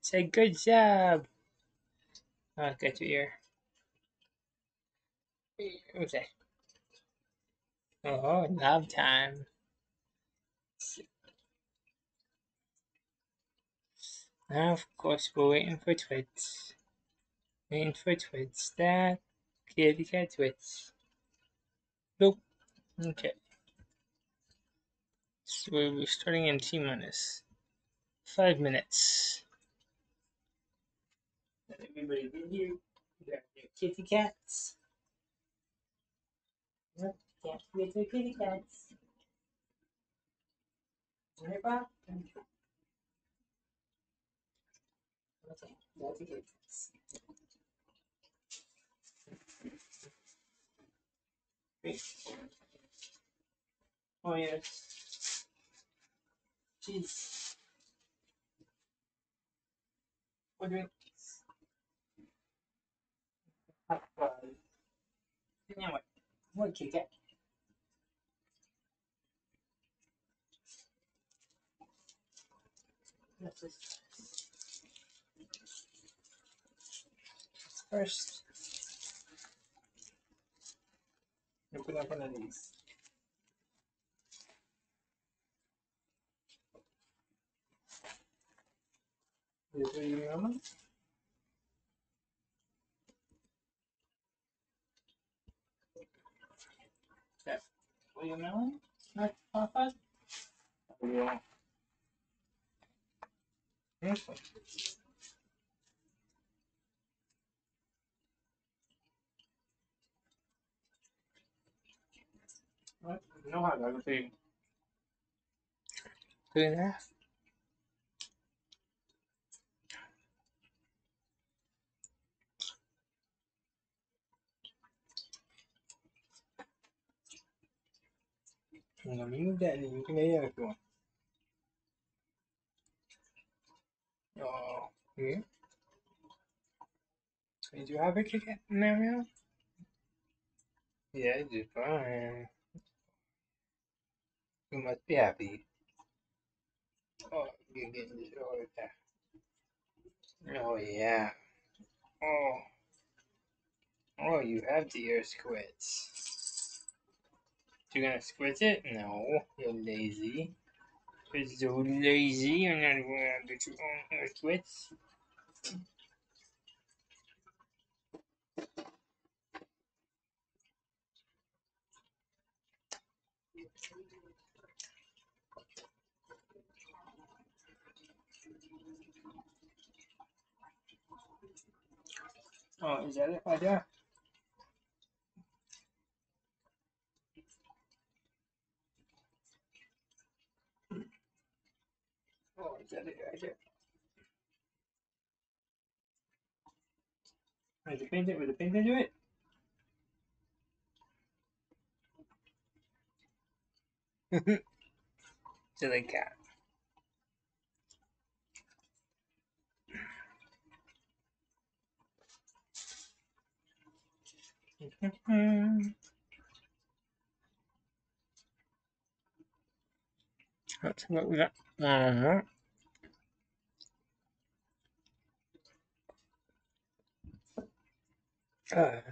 Say good job. Oh, get your ear. Okay. Oh, love time. Now, of course, we're waiting for Twits. Waiting for Twits. That kitty cat Twits. Nope. Okay. So we're starting in T minus 5 minutes. Let everybody in here. Grab their kitty cats. Yep, can't forget their kitty cats. Right, Bob? Okay, that's a good cats. Great. Oh, yes. Cheese. What drink? Hot fries. Now what? What kitty cat? What's this? First, open up one of these. This is your mama. That watermelon? Not Papa? Yeah. This one. What? No, I gotta see. 2.5. I'm gonna move that and you can eat it if you want. Oh, yeah. Did you have a Kit Kat in there, meal? Yeah, just fine. You must be happy. Oh, you're getting this all the time. Oh, yeah. Oh, oh, you have the ear squirts. You're gonna squirt it? No, you're lazy. You're so lazy, you're not gonna get your own ear squirts. Oh, is that it right there? Oh, is that it right there? With the paint it, with the paint into it? Silly cat. Let's see what we got. Uh, okay.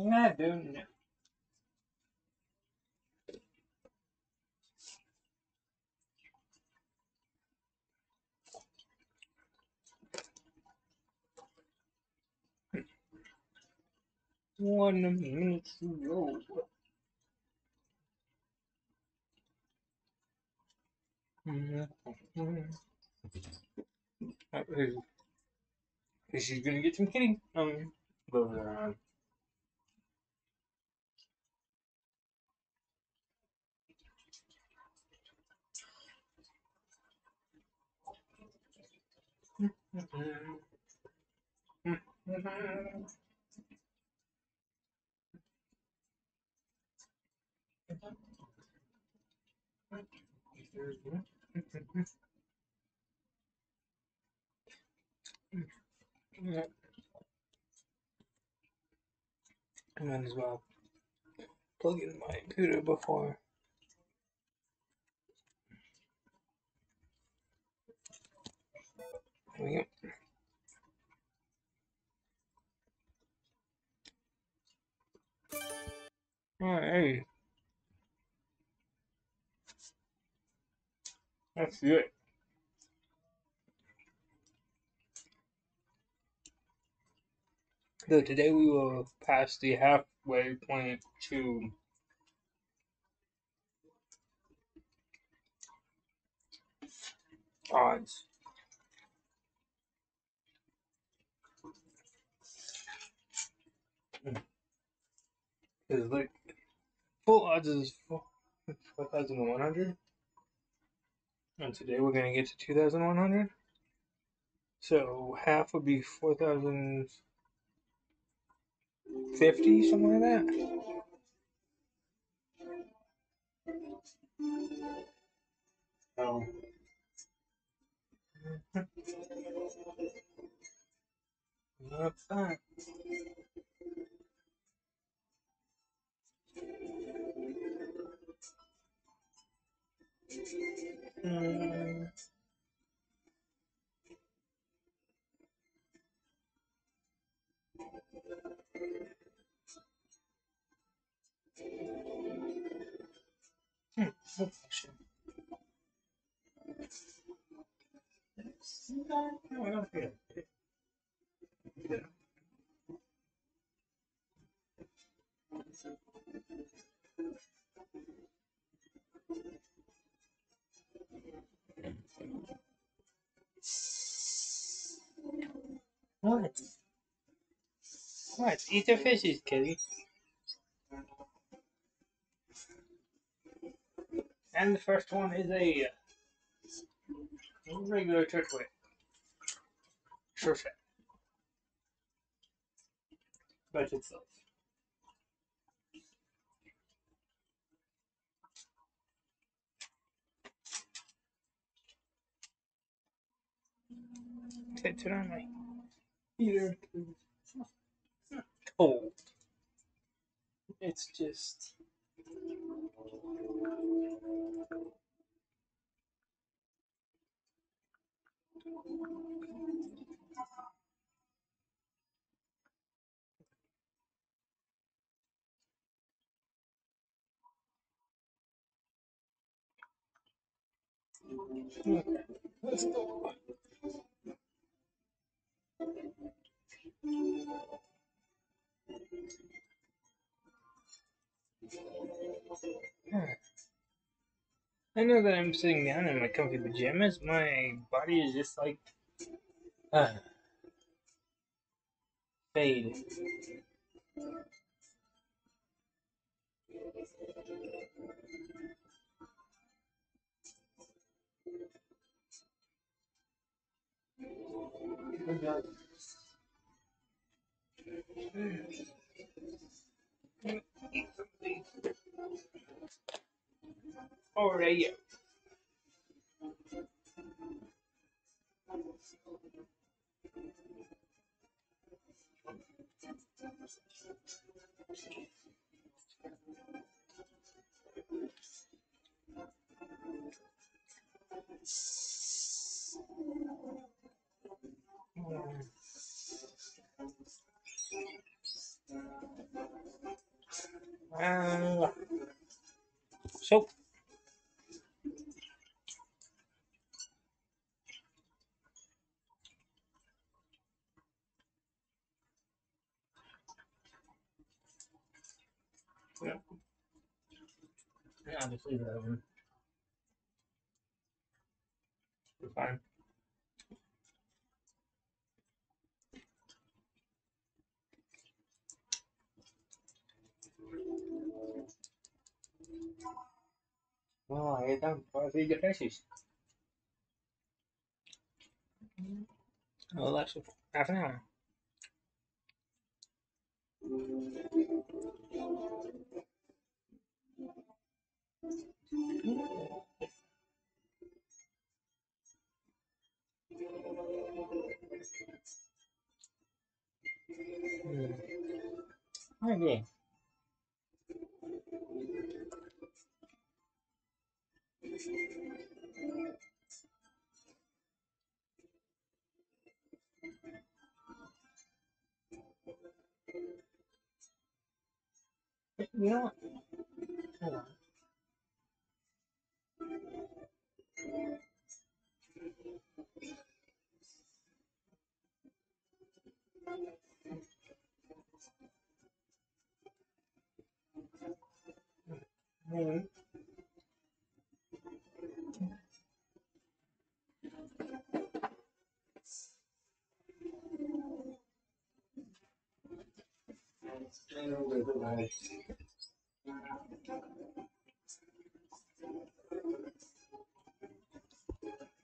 I don't know. One minute to go. She's gonna get some kitty. But, I might as well plug in my computer before. There we go. Alright, that's good. So today we will pass the halfway point to odds. Because like full odds is 4,100, and today we're gonna get to 2,100. So half would be 4,050, something like that. Oh. Not bad. Mm. What? What? Eat the fishes, kitty. And the first one is a regular turtwig. Sure shot. But itself. Okay, turn on my heater. It's not cold. It's just. Okay, let's go. I know that I'm sitting down in my comfy pajamas. My body is just like uh, fade. Alright. Uh, so, yeah, I'll just leave it open. We're fine. Well, I ate them before I feed the fishes. Well, that's half an hour. Okay. You know what? Hold on. Maybe.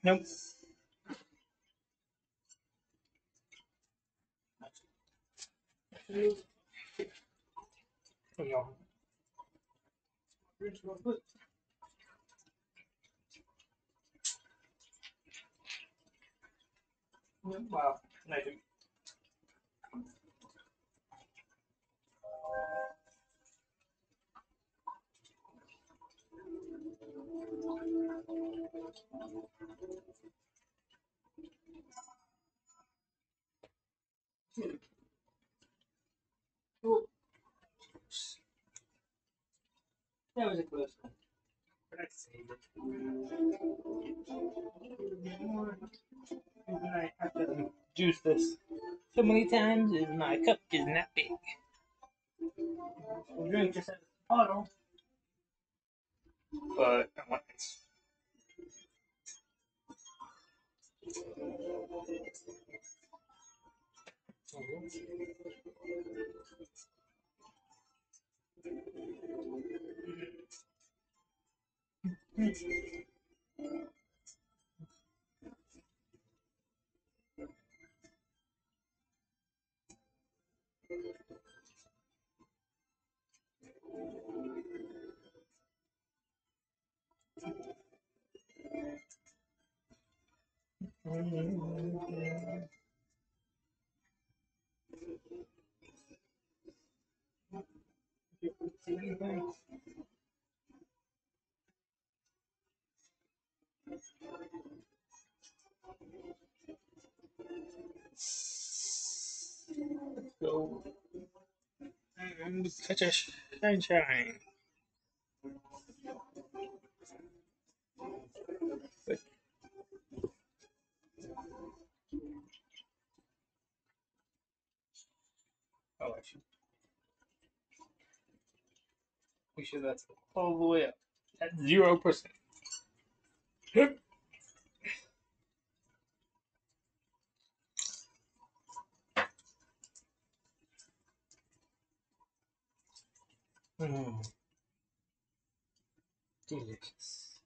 Nope. Wow, nice. That was a close one. But I saved it. I have to juice this so many times, and my cup is not big. The drink just has a bottle, but I want this. So, such a shine. But, oh, I should. We should that's all the way up at 0%. Mm, delicious.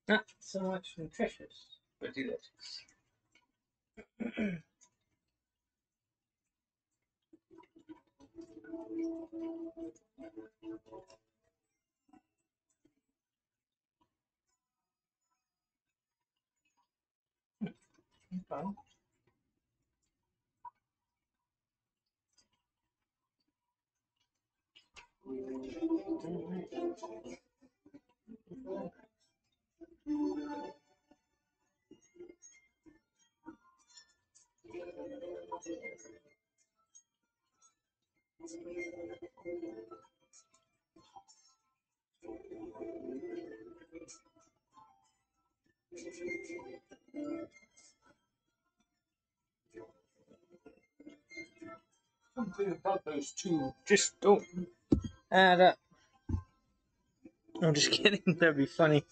Not so much nutritious, but delicious. Okay. Something about those two just don't add up. I'm just kidding. That'd be funny.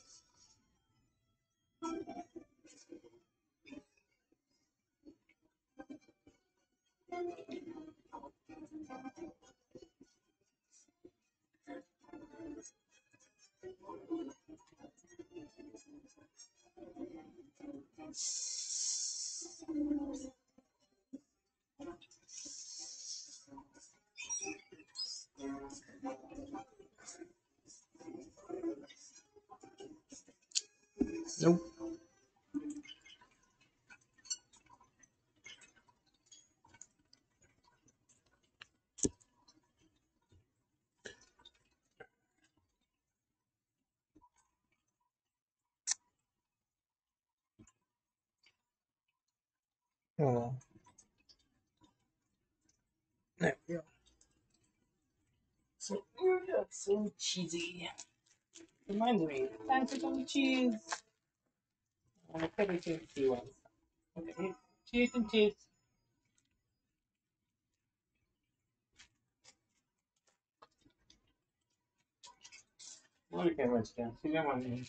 Nope. Oh, there we go. So that's so cheesy. Reminds me, time for some cheese. I probably take a few ones. Okay, cheese and cheese. Okay, let's go. See that one.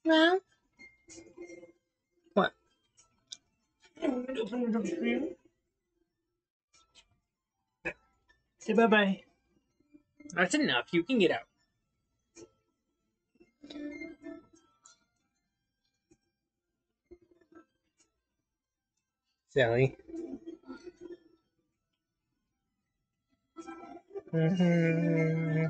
Well, what? Say bye bye. That's enough. You can get out. Sally. Mm-hmm.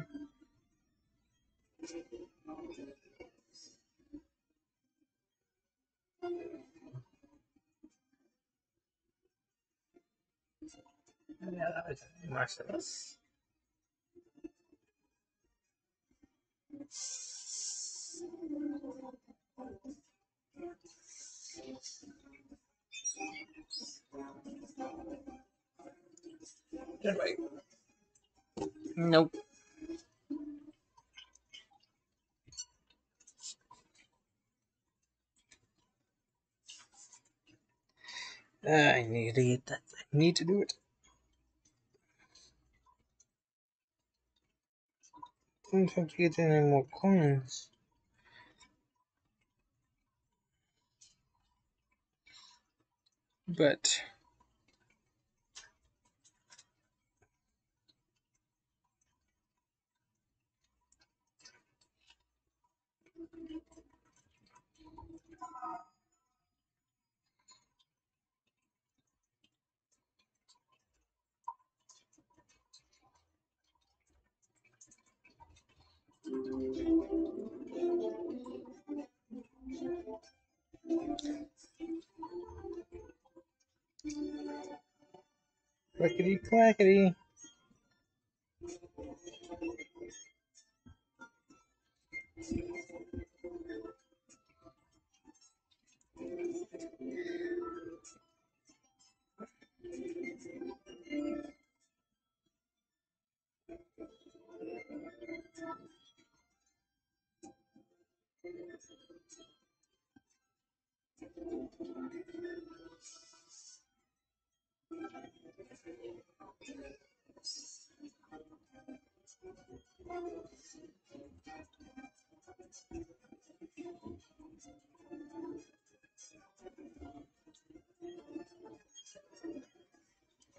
Yeah, that was Marcellus. Good way. Nope. I need to eat that. I need to do it. Don't have to get any more coins. But clickety clackety.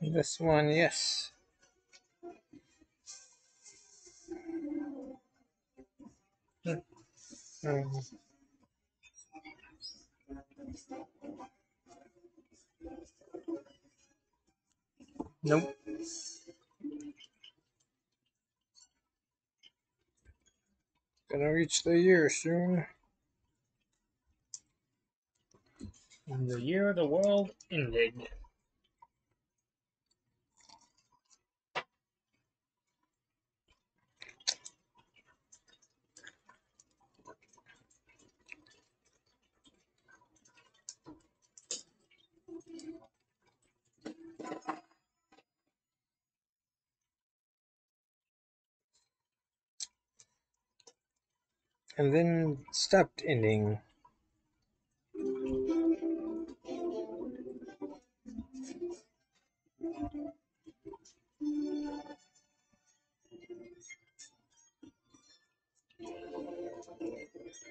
This one, yes. Um, nope. Gonna reach the year soon. And the year the world ended. And then stopped ending.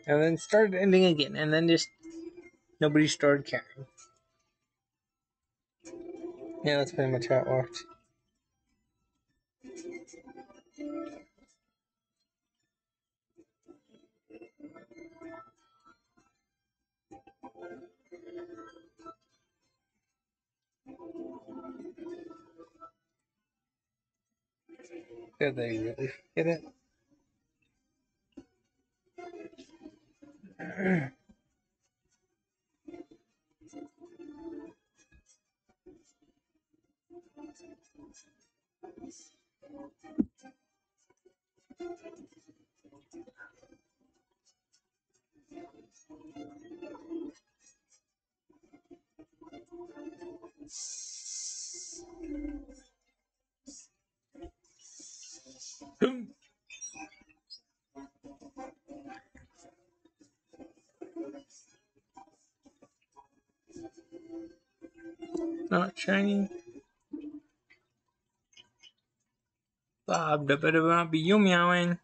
And then started ending again. And then just nobody started caring. Yeah, that's pretty much how it worked. Did they really forget it? Not shiny. Bob, da better not be you meowing.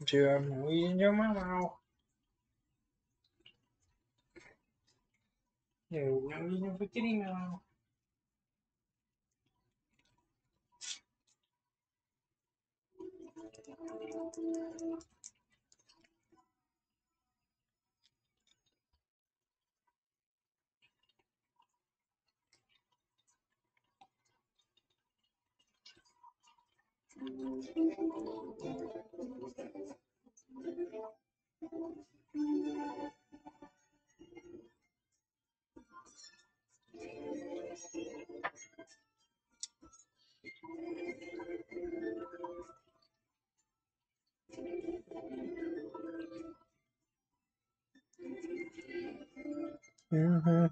Jim, we in your mouth. No, no, no, forgetting now. Mm-hmm.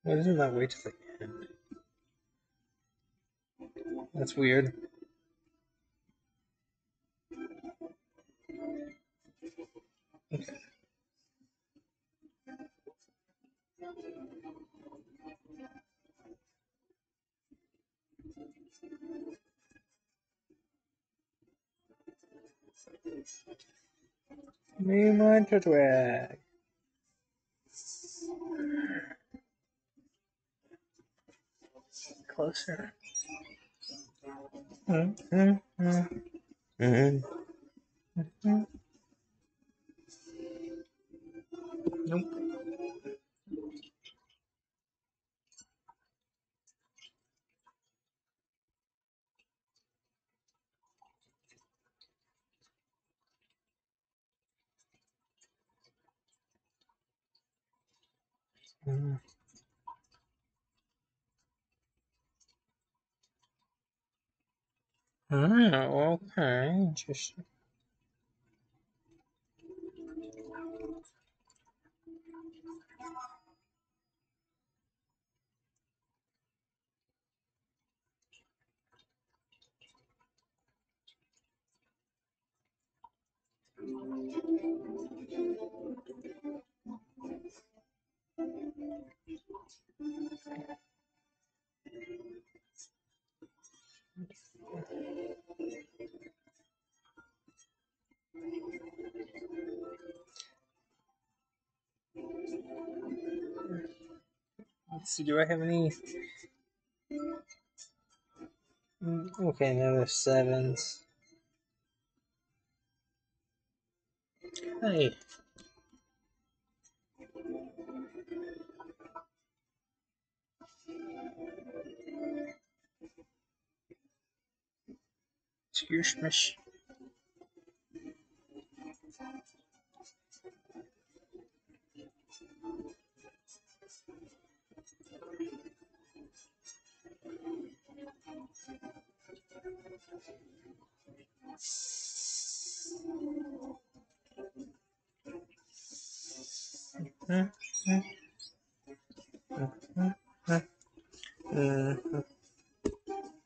Why doesn't that wait till the end? That's weird. Okay. Me Monster Twag. Closer. Mm-hmm. Mm-hmm. Nope. Mm. Oh, okay. Interesting. Let's see, do I have any? Okay, another sevens. Hey. Excuse me.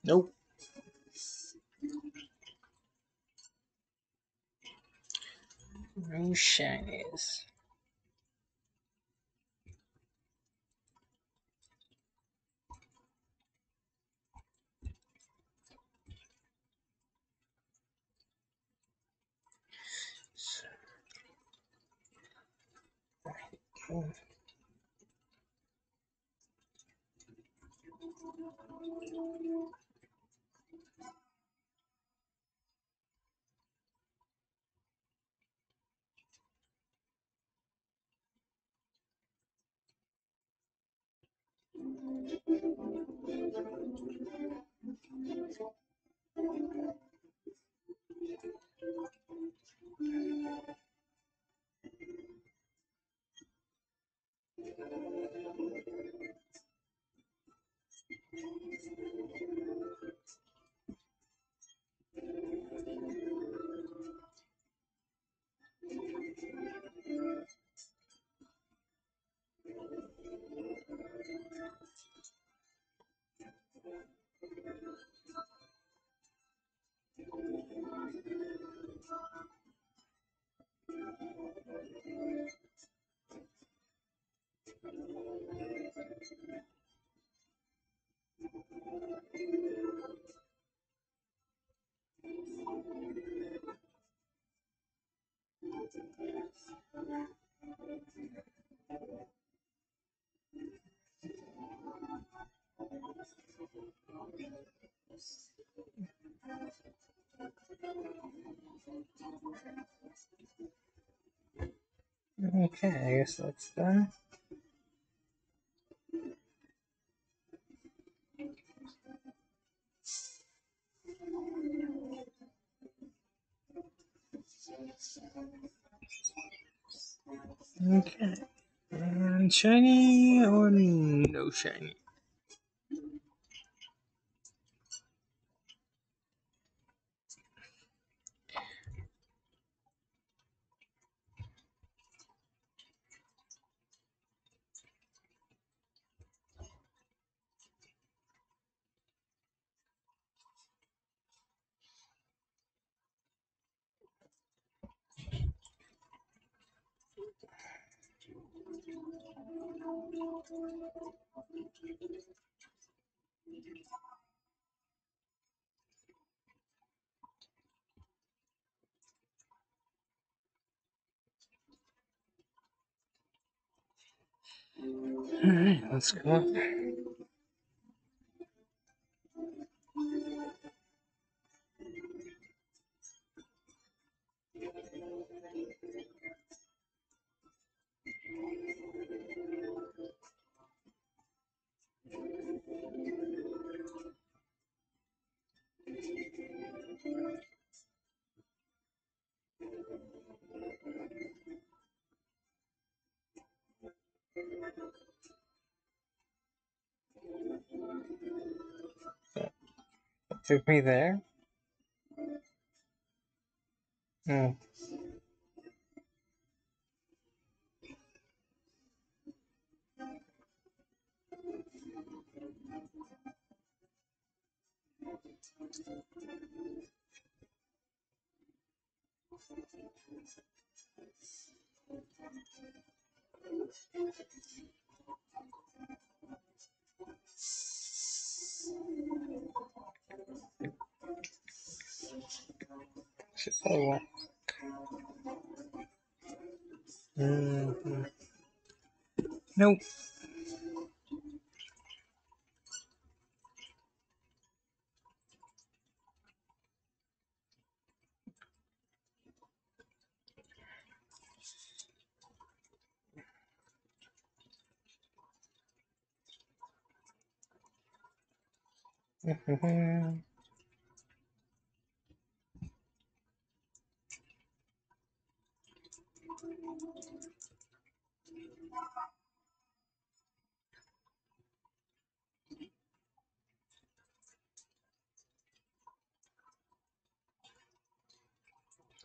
Nope. No shinies. Okay, I guess that's done. Okay. And shiny or no shiny? Alright, let's go up. Took me there. Hmm. Just I want. Nope.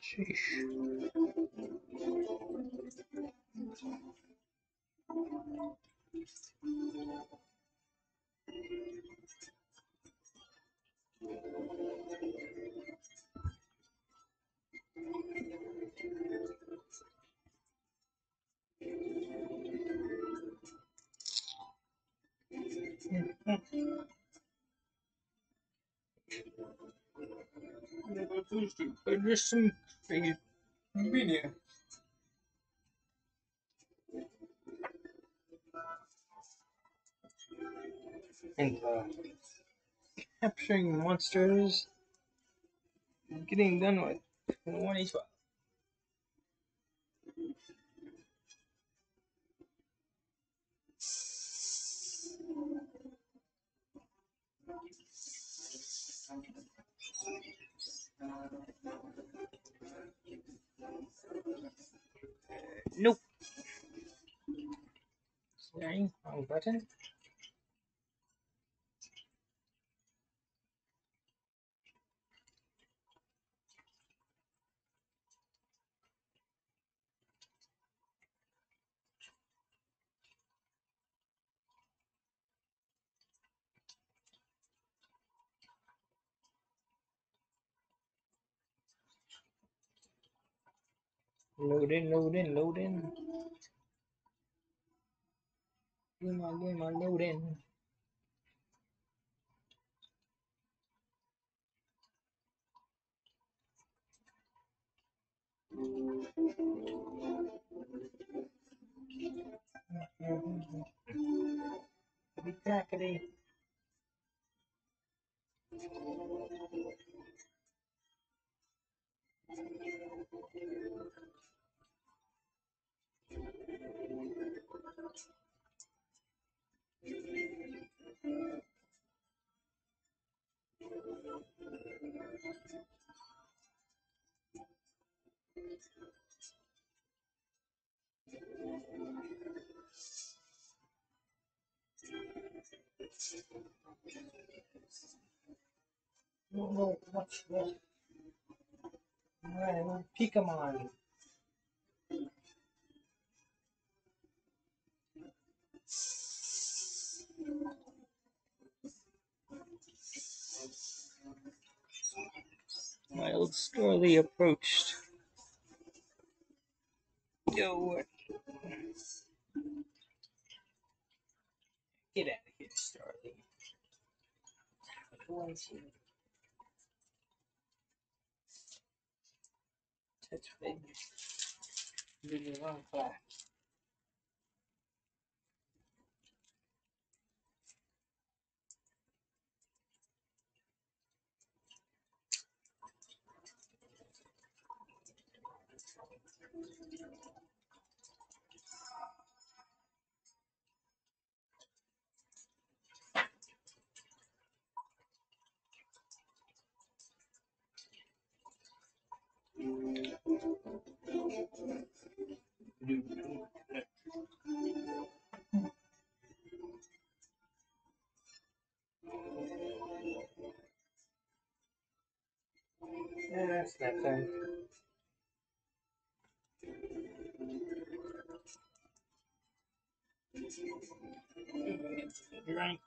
Sheesh. Just some convenient. And capturing monsters, getting done with 2012. Sorry, wrong button. Load in, load in, load in. Game on, load in. Be tackety. No, what's that? Alright, Pokemon. Mild slowly approached. Yo, get out of here, Starly. Touch baby. Leave me alone, class. Yeah, snap time. Drink.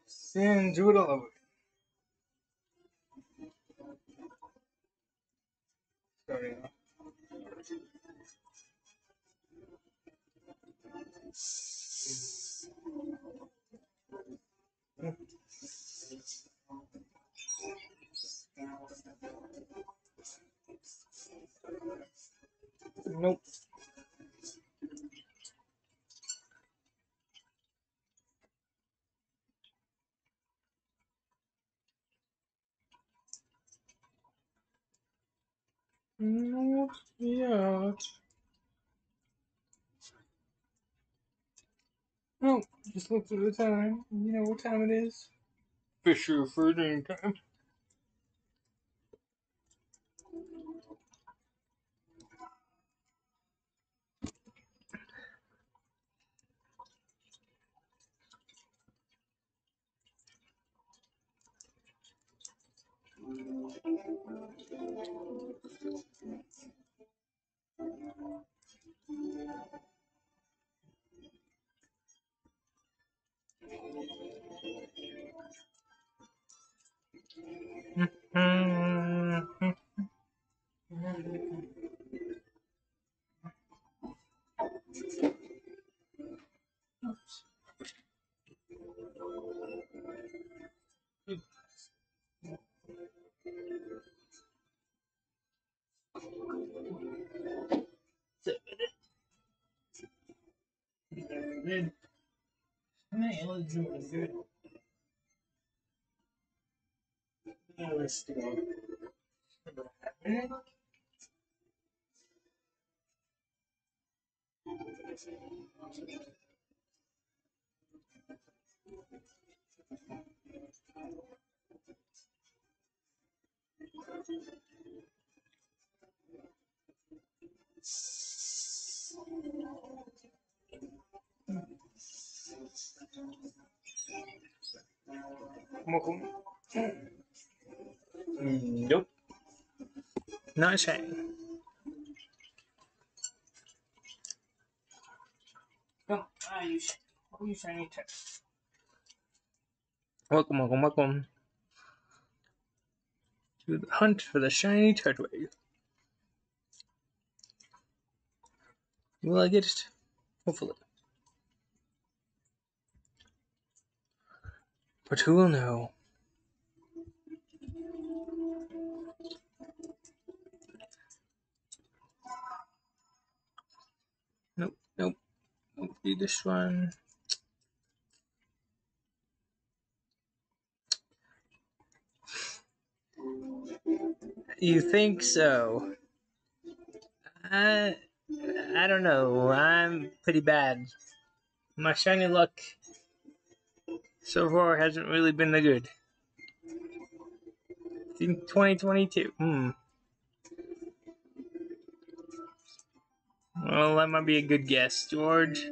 Sand Doodle. Starting off. Nope. Not yet. No, just looked at the time. You know what time it is? Fisher feeding time. Let's go. Welcome. Nope. Not shiny. No, you shiny tech. Welcome, welcome, welcome to the hunt for the shiny Turtwig. Will I get it? Hopefully. But who will know? Nope, nope. Won't be this one. You think so? I don't know. I'm pretty bad. My shiny luck so far hasn't really been that good. In 2022. Well, that might be a good guess, George.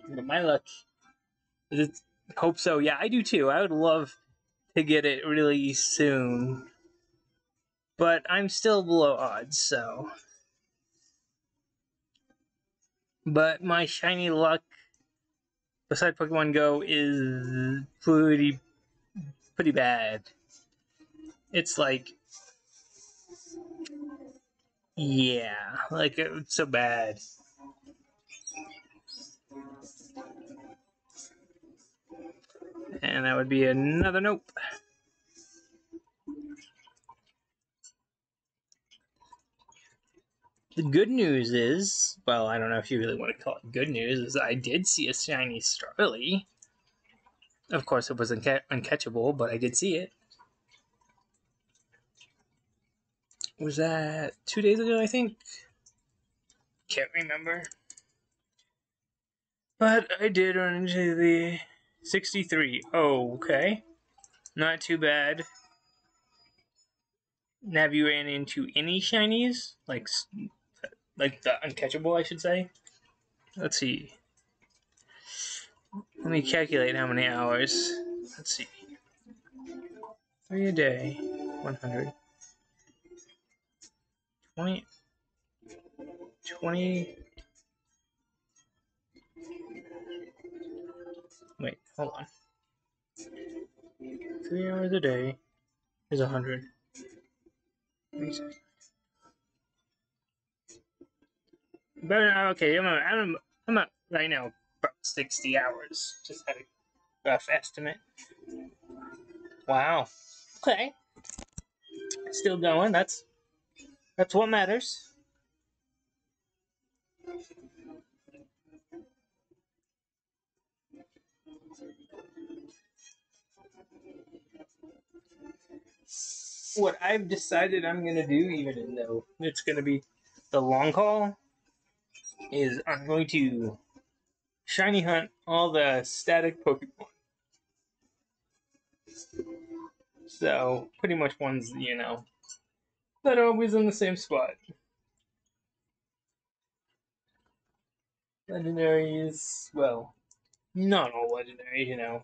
But my luck is, hope so. Yeah, I do too. I would love to get it really soon. But I'm still below odds, so. But my shiny luck, besides Pokemon Go, is pretty bad. It's like, yeah, like it's so bad. And that would be another nope. The good news is, well, I don't know if you really want to call it good news, is I did see a shiny Starly. Of course, it was uncatchable, but I did see it. Was that 2 days ago, I think? Can't remember. But I did run into the 63. Oh, okay. Not too bad. Have you ran into any shinies? Like the uncatchable, I should say? Let's see. Let me calculate how many hours. Let's see. 3 a day. 100. 20. 20. Wait, hold on. 3 hours a day is 100. Okay, I'm at right now about 60 hours. Just had a rough estimate. Wow. Okay. Still going. That's what matters. What I've decided I'm gonna do, even though it's gonna be the long haul, is I'm going to shiny hunt all the static Pokemon. So pretty much ones, that are always in the same spot. Legendaries, well, not all legendaries,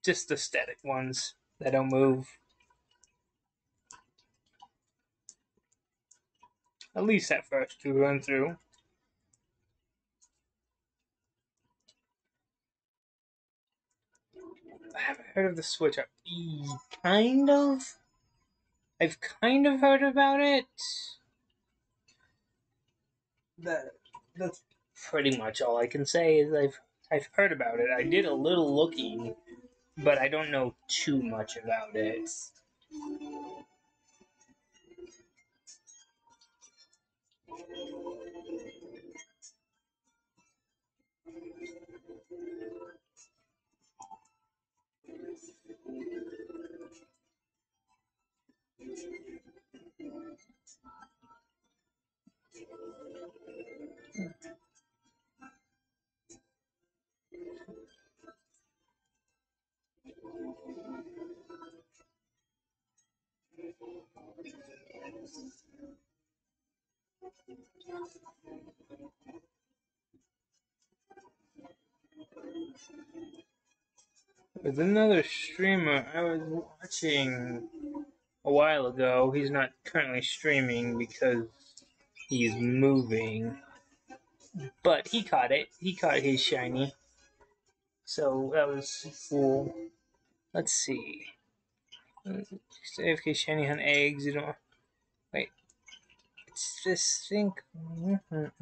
just the static ones that don't move. At least at first to run through. I haven't heard of the switch up. Kind of. I've kind of heard about it. That's pretty much all I can say is I've heard about it. I did a little looking, but I don't know too much about it. With another streamer I was watching a while ago. He's not currently streaming because he's moving, but he caught it. He caught his shiny, so that was cool. Let's see. AFK shiny on eggs. You don't wait. It's this thing. They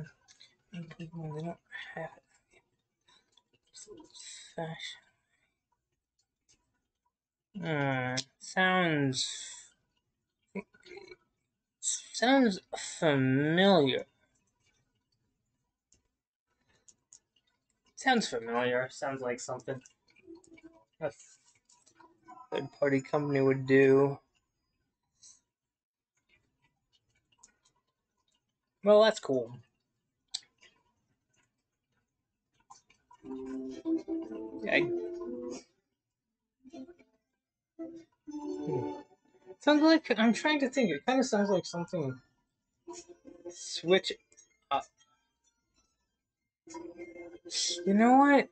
don't have it. Fashion. Sounds familiar. Sounds familiar. Sounds like something a third party company would do. Well, that's cool. Sounds like I'm trying to think. It kind of sounds like something. Switch up. You know what?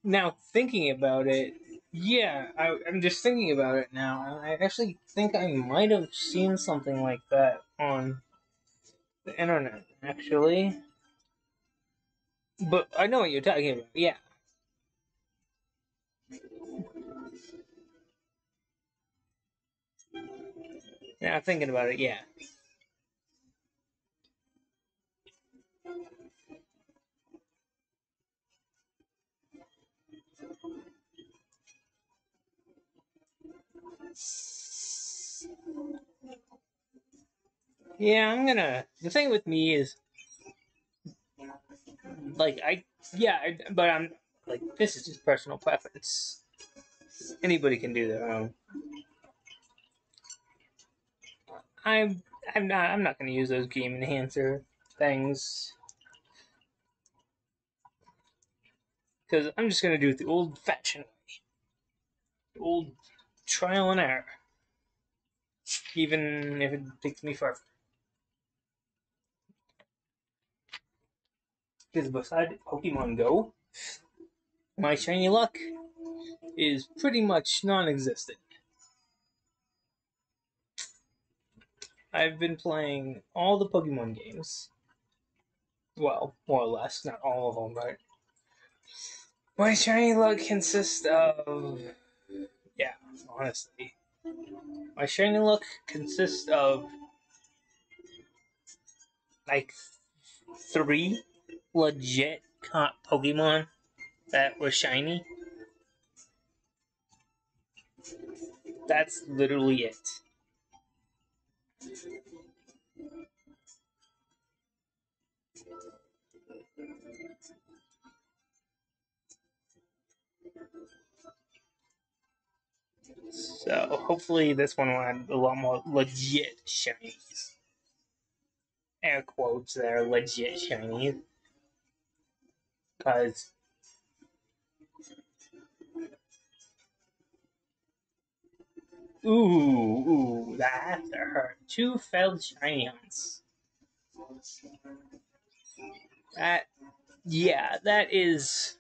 Now thinking about it, yeah, I'm just thinking about it now. I actually think I might have seen something like that on the internet, actually. But I know what you're talking about. Yeah. Now thinking about it, yeah. Yeah, I'm gonna. The thing with me is, like, but I'm like, this is just personal preference. Anybody can do their own. I'm, I'm not gonna use those game enhancer things because I'm just gonna do it the old-fashioned way, old trial and error, even if it takes me forever. Because besides Pokemon Go, my shiny luck is pretty much non-existent. I've been playing all the Pokemon games. Well, more or less, not all of them, but my shiny luck consists of, yeah, honestly, my shiny luck consists of like three legit Pokemon that were shiny. That's literally it. So hopefully this one will have a lot more legit shinies. Air quotes there, legit shinies. Because that has to hurt. Two failed shiny hunts. That, yeah, that is.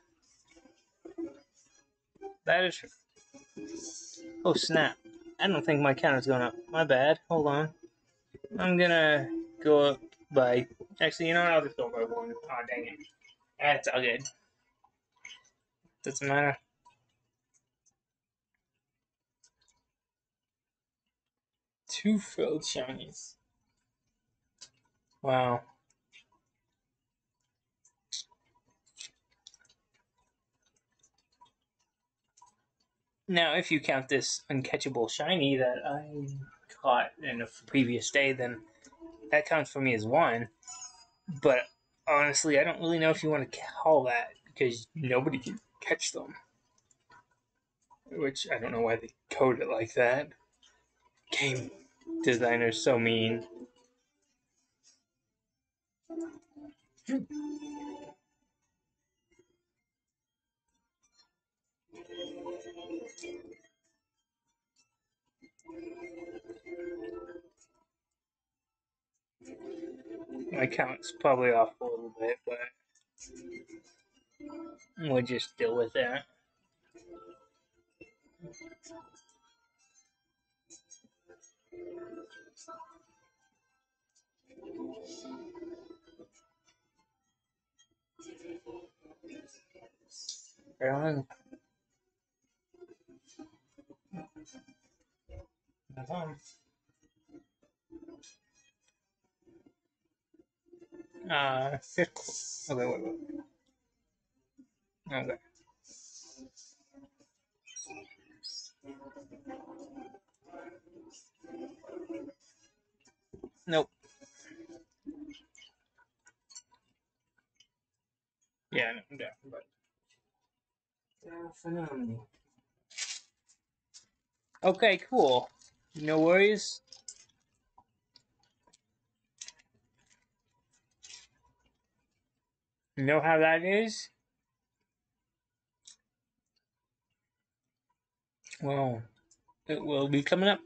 Oh snap! I don't think my counter's going up. My bad. Hold on. I'm gonna go up by. Actually, you know what? I'll just go by one. Oh dang it! That's all good. Doesn't matter. Two failed shinies. Wow. Now, if you count this uncatchable shiny that I caught in a previous day, then that counts for me as one. But honestly, I don't really know if you want to call that because nobody can catch them. Which I don't know why they code it like that. Game designer's so mean. My count's probably off a little bit, but we'll just deal with that. Carolyn. Fifth. Okay, wait. Okay. Nope. Yeah, no, but definitely. Okay, cool. No worries. You know how that is? Well, it will be coming up.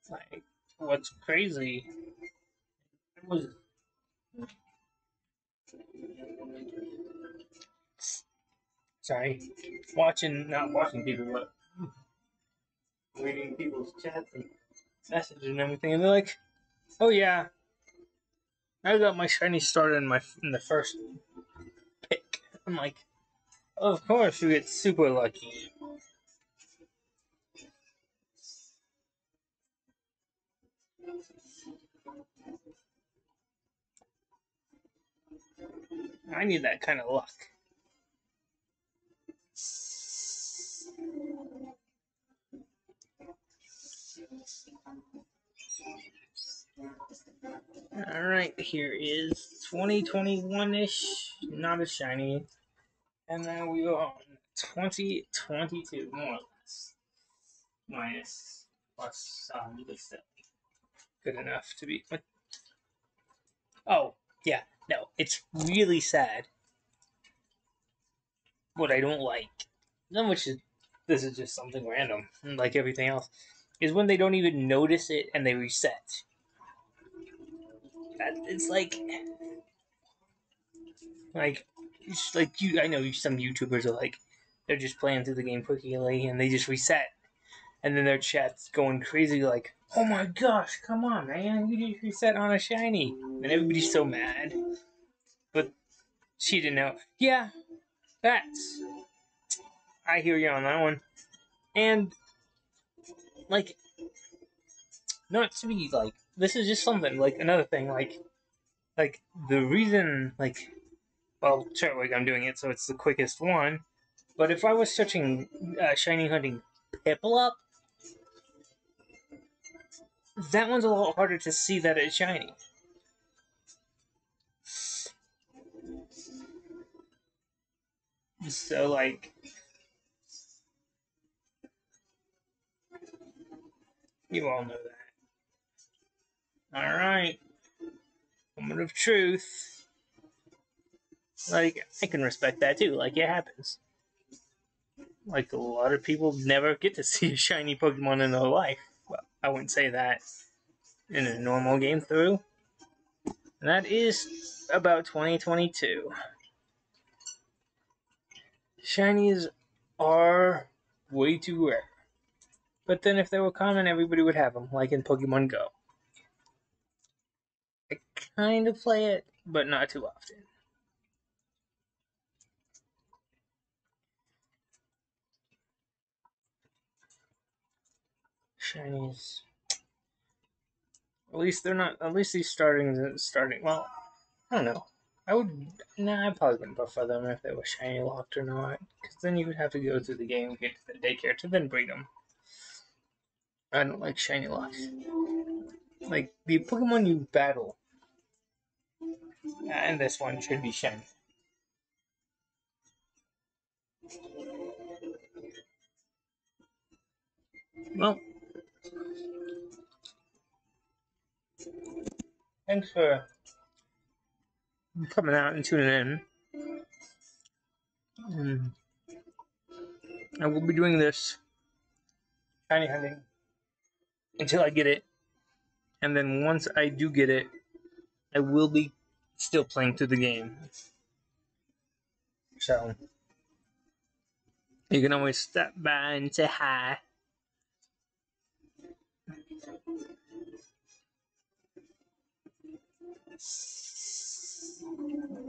Like, what's crazy was sorry, not watching people, but reading people's chats and messages and everything, and they're like, "Oh yeah, I got my shiny starter in the first pick." I'm like, "Of course, you get super lucky." I need that kind of luck. Alright, here is 2021-ish, not as shiny. And then we go on 2022, more or less. Minus, plus, but still good enough to be. Oh, yeah, no, it's really sad. What I don't like, which is, this is just something random, like everything else, is when they don't even notice it and they reset. It's like you. I know some YouTubers are like, they're just playing through the game quickly and they just reset, and then their chat's going crazy like, "Oh my gosh, come on, man, you just reset on a shiny," and everybody's so mad. But she didn't know. Yeah, that's. I hear you on that one, and like, not to be like, this is just something like another thing like the reason well, sure, like I'm doing it so it's the quickest one. But if I was searching shiny hunting Piplup, that one's a lot harder to see that it's shiny. So like, you all know that. All right, moment of truth. Like, I can respect that too. Like, it happens. Like, a lot of people never get to see a shiny Pokemon in their life. Well, I wouldn't say that in a normal game through. And that is about 2022. Shinies are way too rare. But then if they were common, everybody would have them, like in Pokemon Go. I kind of play it, but not too often. Shinies. At least they're not. At least these starting. Well, I don't know. I probably wouldn't prefer them if they were shiny locked or not, because then you would have to go through the game, get to the daycare to then breed them. I don't like shiny locks. Like the Pokemon you battle, and this one should be shiny. Well, thanks for coming out and tuning in. I will be doing this shiny hunting until I get it. And then once I do get it, I will be still playing through the game. So, you can always stop by and say hi.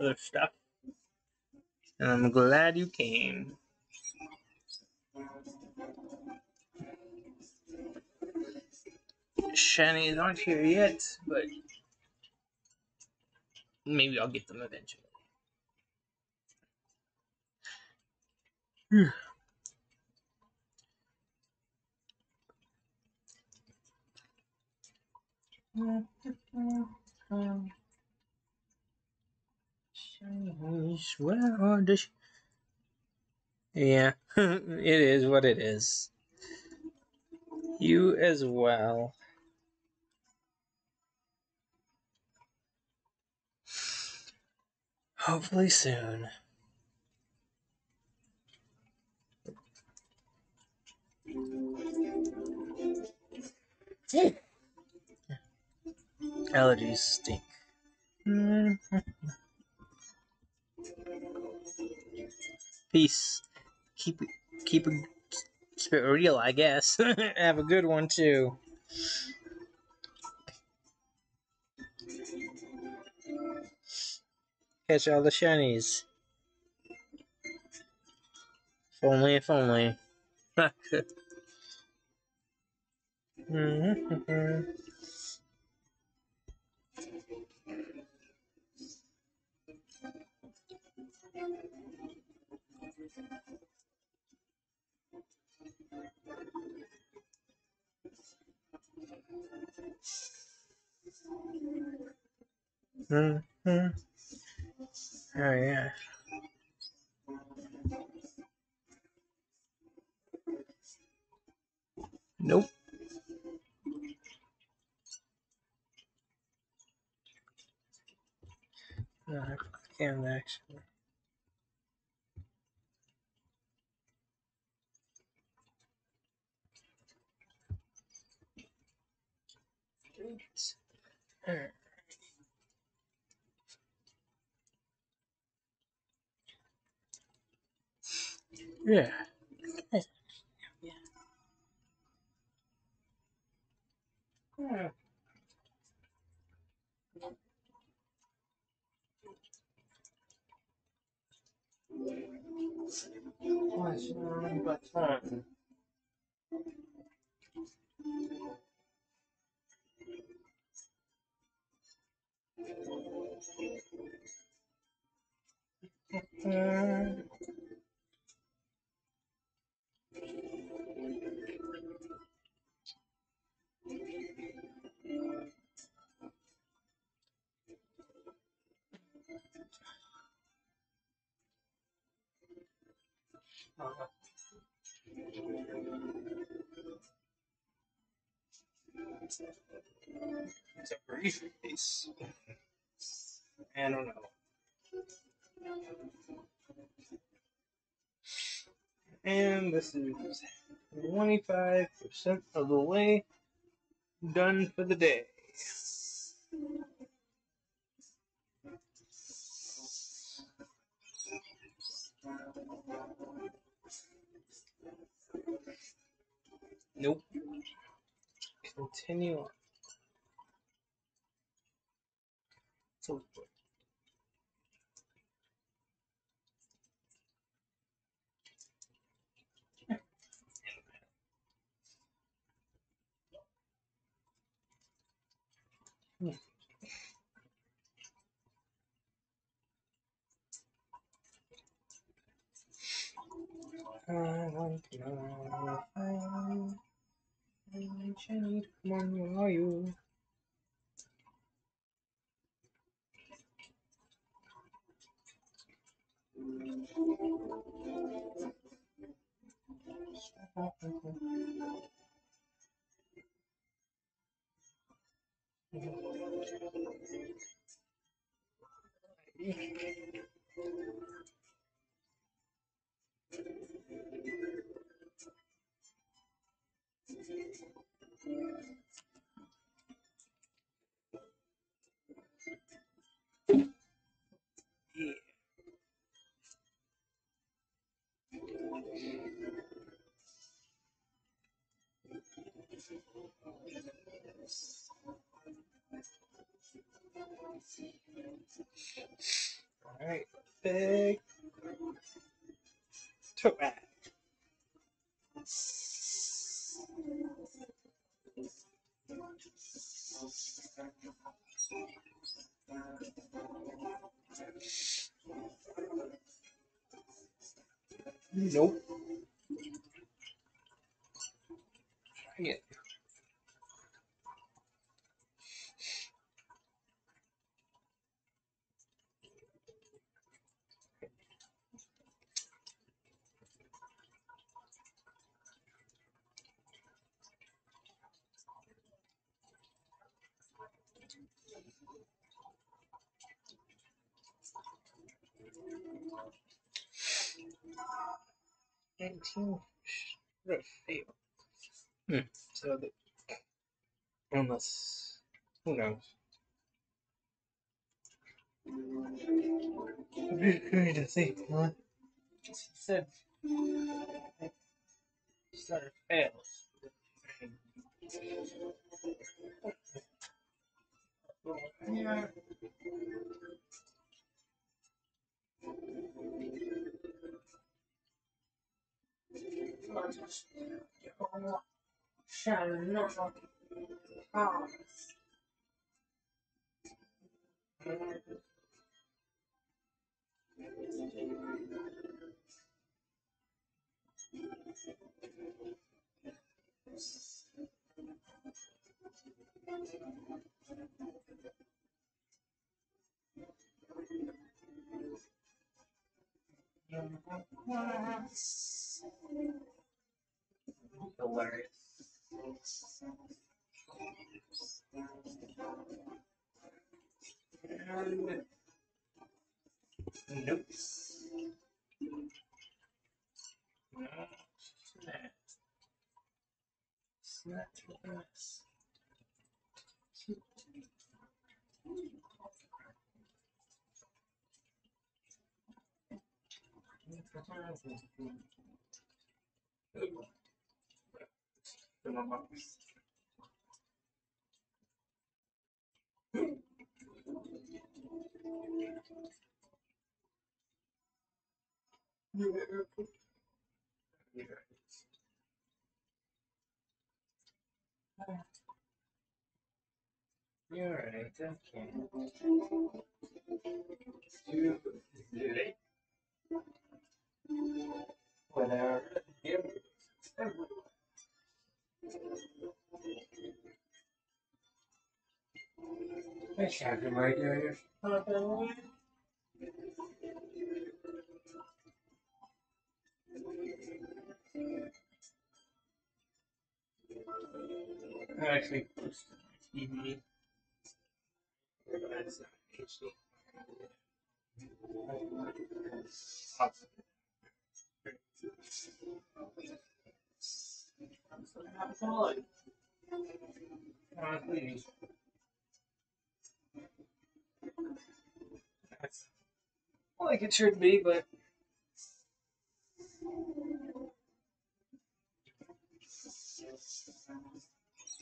Other stuff. And I'm glad you came. Shinies aren't here yet, but maybe I'll get them eventually. Shinies, where are the yeah, it is what it is. You as well. Hopefully soon. Allergies stink. Peace. Keep it real, I guess. Have a good one too. Catch all the shinies. If only. Oh yeah. Nope. No, I can't actually. Yeah. Yeah. What's wrong but fun? It's a briefcase. I don't know. And this is 25% of the way done for the day. Nope. Continue on. So, I want to know if I'm Jenny, come on, where are you? Alright, big toe back. Nope. Try it. Should have failed. So the, unless who knows? Very to think, huh? He said starter fails. Yeah. Hilarious. And nope. No. Snap. You're right, okay. You late. Whatever. I can't right here. I actually posted my TV. That's not HD. Honestly, that's like it should be, but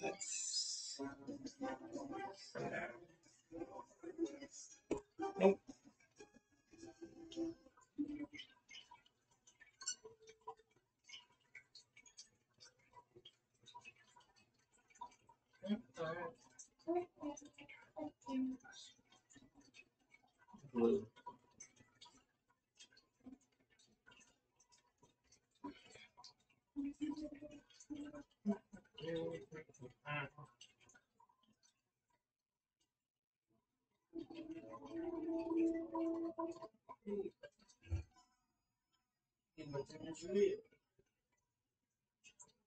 that's nope. Blue.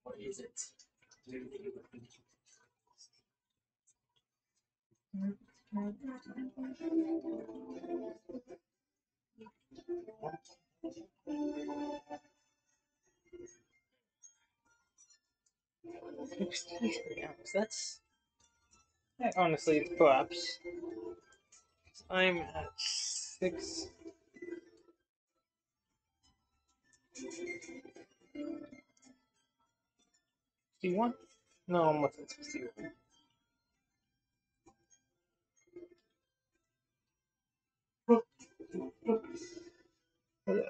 What is it? That's honestly, it's collapse. I'm at 61. No, I'm at 61.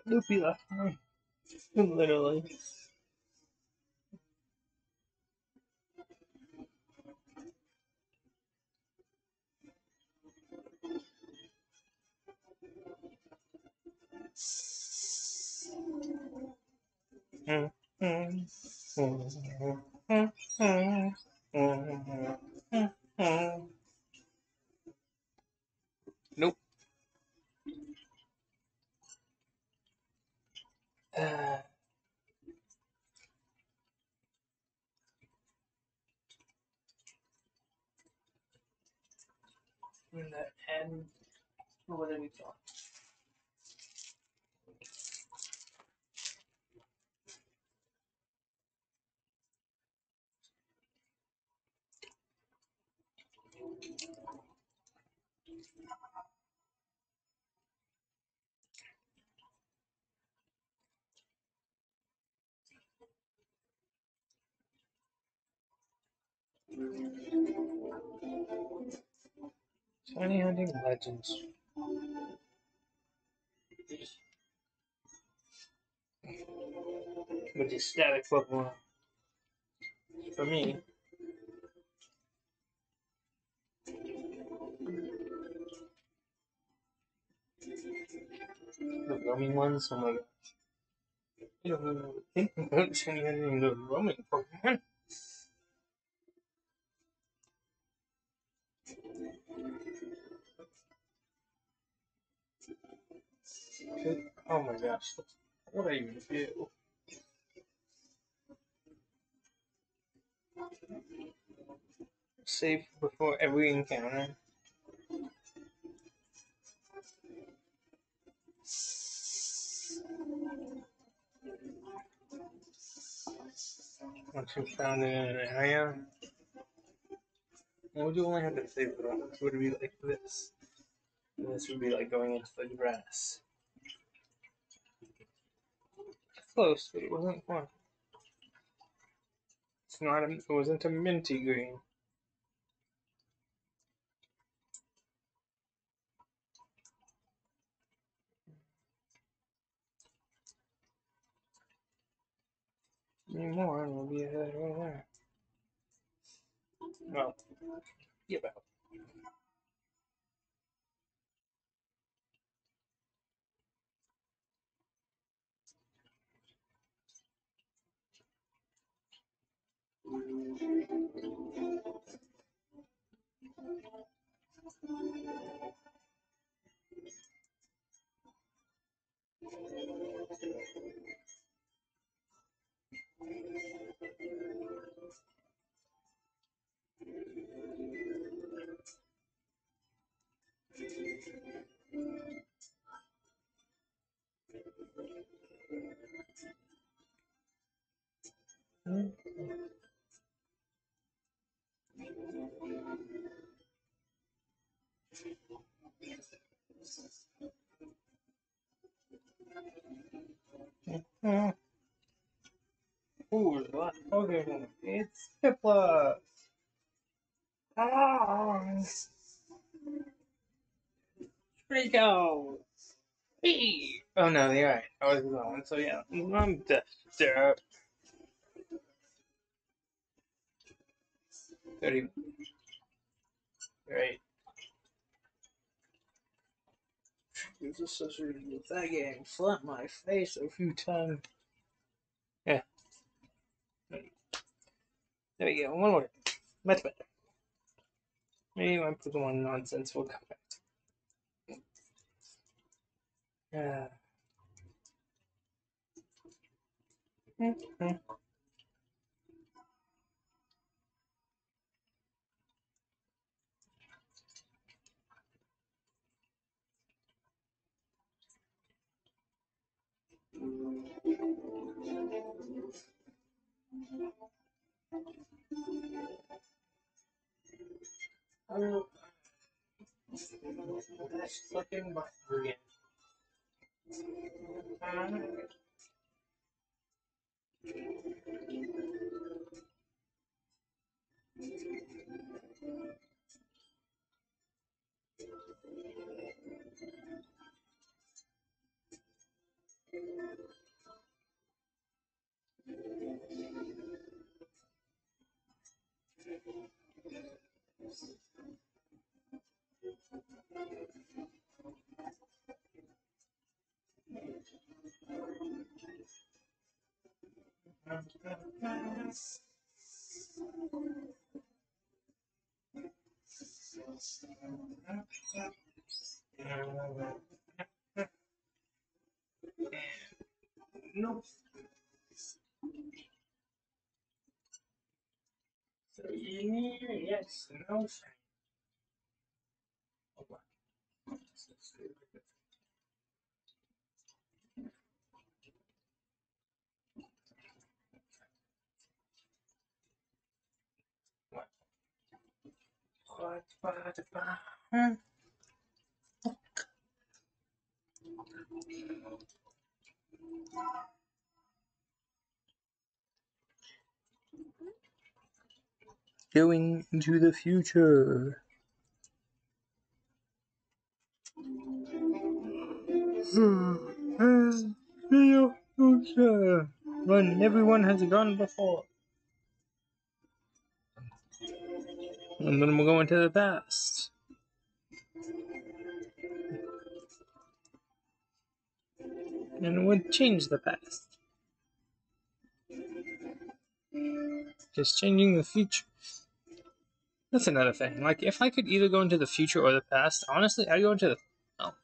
Loopy left me. Literally. Nope. Uh, and what did we talk? Shiny Hunting Legends. Which is static Pokemon. For me. The roaming ones, oh my gosh. I don't even think about Shiny Hunting the roaming Pokemon. Oh my gosh. What I even do? Save before every encounter. Once you found it in an area, what would you only have to save for? This would be like this. And this would be like going into the grass. Close, but it wasn't fun. It's not. It wasn't a minty green. Any more, and we'll be ahead right there. Well, yeah, about. Ooh, what Pokemon? It's Piplup! Ah! Trico! Hey! Oh no, you're right. I was wrong. So yeah, I'm deaf. 30. Right. He was associated with that game. Slapped my face a few times. Yeah. There we go. One more. Much better. Maybe my Pokemon nonsense will come back. Yeah. Flipping my again. Nope. So you need yes, no. What? Going into the future. When everyone has gone before. And then we'll go into the past. And we'll change the past. Just changing the future. That's another thing. Like, if I could either go into the future or the past, honestly, I'd go into the. Oh.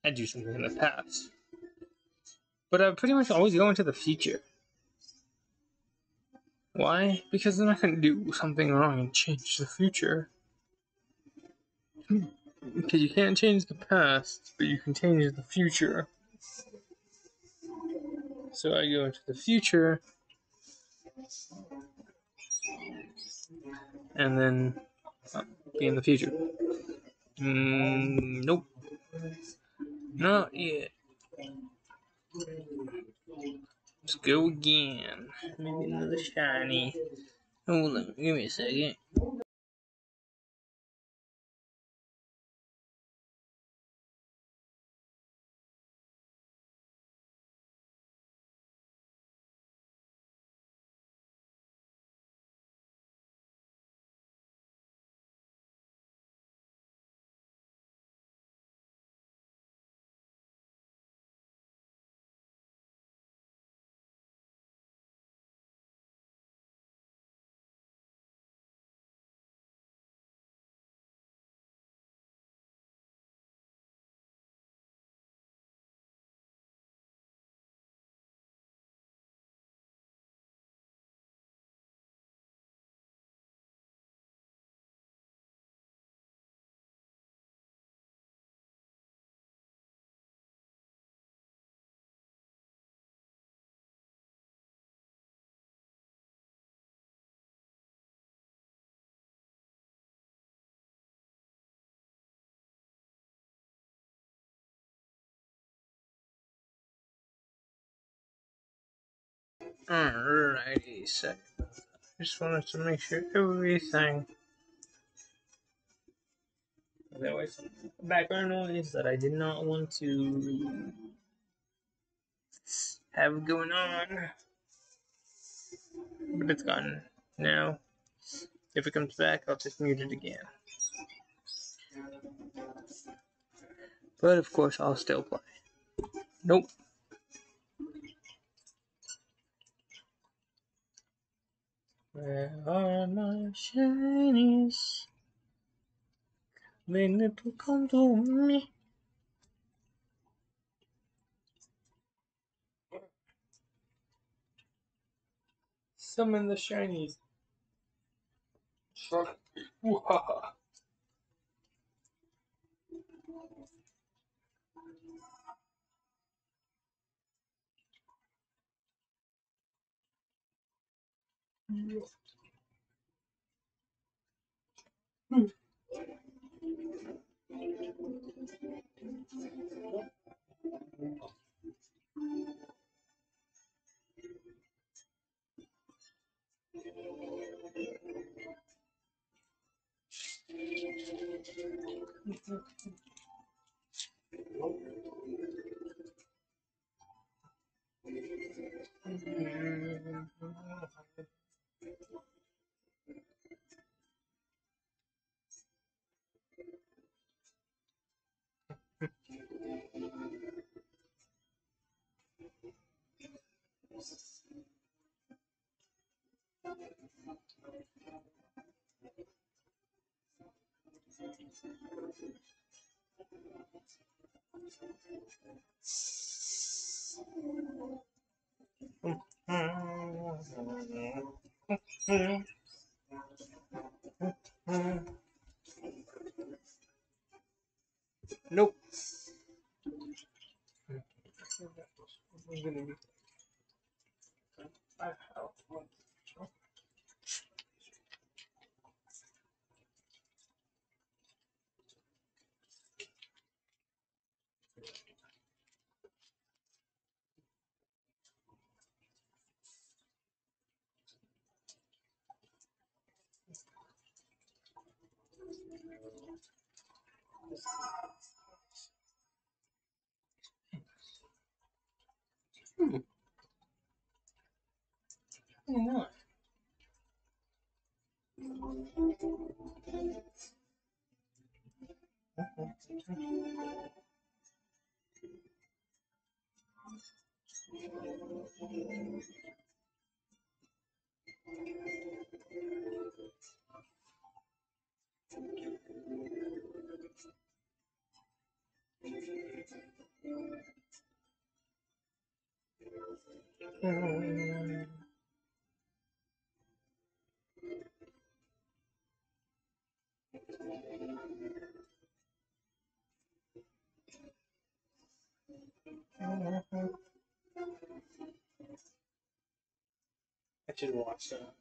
I'd do something in the past. But I'd pretty much always go into the future. Why? Because then I can do something wrong and change the future. Because you can't change the past, but you can change the future. So I go into the future, and then be in the future. Nope. Not yet. Let's go again. Maybe another shiny. Hold on, give me a second. Alrighty, so just wanted to make sure everything. There was some background noise that I did not want to have going on, but it's gone now. If it comes back, I'll just mute it again. But of course, I'll still play. Nope. Where are my shinies? They need to come to me. Summon the shinies. Shrug. Nope. Not. I should watch that.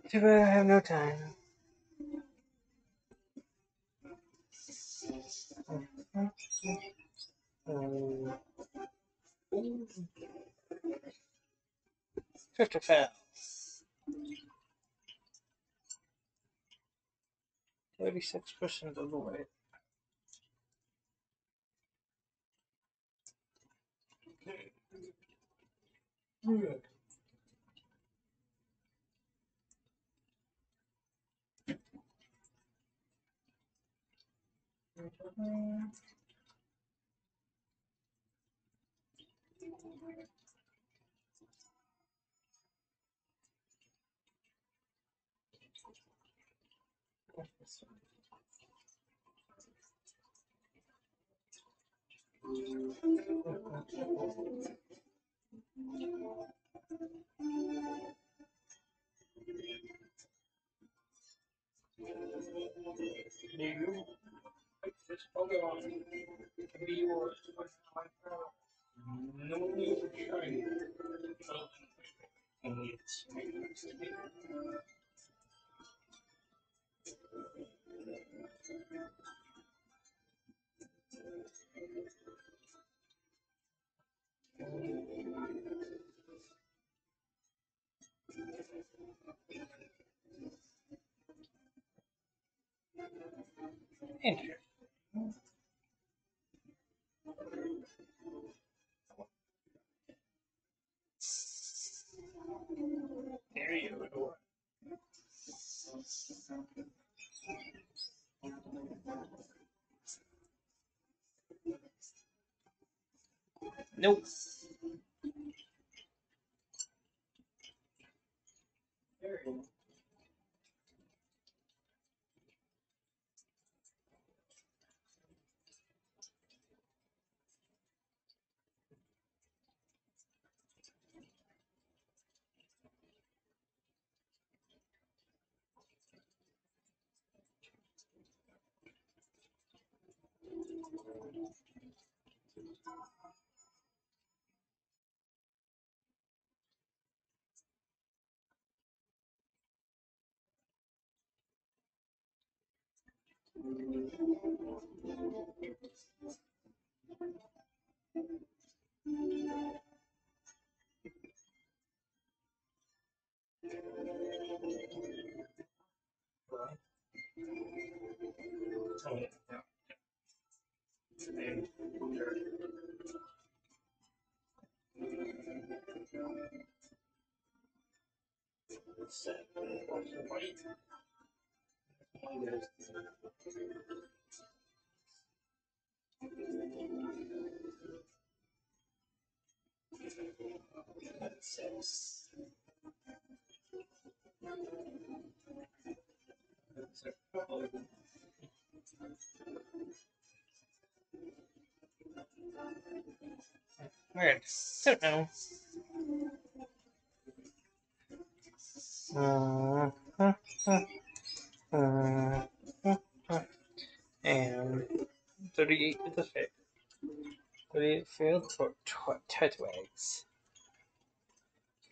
Too bad I have no time. Fifth foul. 36% of the way. Enter. There you go. Nope. Alright, so now. And 38 with the fifth. 38 failed for Tetwags.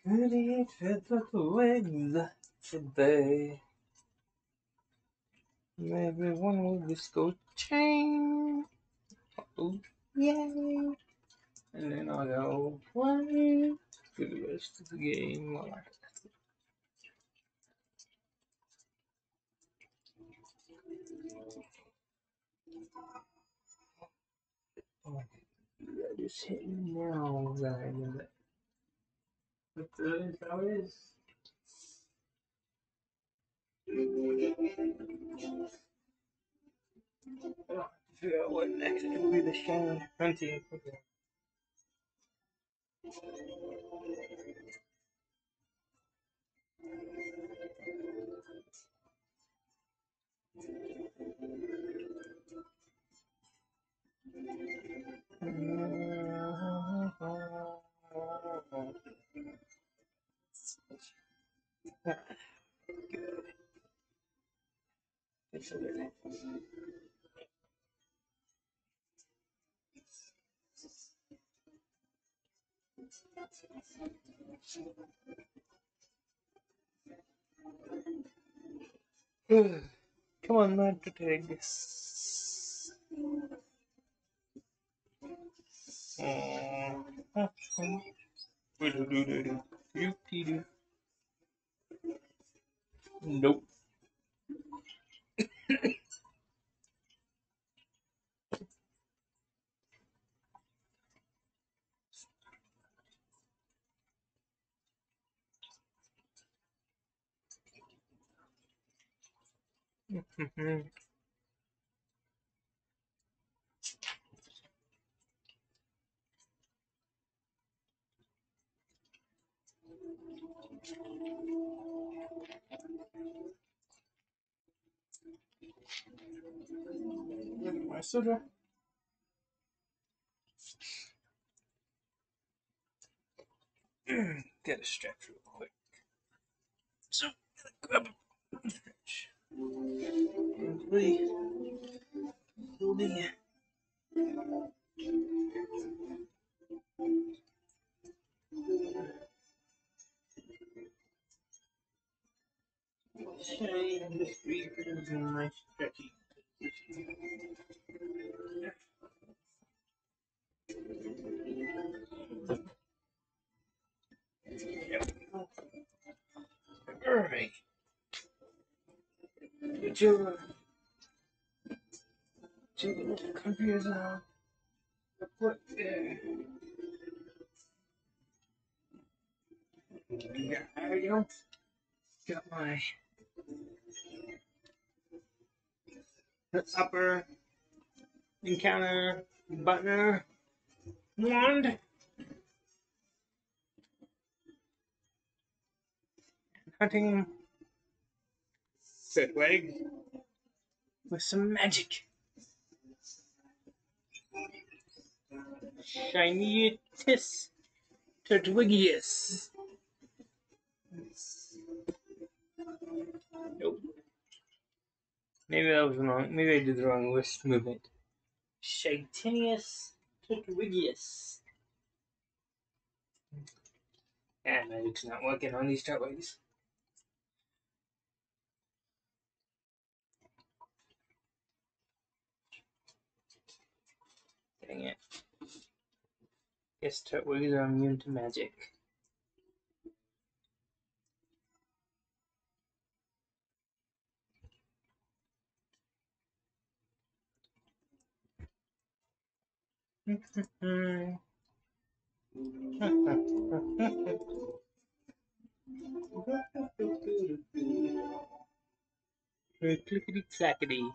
38 failed for Tetwags today. Maybe one will just go chain. Oh, yay! And then I'll go play for the rest of the game. Just hitting now, guys. But that is how it is. I have to figure out what next will be the shiny hunting. Come on, man, to take this. Nope. My soda. Get a stretch real quick. So, grab a stretch. And three. Holding. Shine the speakers in my stretchy position. Alright. Put your computers on. Put there. Yeah, there we go. Got my upper encounter button wand. Hunting Fitweg with some magic. Shinitis Turtwigius. Nope. Maybe that was wrong. Maybe I did the wrong wrist movement. Shitinius Turtwigius. Yeah, magic's not working on these Turtwigs. Dang it. Guess Turtwigs are immune to magic. Clickety clackety.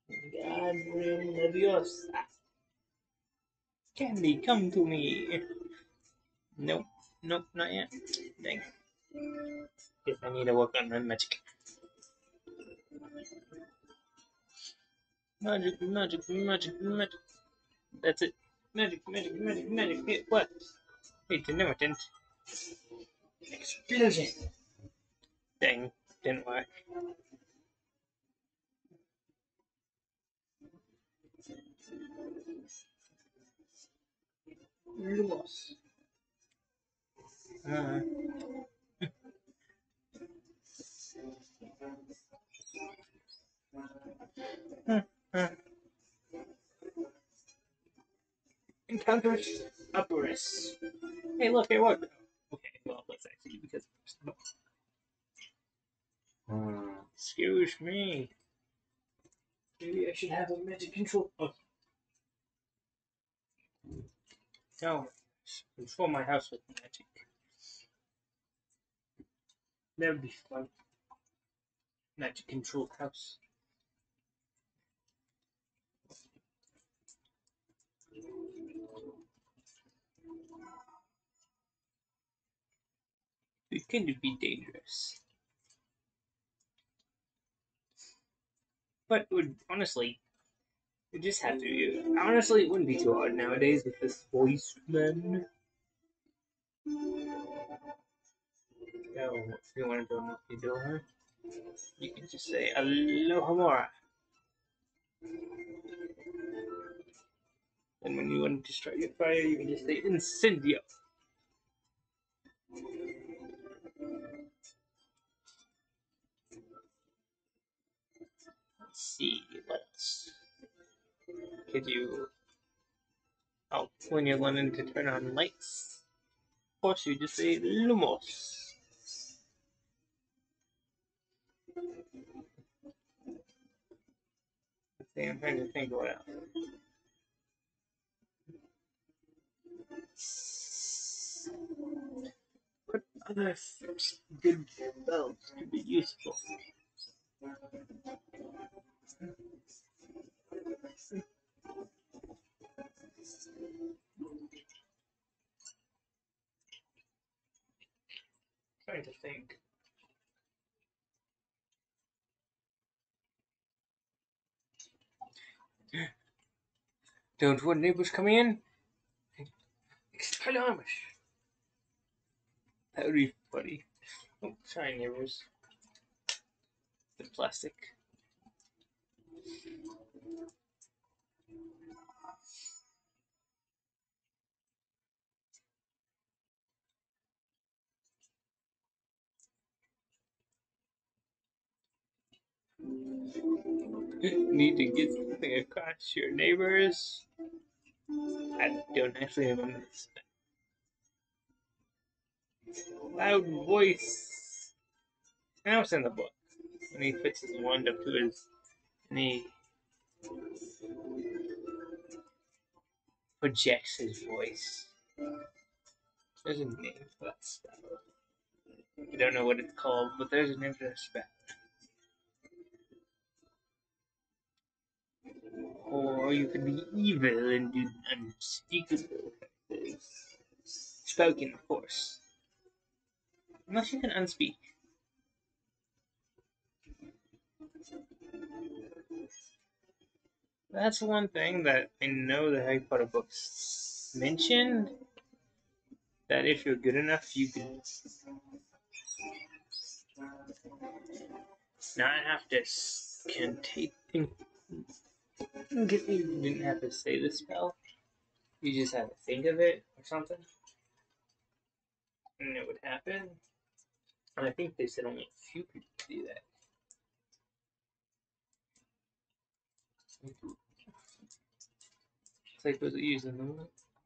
Leviosa. Candy, come to me. Nope. Nope, not yet. Dang. Guess I need to work on my magic. Magic, magic, magic, magic. That's it. Magic, magic, magic, magic. It what? Wait, no, it didn't. Explosion. Dang, didn't work. Lumos. Encounters Upperus. Hey, look, it worked. Okay, well, let's actually because excuse me. Maybe I should have a magic control. Oh. No, control my house with magic. That would be fun. Magic control house. It can be dangerous. But it would honestly, you just have to. Honestly, it wouldn't be too hard nowadays with this voice, man. Oh, if you want to go knock your door, you can just say Alohomora. And when you want to start your fire, you can just say Incendio. Let's see, what else could you. Oh, when you're wanting to turn on lights, of course you just say Lumos. I'm trying to think what else. What other good spells could be useful? Trying to think. Don't want neighbors coming in? Expelliarmus! That would be funny. Oh, sorry, neighbors. The plastic. Need to get something across your neighbors. I don't actually remember this. Loud voice. Now it's in the book. When he puts his wand up to his knee, projects his voice. There's a name for that spell. I don't know what it's called, but there's a name for that spell. Or you could be evil and do unspeakable things. Spoken, of course. Unless you can unspeak. That's one thing that I know the Harry Potter books mentioned. That if you're good enough, you can not have to cantate. You didn't have to say the spell. You just had to think of it or something, and it would happen. And I think they said only a few people do that. It's like, was it using them? I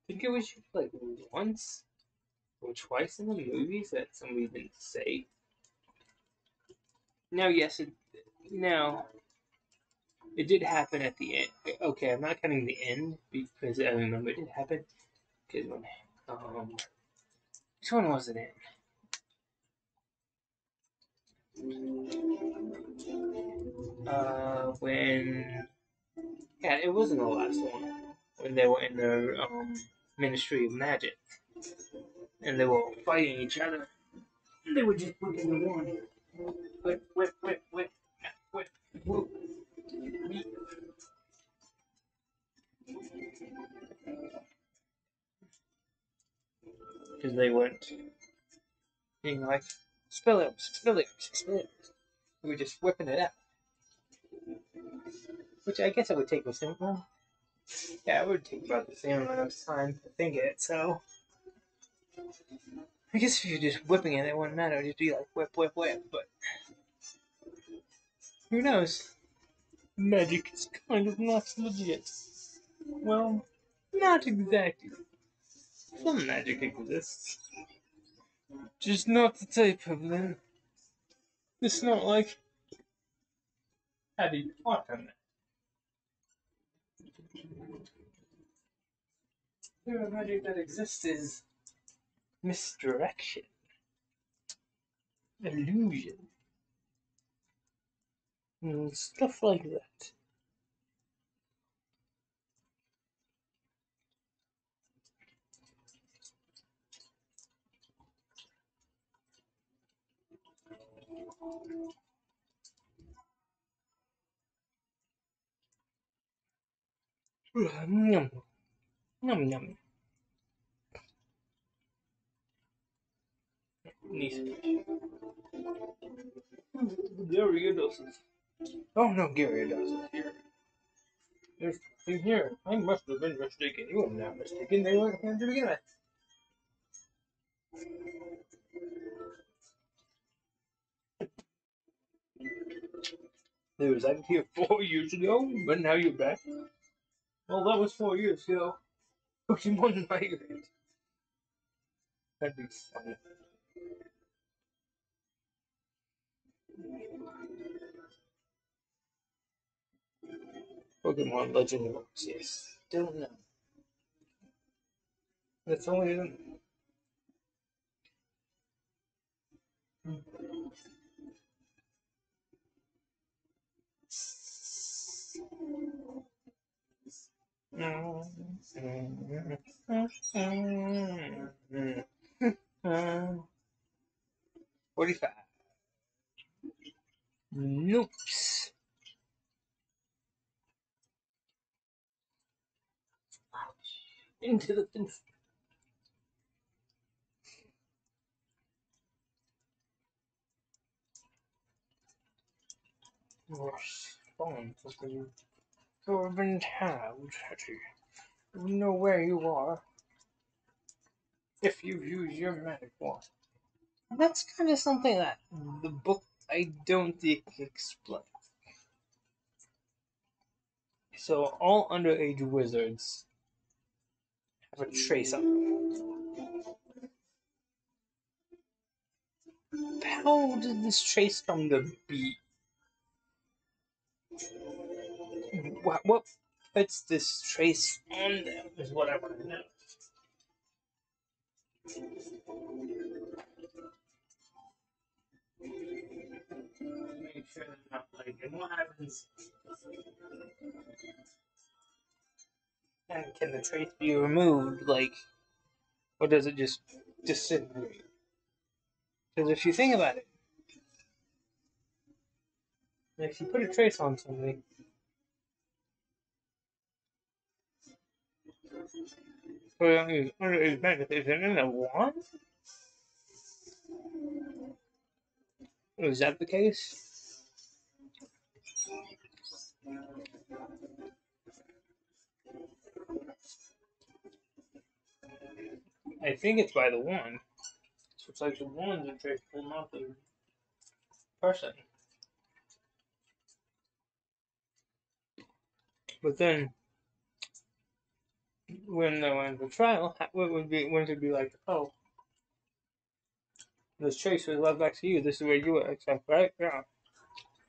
think it was used like once or twice in the movies that somebody didn't say. Now, yes, now it did happen at the end. Okay, I'm not counting the end because I remember it did happen. Because when, which one was it in? When yeah, it wasn't the last one. When they were in the Ministry of Magic and they were fighting each other. They were just looking the one. Whip, whip, whip, whip, whip, whoop. Because they weren't being like, spill it, spill it, spill it. We were just whipping it out. Which I guess it would take the same time. Yeah, it would take about the same amount of time to think it, so. I guess if you're just whipping it, it wouldn't matter. It'd just be like whip, whip, whip, but. Who knows? Magic is kind of not legit. Well, not exactly. Some magic exists. Just not the type of them. It's not like Harry Potter. The magic that exists is misdirection, illusion, and stuff like that. Yum, yum, yum. Gyarados. Oh no, Gyarados is here. There's nothing here. I must have been mistaken. You are not mistaken. They weren't here to begin with. They was out here 4 years ago, but now you're back. Well, that was 4 years ago. Pokemon Migrate. That'd be funny. Pokemon Legend Works, yes. Still no. That's only them. Uh, 45. Noops. Into the fence. Respond to the Corbin Town. You know where you are if you use your magic wand. That's kind of something that the book I don't think explains. So all underage wizards have a trace on them. How did this trace come to be? What puts this trace on them is what I want to know. Make sure they're not like, and what happens? And can the trace be removed, like, or does it just disintegrate? Because if you think about it, if you put a trace on something, so underage magic, is it in a wand? Is that the case? I think it's by the wand. So it's like the wand that traceable, not the person. But then when they went to trial, wouldn't it be like, oh, this trace was left back to you. This is where you accept, right? Yeah.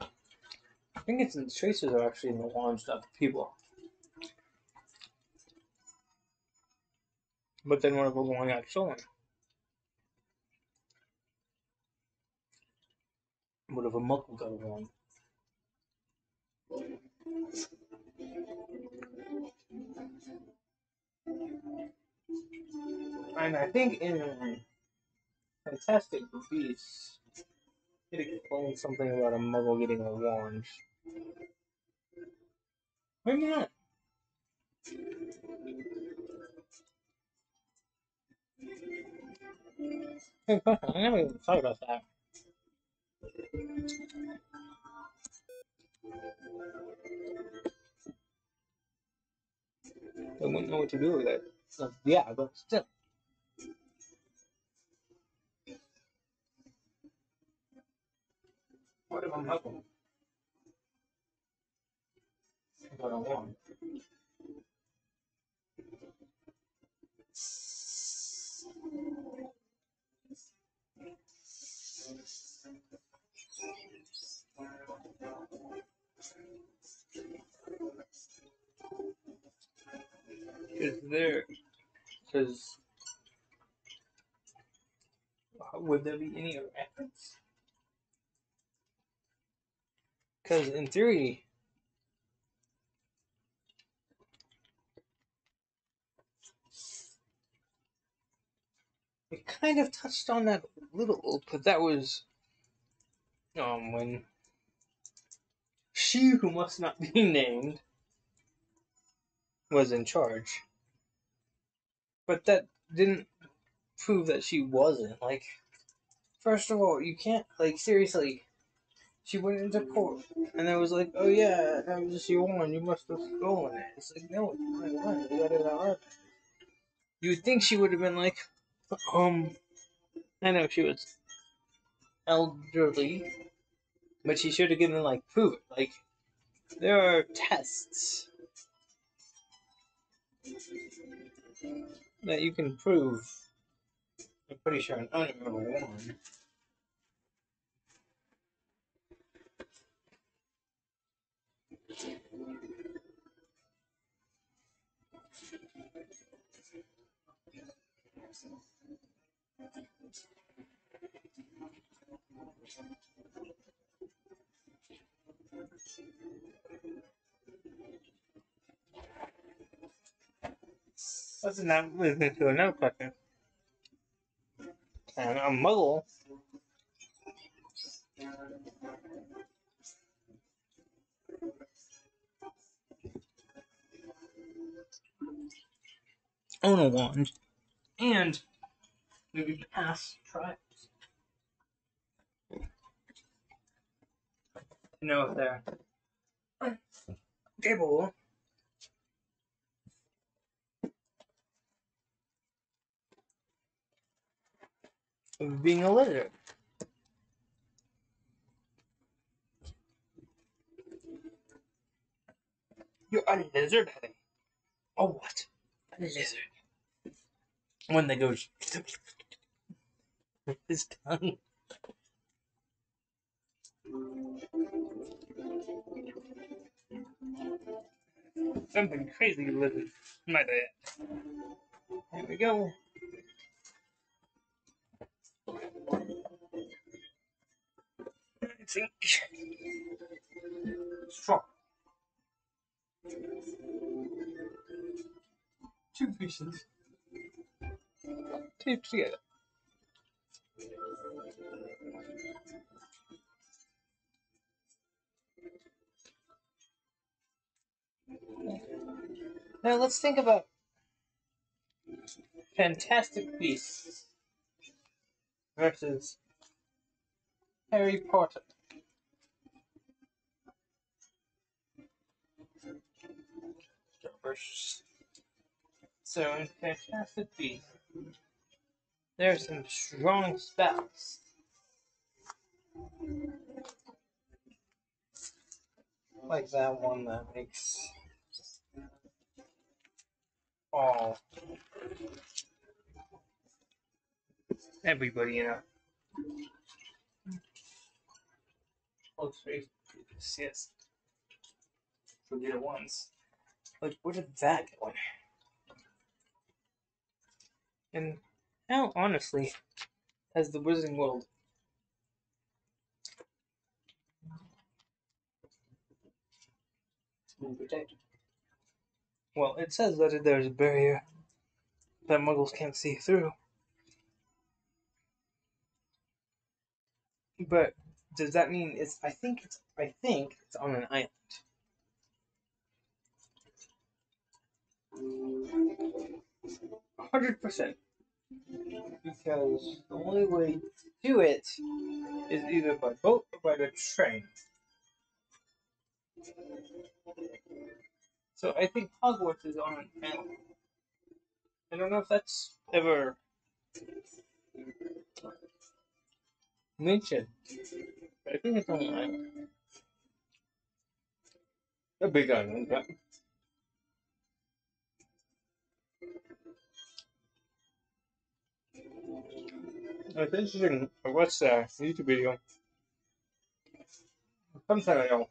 I think it's the traces are actually in the wands, not the people. But then what if a wand got stolen? What if a muggle got a wand? And I think in Fantastic Beasts, it explains something about a muggle getting a wand. Maybe not. Good question. I never even thought about that. I wouldn't know what to do with it. So, yeah, but still. What if a muggle got a wand? Is there, because would there be any reference? Because in theory, it kind of touched on that a little, but that was when she who must not be named was in charge. But that didn't prove that she wasn't. Like, first of all, you can't, like, seriously, she went into court and it was like, oh yeah, that was just your one, you must have stolen it. It's like, no, it's my one, you got it out. You would think she would have been like, I know she was elderly, but she should have given, like, proof it. Like, there are tests that you can prove. I'm pretty sure an owner one. Let's not move into another question. And a muggle own a wand and maybe pass trials to know if they're capable of being a lizard. You're a lizard, Eddie. Oh, what? A lizard. When they go with his tongue. Something crazy lizard. My bad. Here we go. I think. Strong. Two pieces. Taped together. Now let's think about Fantastic Beasts versus Harry Potter. So in Fantastic Beasts, there are some strong spells. Like that one that makes all everybody in a close race. Yes, forget it once. Like, where did that go? And how, honestly, has the Wizarding World been protected? Well, it says that there's a barrier that Muggles can't see through. But does that mean it's? I think it's on an island. 100%. Because the only way to it is either by boat or by the train. So I think Hogwarts is on an island. I don't know if that's ever mentioned. But I think it's on an island. A big island, but it's interesting. I watched a YouTube video some time ago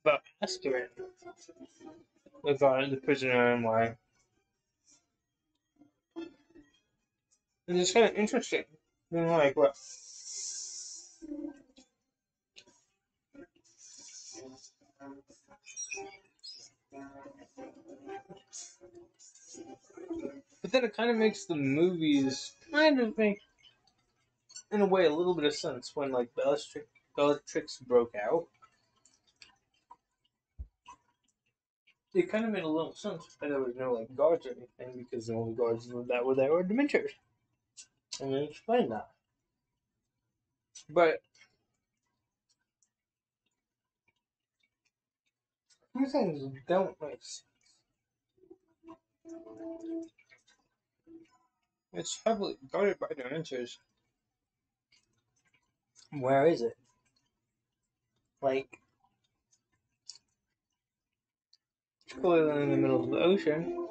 about Azkaban, the prisoner, and why. And it's kind of interesting. You know, like what? But then it kind of makes the movies kind of make, in a way, a little bit of sense when like Bellatrix broke out. It kind of made a little sense that there was no like guards or anything because the only guards that were there were Dementors, and they explained that. But some things don't make sense. It's heavily guarded by Dementors. Where is it? Like, it's clearly in the middle of the ocean,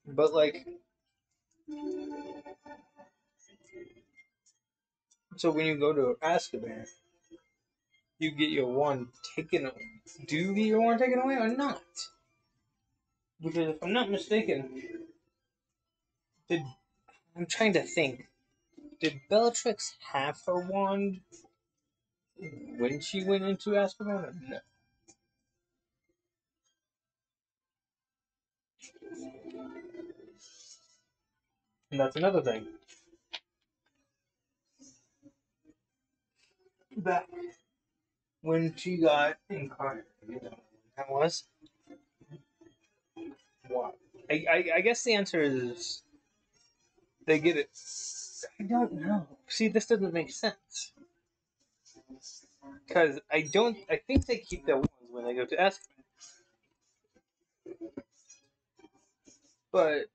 but like, so when you go to Azkaban, you get your wand taken away. Do you get your wand taken away or not? Because if I'm not mistaken, did I'm trying to think. Did Bellatrix have her wand when she went into Azkaban or no? And that's another thing. Back when she got incarnated, you know, that was what? I guess the answer is they get it. I don't know. See, this doesn't make sense. Because I think they keep their wands when they go to Azkaban. But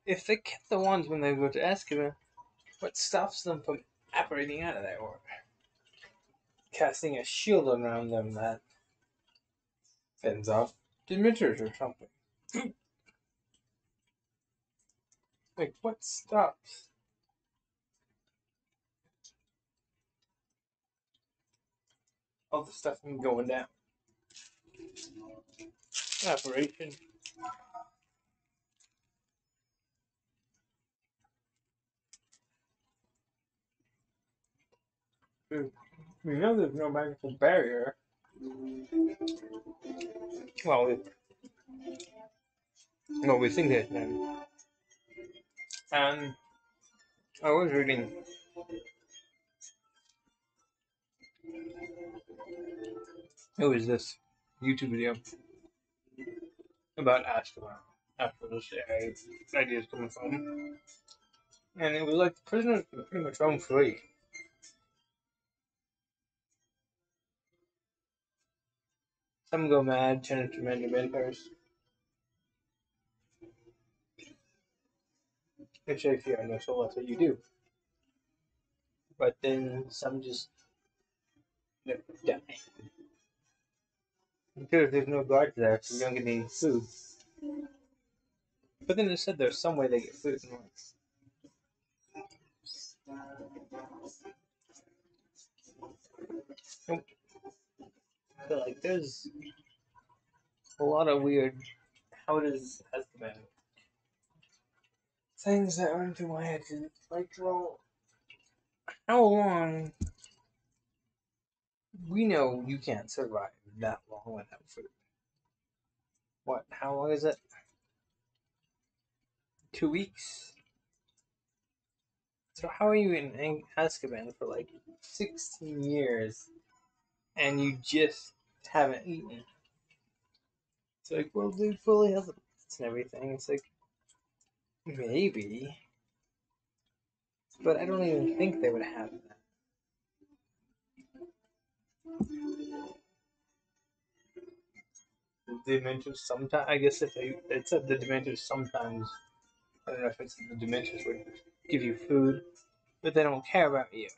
if they kept the wands when they go to Azkaban, what stops them from operating out of there or casting a shield around them that fends off Dementors or something? Like, what stops all the stuff from going down? Operation. We know there's no magical barrier. Well, we think there's none. And I was reading. It was this YouTube video about Azkaban. After this idea is coming from, and it was like the prisoners can pretty much roam free. Some go mad, turn into many vampires. Which if you have no soul, that's what you do. But then some just never die. Because there's no guards there, so you don't get any food. But then it said there's some way they get food. And nope. So like, there's a lot of weird. How does Azkaban? Things that run through my head. Like, well, how long? We know you can't survive that long without food. What? How long is it? 2 weeks. So how are you in Azkaban for like 16 years and you just haven't eaten? It's like, well, they fully have the and everything. It's like, maybe, but I don't even think they would have that. The Dementors sometimes, I guess if it said the Dementors sometimes, I don't know if it's the Dementors would give you food, but they don't care about you.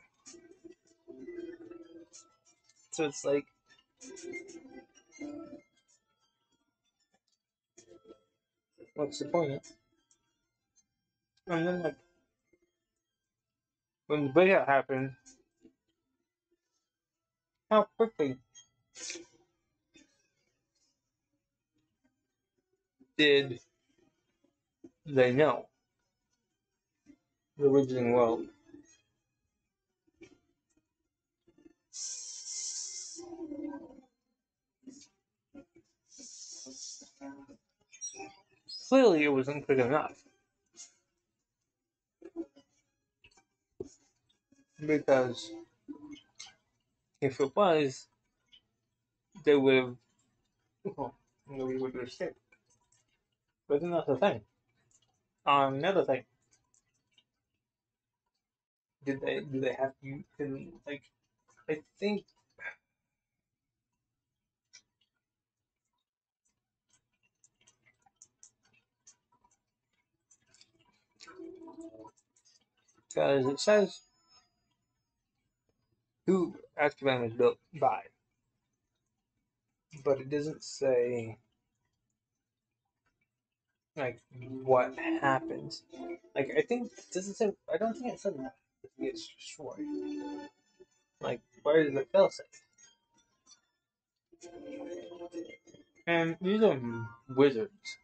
So it's like, what's the point? And then like, when the breakout happened, how quickly did they know the Wizarding World? Clearly, it wasn't quick enough. Because if it was, they would have, well, we would have escaped. But then that's the thing. Another thing, do they have you can like I think because it says who Azkaban was built by, but it doesn't say like what happens. Like I think does it say? I don't think it said what gets destroyed. Like where does it fail safe? And these are wizards.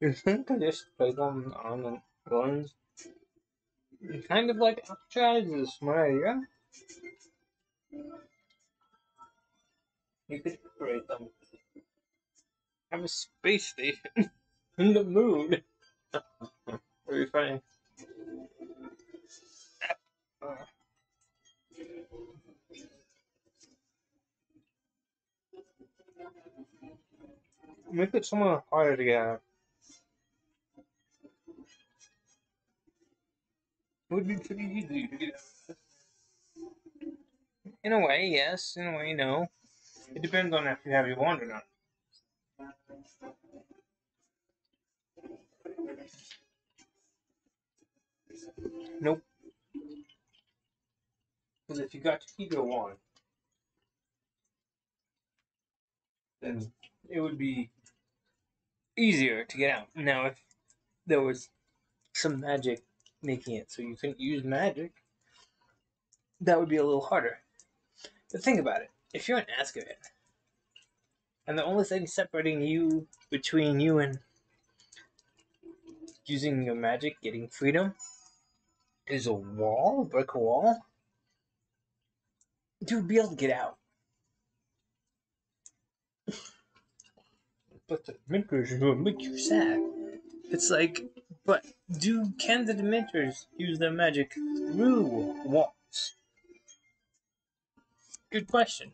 You think I just play them on the ones? Kind of like Alcatraz is a smart idea. You could create them. Have a space station in the moon. Very funny. Uh, Make it somewhat harder to get out. It would be pretty easy to get out. In a way, yes. In a way, no. It depends on if you have your wand or not. Nope. Because if you got to keep your wand, then it would be easier to get out. Now, if there was some magic making it so you couldn't use magic, that would be a little harder. But think about it. If you're an Azkaban, and the only thing separating you between you and using your magic, getting freedom, is a wall, a brick wall, you would be able to get out. But the Dementors will make you sad. It's like, but can the Dementors use their magic through walls? Good question.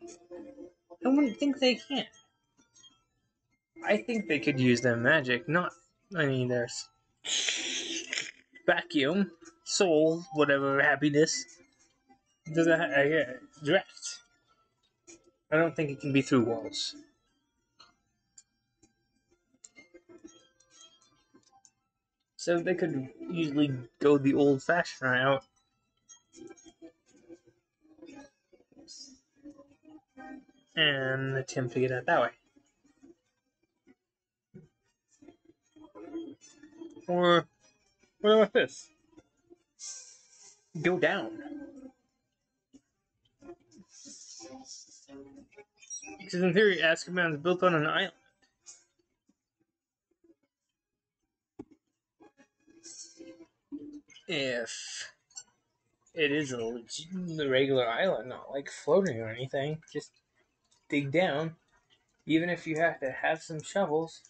I wouldn't think they can. I think they could use their magic, not, I mean, there's vacuum, soul, whatever, happiness. Does that direct? I don't think it can be through walls. So they could easily go the old-fashioned route and attempt to get out that way. Or what about this? Go down. Because in theory, Azkaban is built on an island. If it is a regular island, not like floating or anything, just dig down. Even if you have to have some shovels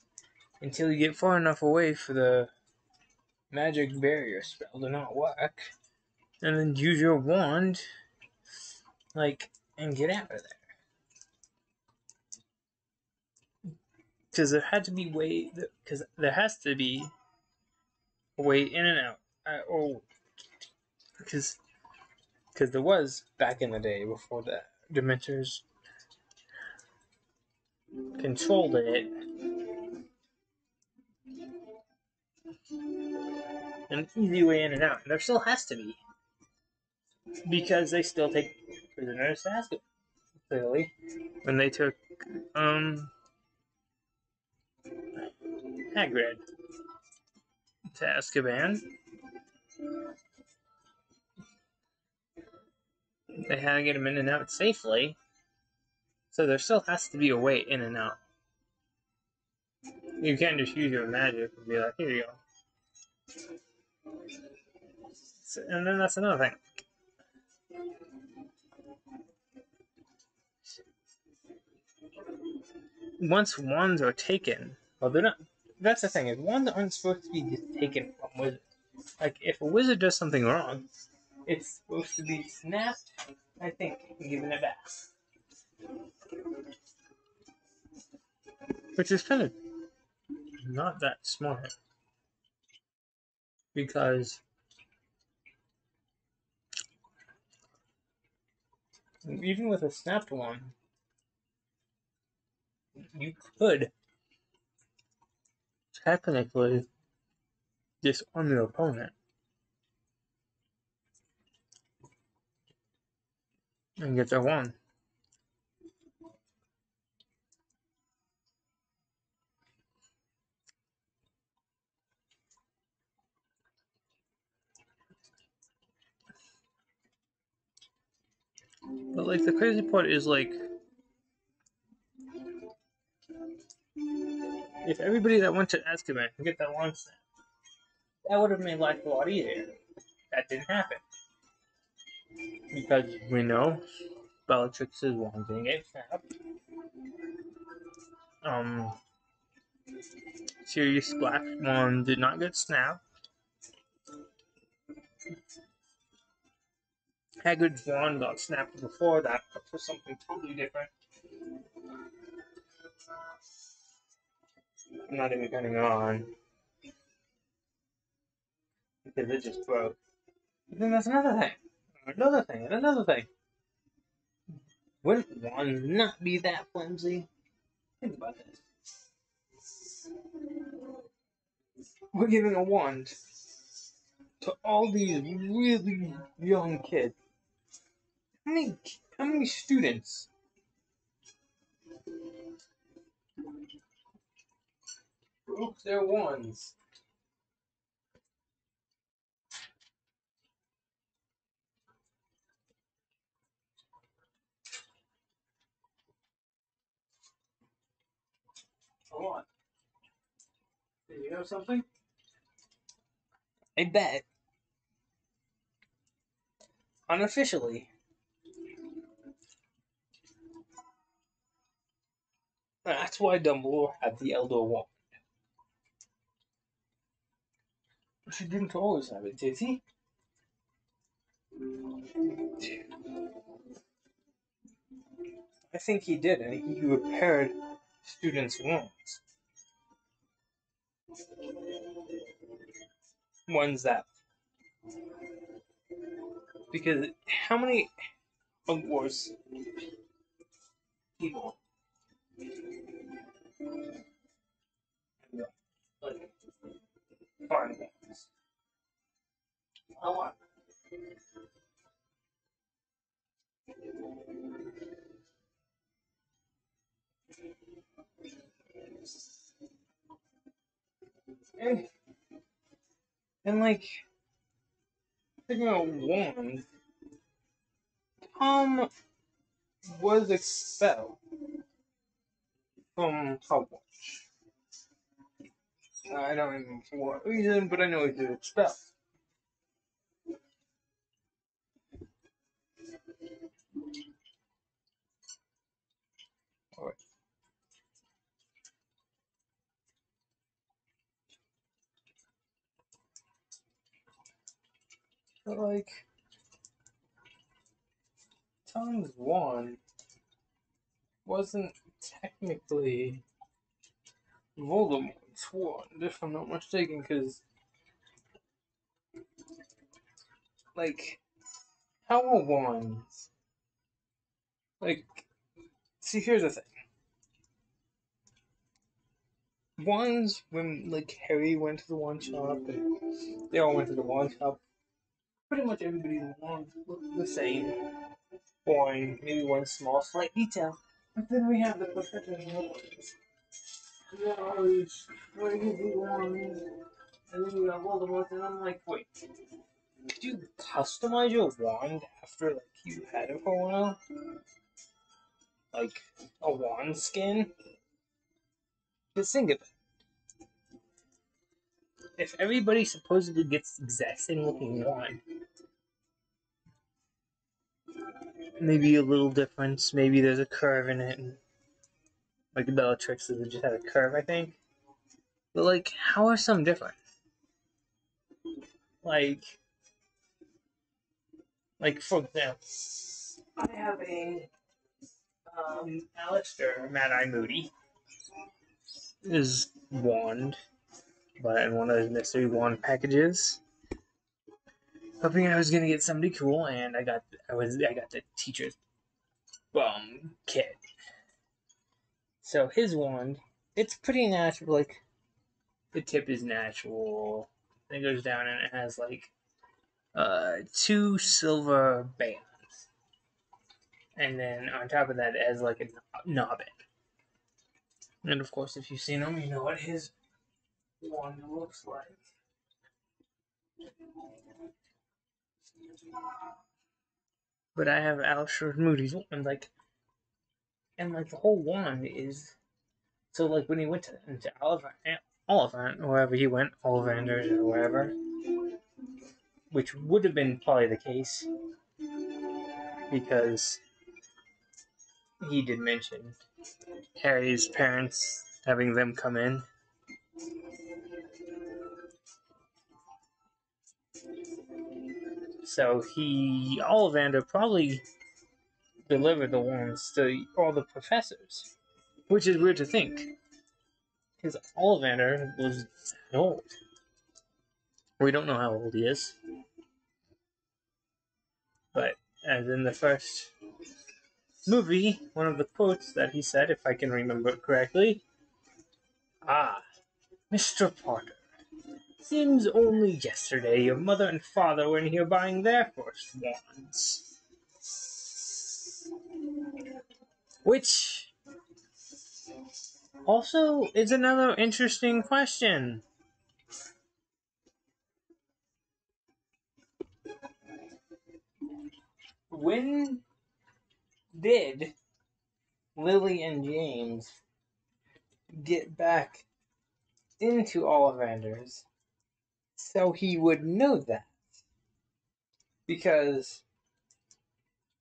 until you get far enough away for the magic barrier spell to not work, and then use your wand, and get out of there. Because there had to be because there has to be a way in and out. Because there was back in the day before the Dementors controlled it, an easy way in and out. And there still has to be, because they still take prisoners to Azkaban. Clearly, when they took Hagrid to Azkaban, they had to get him in and out safely. So there still has to be a way in and out. You can't just use your magic and be like, here you go. And then that's another thing. Once wands are taken, well, they're not. That's the thing, is wands aren't supposed to be just taken from wizards. Like, if a wizard does something wrong, it's supposed to be snapped, I think, and given it back. Which is kind of not that smart. Because even with a snapped one, you could technically disarm your opponent and get their wand. But like the crazy part is if everybody that went to Azkaban could get that wand snap, that would have made life a lot easier. That didn't happen. Because we know Bellatrix's wand didn't get snapped. Sirius Black's wand did not get snapped. Hagrid's wand got snapped before that, but for something totally different. I'm not even getting on. Because it just broke. But then that's another thing. Another thing. Wouldn't wands not be that flimsy? Think about this. We're giving a wand to all these really young kids. How many students broke their wands? A lot. Did you know something? I bet. Unofficially. That's why Dumbledore had the Elder Wand. She didn't always have it, did he? I think he did, and he repaired students' wands. Ones that. Because how many Hogwarts people like find wands? A lot. And And like, thinking about wands, Tom was expelled from Hogwarts. I don't even know for what reason, but I know he was expelled. Alright. But like, Tom's wand wasn't technically Voldemort's wand, if I'm not mistaken, because, like, how are wands? Like, see, here's the thing. Wands, when, like, Harry went to the wand shop, and they all went to the wand shop, pretty much everybody's wands look the same. Boring, maybe one small, slight detail. But then we have the professional ones. They're always crazy ones. And then you got Voldemort, and I'm like, wait, could you customize your wand after like you had it for a while? Like a wand skin? Just think of it. If everybody supposedly gets the exact same looking wand, maybe a little difference, maybe there's a curve in it, and like the Bellatrix just had a curve, I think. But like, how are some different? Like for example, I have a Alistair Mad-Eye Moody is wand, but in one of those mystery wand packages. Hoping I was gonna get somebody cool, and I got the teacher's kit. So his wand, it's pretty natural. Like the tip is natural. And it goes down, and it has like 2 silver bands, and then on top of that, it has like a knobbin. And of course, if you've seen him, you know what his wand looks like. But I have Alistair Moody's wand, and the whole wand is so like when he went into Oliphant, wherever he went, Ollivanders or wherever, which would have been probably the case because he did mention Harry's parents having them come in. So Ollivander probably delivered the wands to all the professors, which is weird to think, because Ollivander was that old. We don't know how old he is, but as in the first movie, one of the quotes that he said, if I can remember it correctly, Mr. Potter, seems only yesterday your mother and father were in here buying their first wands. Which also is another interesting question. When did Lily and James get back into Ollivanders so he would know that? Because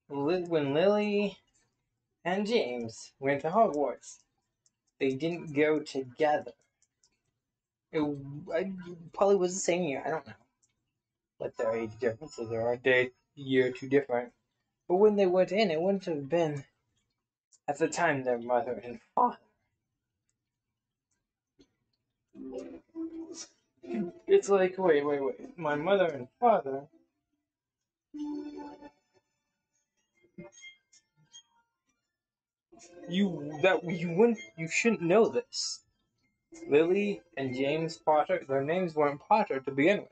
when Lily and James went to Hogwarts, they didn't go together. It probably was the same year. I don't know what their age differences are. A year or two different. But when they went in, it wouldn't have been at the time their mother and father. It's like, wait. My mother and father. You shouldn't know this. Lily and James Potter, their names weren't Potter to begin with.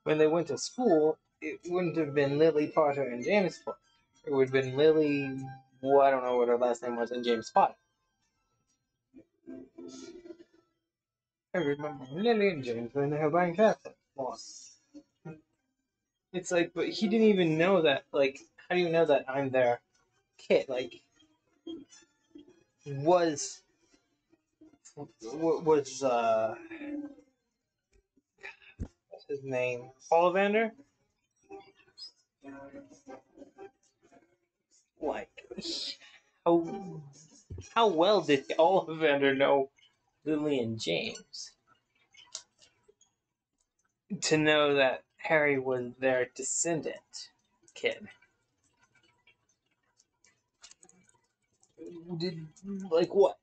When they went to school, it wouldn't have been Lily Potter and James Potter. It would have been Lily, I don't know what her last name was, and James Potter. I remember Lily and James when they were buying that one. It's like, but he didn't even know that. Like, how do you know that I'm their kid? Like, was was what's his name? Ollivander? Like, how how well did Ollivander know Lily and James to know that Harry was their descendant kid? Did like what?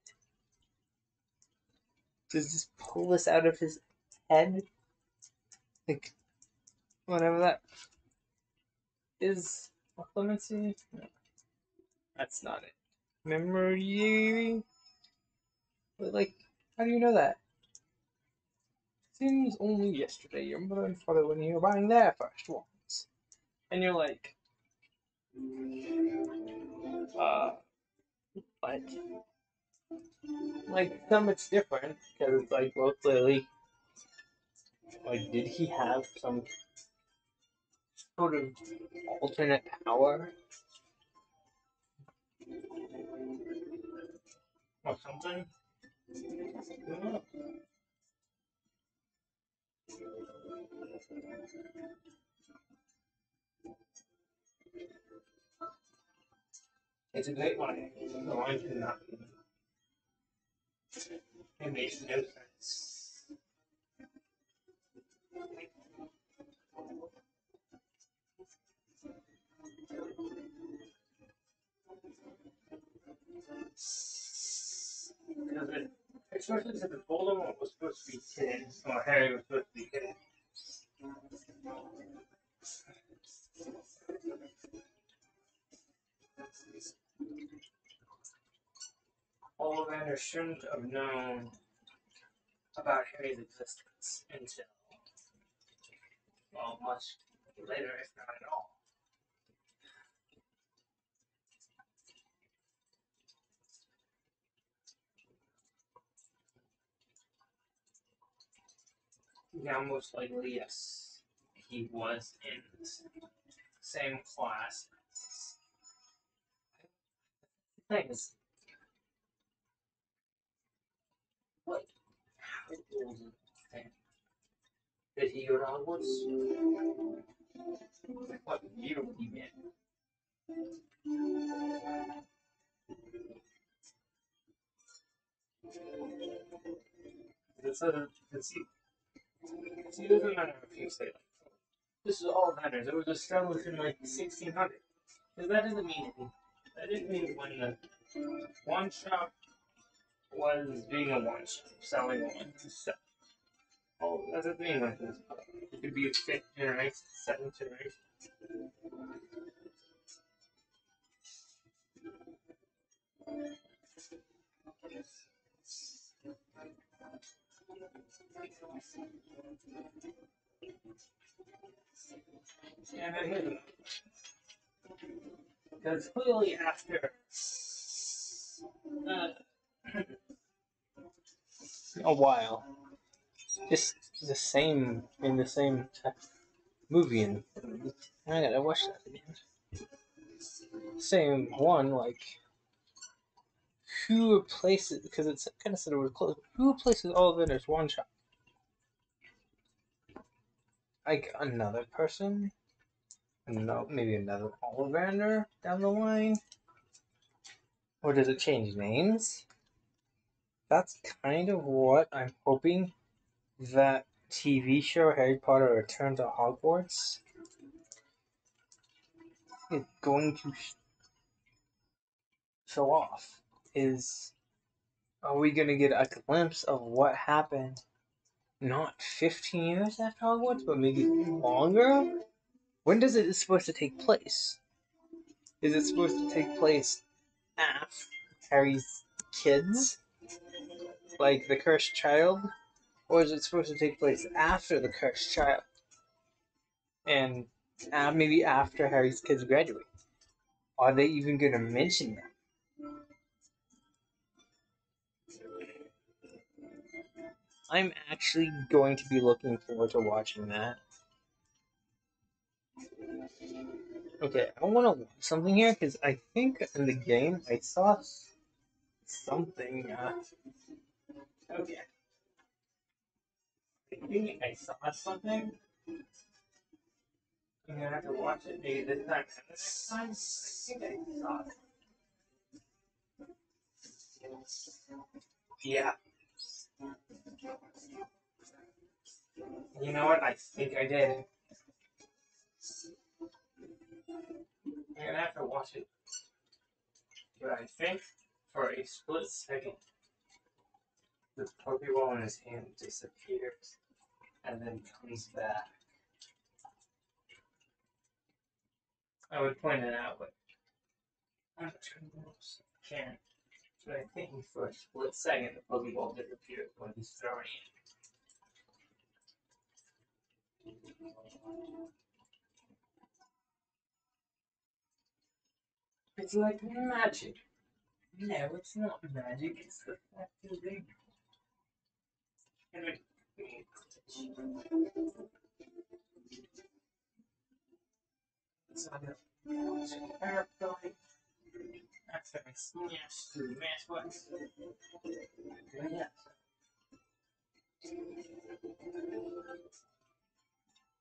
Does this pull this out of his head? Like whatever that is. Clemency? No, that's not it. Memory? But like, how do you know that? Seems only yesterday your mother and father when you were buying their first ones. And you're like, what? Like, some it's different, because it's like, well, clearly, like, did he have some sort of alternate power? Or something? It's a great line. The line cannot be. It makes no sense. Because it, especially since Voldemort was supposed to be kidding, or Harry was supposed to be kidding. Ollivander shouldn't have known about Harry's existence until, well, much later, if not at all. Now, most likely, yes, he was in the same class. The thing is, what? How old is he? Did he go to Hogwarts? What year would he be in? This doesn't, see, it doesn't matter if you say like, this is all that matters. It was established in like 1600. Because that doesn't mean anything. That didn't mean when the one shop was being a one shop, selling one stuff. Oh, that's a thing like this. It could be a fifth generation, seventh generation. And then here's because clearly after uh, a while, just the same in the same movie, and I gotta watch that again. Same one, like who replaces? Because it's kind of said it was close. Who replaces Ollivander's one shot? Like another person? No, maybe another Ollivander down the line? Or does it change names? That's kind of what I'm hoping that TV show Harry Potter Return to Hogwarts is going to show off. Are we going to get a glimpse of what happened not 15 years after Hogwarts, but maybe longer? When does it supposed to take place? Is it supposed to take place after Harry's kids? Like the cursed child? Or is it supposed to take place after the cursed child? And maybe after Harry's kids graduate? Are they even going to mention that? I'm actually going to be looking forward to watching that. Okay, I want to watch something here because I think in the game I saw something. Okay, I think I saw something. I'm gonna have to watch it maybe this time and the next time. I think I saw it. Yeah. You know what? I think I did. I'm gonna have to watch it. But I think for a split second, the Pokeball in his hand disappears and then comes back. I would point it out, but I'm not sure most can. But I think for a split second, the Pokeball disappears when he's throwing it. It's like magic. No, it's not magic. It's the fact that they. It's like a paraphrase. After I smash through the mash button. But yeah.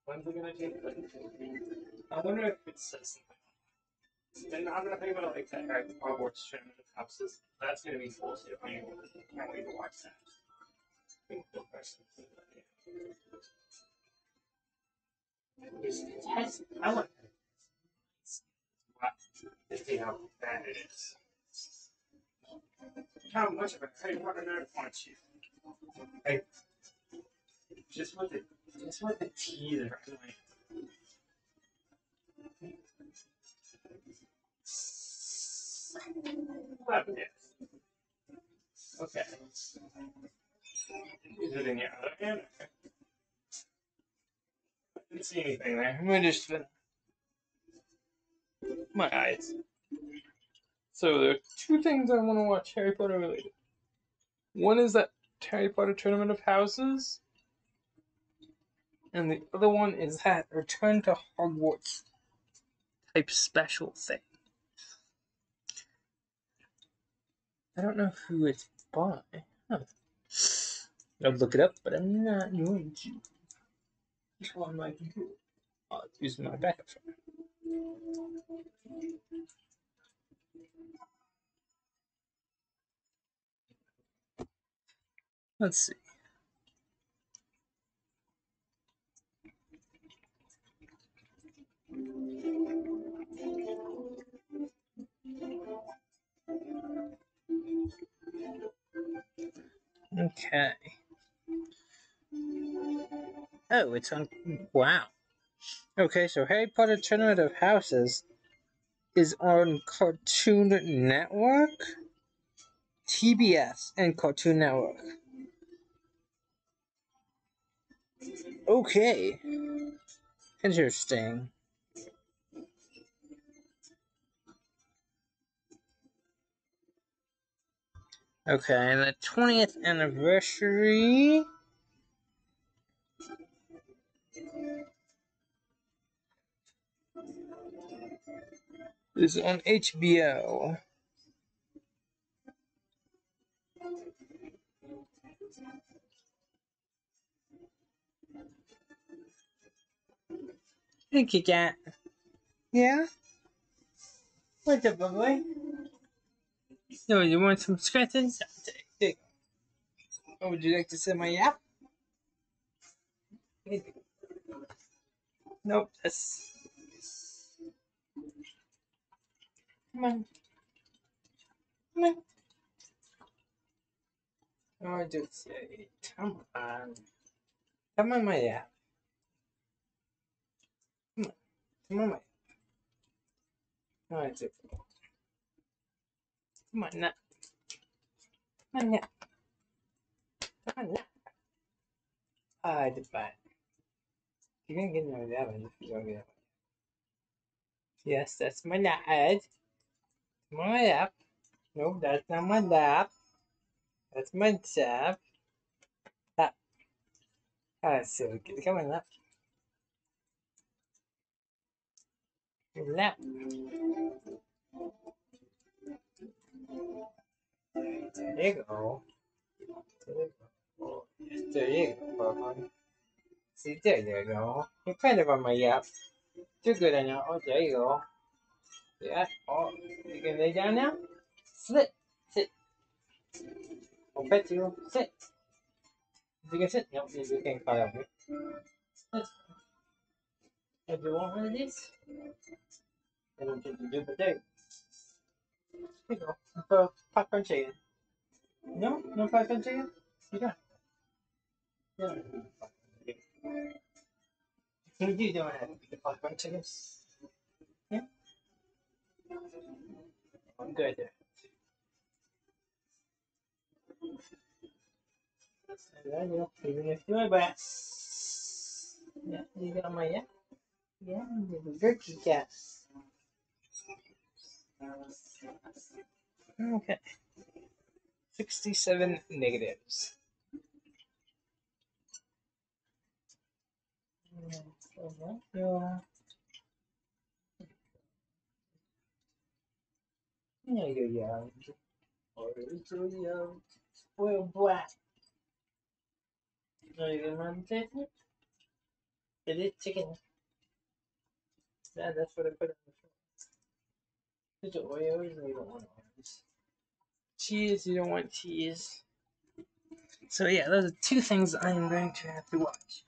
When's it gonna take place? I wonder if it says something. Then I'm gonna think about like that Hogwarts Tournament of Houses. That's gonna be cool too. I can't wait to watch that. I want to see how bad it is. How much of a Harry Potter nerd wants you? I just with the teaser. Like, okay. Is it in your other hand? I didn't see anything there. I'm gonna just my eyes. So there are two things I want to watch Harry Potter related. One is that Harry Potter Tournament of Houses, and the other one is that Return to Hogwarts type special thing. I don't know who it's by. Huh. I'd look it up, but I'm not going to. It's on my computer. I'll use my backup phone. Let's see. Okay. Oh, it's on. Wow. Okay, so Harry Potter Tournament of Houses is on Cartoon Network, TBS, and Cartoon Network. Okay. Interesting. Okay, the 20th anniversary is on HBO. Thank you, cat. Yeah? What's up, boy? No, you want some scratches? Oh, would you like to sit my yap? Nope, that's... Come on. Come on. Oh, I do say, come on. Come on, my yap. Come on. Come on, my yap. Oh, I do. Come on, now. Come on, now. Come on, now. I did fine. You're gonna get another that one if you don't get that one. Yes, that's my dad. My lap. No, that's not my lap. That's my tap. Tap. So come on, lap. Lap. There you go. There you go, Pokemon. See, there you go. You're kind of on my yap. You're good on now. Oh, there you go. Yeah. Oh, you can lay down now? Sit. Sit. I'll pet you. Sit. You can sit. No, you can't climb up here. Sit. If you want one of these, I don't think you do, but there you go. For popcorn chicken. No? No popcorn chicken? You don't. Yeah. You don't have the popcorn chicken. Yeah? I'm good there. Yeah, even if you my back. Yeah, you got my yeah? Yeah, you're a jerky cat. Okay. 67 negatives. Yeah, you're young. Or you're young. Well, black. Are you gonna run it? It is chicken. Yeah, that's what I put in the front. Is it Oreos or you don't want Oreos? Cheese, you don't want cheese. So yeah, those are two things I am going to have to watch.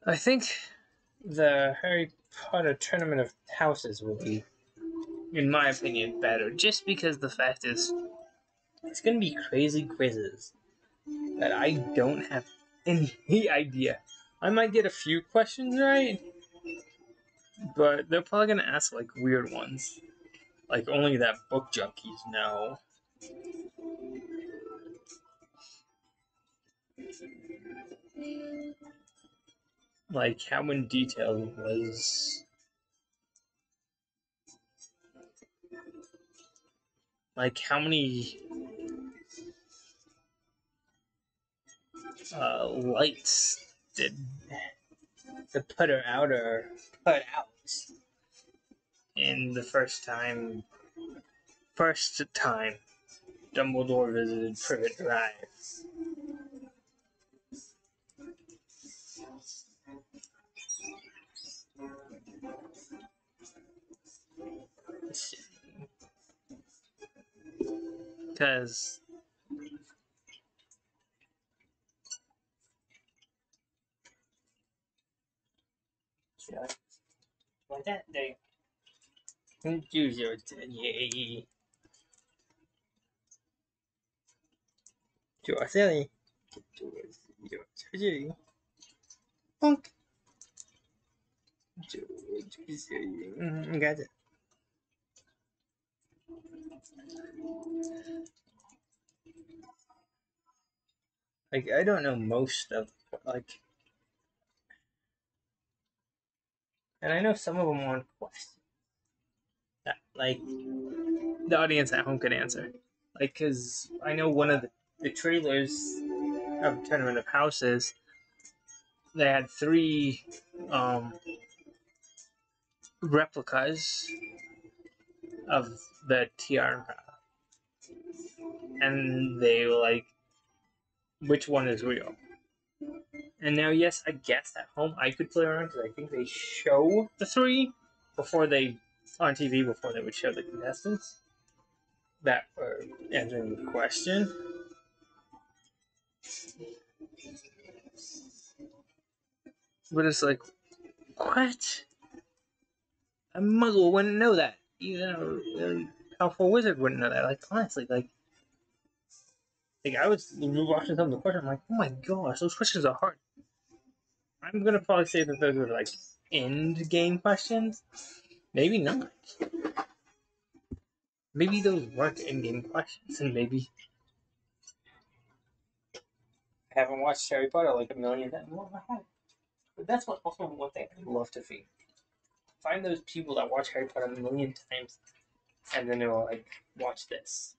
I think the Harry Potter Tournament of Houses will be, in my opinion, better. Just because the fact is, it's going to be crazy quizzes that I don't have any idea. I might get a few questions right, but they're probably going to ask like weird ones. Like only that book junkies know. Like how in detail was like how many lights did the putter outer put out in the first time Dumbledore visited Privet Drive. Because like that they use your yay. Silly. Punk. Got it. Like I don't know most of like, and I know some of them want questions that like the audience at home could answer. Like, cause I know one of the trailers of Tournament of Houses, they had three um, replicas of the tiara, and they were like, which one is real? And now, yes, I guess at home I could play around because I think they show the three before they on TV before they would show the contestants that were answering the question. But it's like, what? A muggle wouldn't know that. Even a really powerful wizard wouldn't know that. Like, honestly, like I was watching some of the questions. I'm like, oh my gosh, those questions are hard. I'm gonna probably say that those are like end game questions. Maybe not. Maybe those weren't end game questions, and maybe I haven't watched Harry Potter like a million times. Well, I have. But that's what also one thing I'd love to see. Find those people that watch Harry Potter a million times, and then they'll like watch this.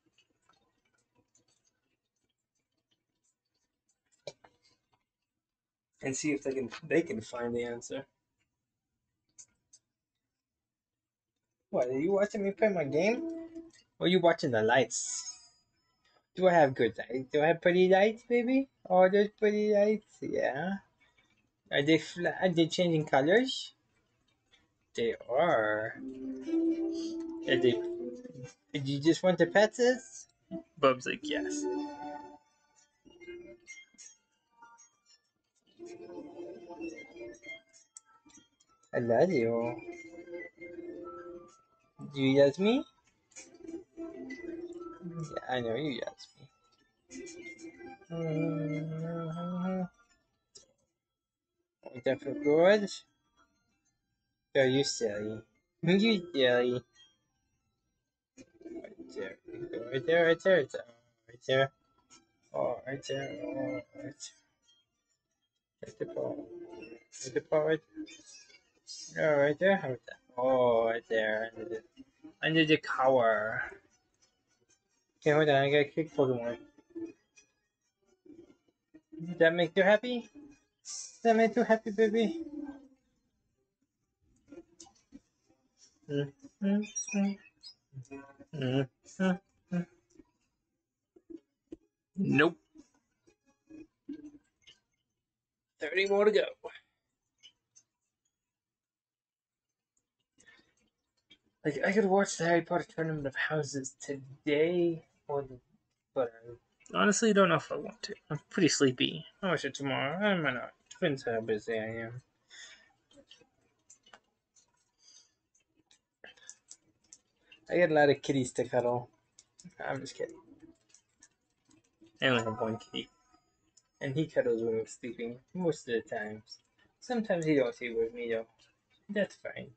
and see if they can find the answer. What, are you watching me play my game? Or are you watching the lights? Do I have good lights? Do I have pretty lights, baby? Oh, there's pretty lights. Yeah. Are they changing colors? They are. Are they? Did you just want to pet this? Bub's like, yes. I love you. Do you love me? Yeah, I know you love me. Want that for good? Oh, you silly. You silly. Right there. Right there, right there, right there. Right there. Oh, right there. Oh, right there. Right the ball. Right the ball, right there. Oh, right there. Right there. Oh, right there. Under the cover. Okay, hold on. I gotta kick Pokemon. Does that make you happy? Does that make you happy, baby? Mm, mm, mm, mm, mm. Nope. 30 more to go. Like, I could watch the Harry Potter Tournament of Houses today, but I honestly don't know if I want to. I'm pretty sleepy. I'll watch it tomorrow. I might not. Depends how busy I am. I get a lot of kitties to cuddle. I'm just kidding. I only have one kitty, and he cuddles when I'm sleeping most of the times. Sometimes he don't sleep with me though. That's fine.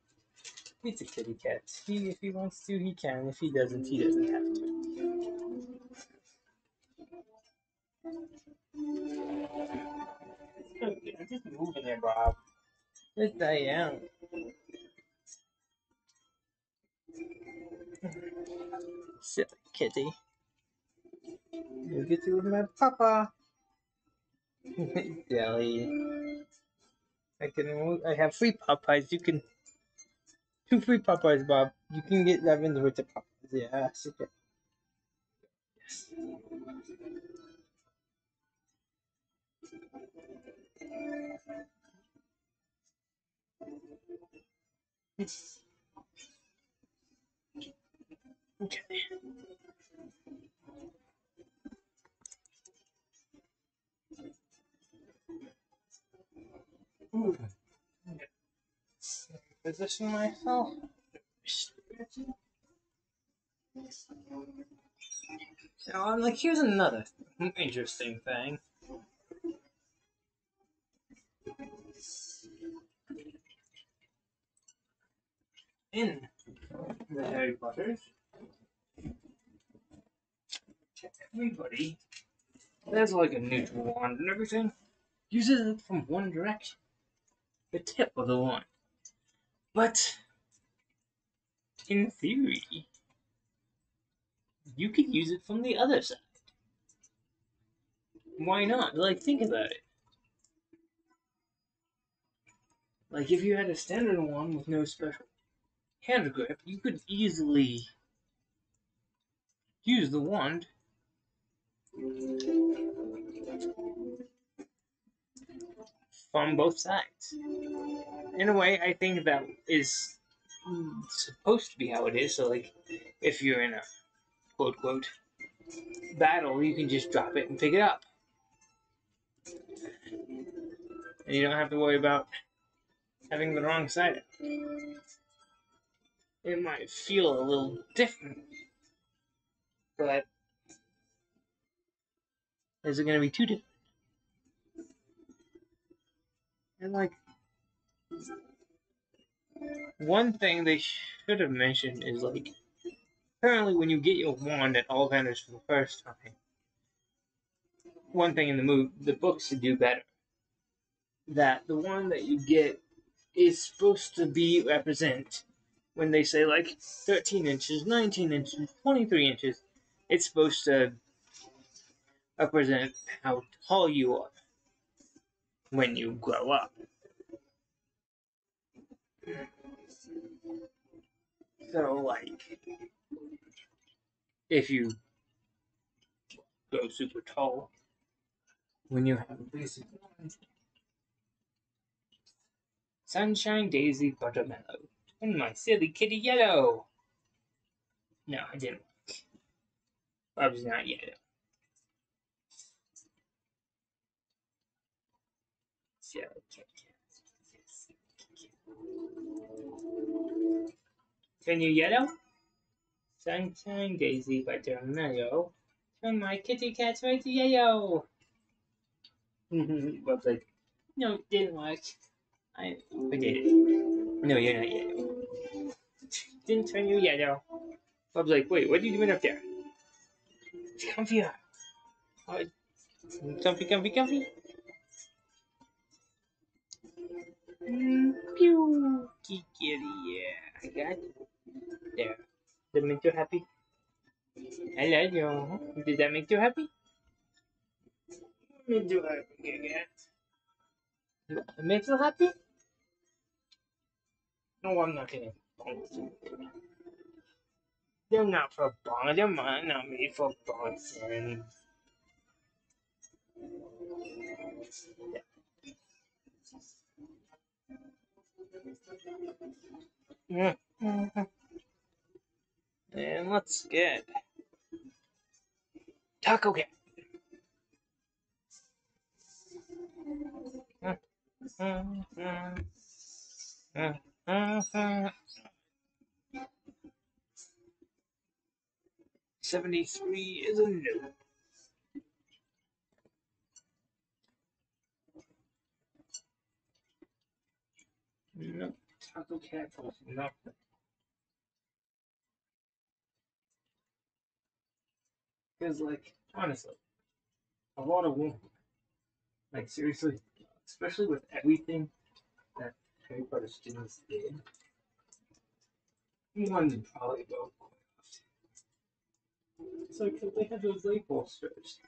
He's a kitty cat. If he wants to, he can. If he doesn't have to. I'm just moving there, Bob. Yes, I am. Silly kitty. You get to with my papa. Jelly. I have free Popeyes. You can 2 free Popeyes, Bob. You can get Levins with the Popeyes. Yeah, super. Yes. Okay. Ooh. Position myself. So I'm like, here's another interesting thing. In the Harry Potters, everybody has like a neutral wand and everything uses it from one direction, the tip of the wand. But in theory, you could use it from the other side. Why not? Like, think about it. Like, if you had a standard wand with no special hand grip, you could easily use the wand from both sides. In a way, I think that is supposed to be how it is. So, like, if you're in a quote quote battle, you can just drop it and pick it up, and you don't have to worry about having the wrong side. It might feel a little different, but is it going to be too different? And like, one thing they should have mentioned is like, apparently when you get your wand at Ollivanders for the first time, one thing in the books to do better, that the one that you get is supposed to be represent when they say like 13 inches, 19 inches, 23 inches, it's supposed to represent how tall you are. when you grow up. So, like, if you go super tall, when you have a basic one, Sunshine, Daisy, Buttermellow, and my silly kitty Yellow. No, I didn't. I was not yellow. So, turn you yellow? Sunshine, Daisy, Buttermellow, turn my kitty cats right to yellow. Bob's like, no, it didn't work. I did it. No, you're not yellow. Didn't turn you yellow. Bob's like, wait, what are you doing up there? Come here. Comfy, comfy, comfy. Pew. Kitty, yeah. I got it. There. Did that make you happy? I love you. Did that make you happy? Made you happy again. It makes you happy? No, I'm not kidding. They're not for bong. They're not made for bouncing. Yeah. And let's get Taco Cat. 73 is a no. No, Taco Cat was nothing. Because, like, honestly, a lot of women, like, seriously, especially with everything that Harry Potter students did, one would probably go quite often. So, because they had those light bolsters.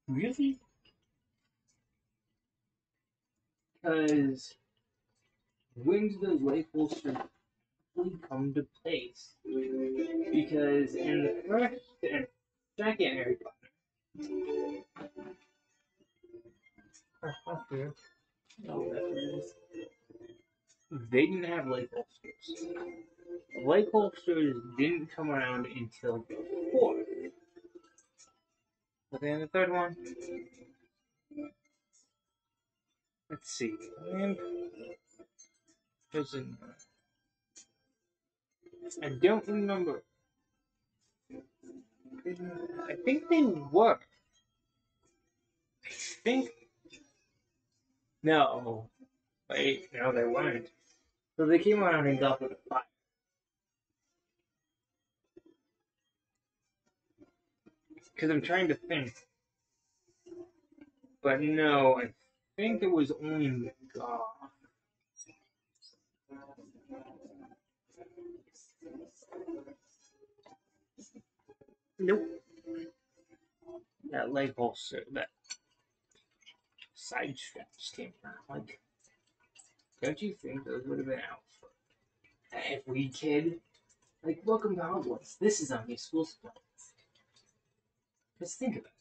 Really? Because when do those light bolsters really come to place? Because in the first and second Harry Potter, no, that's what it is. They didn't have light holsters. Light holsters didn't come around until the fourth. But then the third one, let's see, lamp doesn't. I don't remember. I think they were. I think. No. Wait, no, they weren't. So they came around in Goblet of Fire. Because I'm trying to think. But no, I think it was only God. Nope. That leg holster, that side straps came around. Like, don't you think those would have been out for every kid? Like, welcome to Hogwarts. This is on your school supplies. Just think about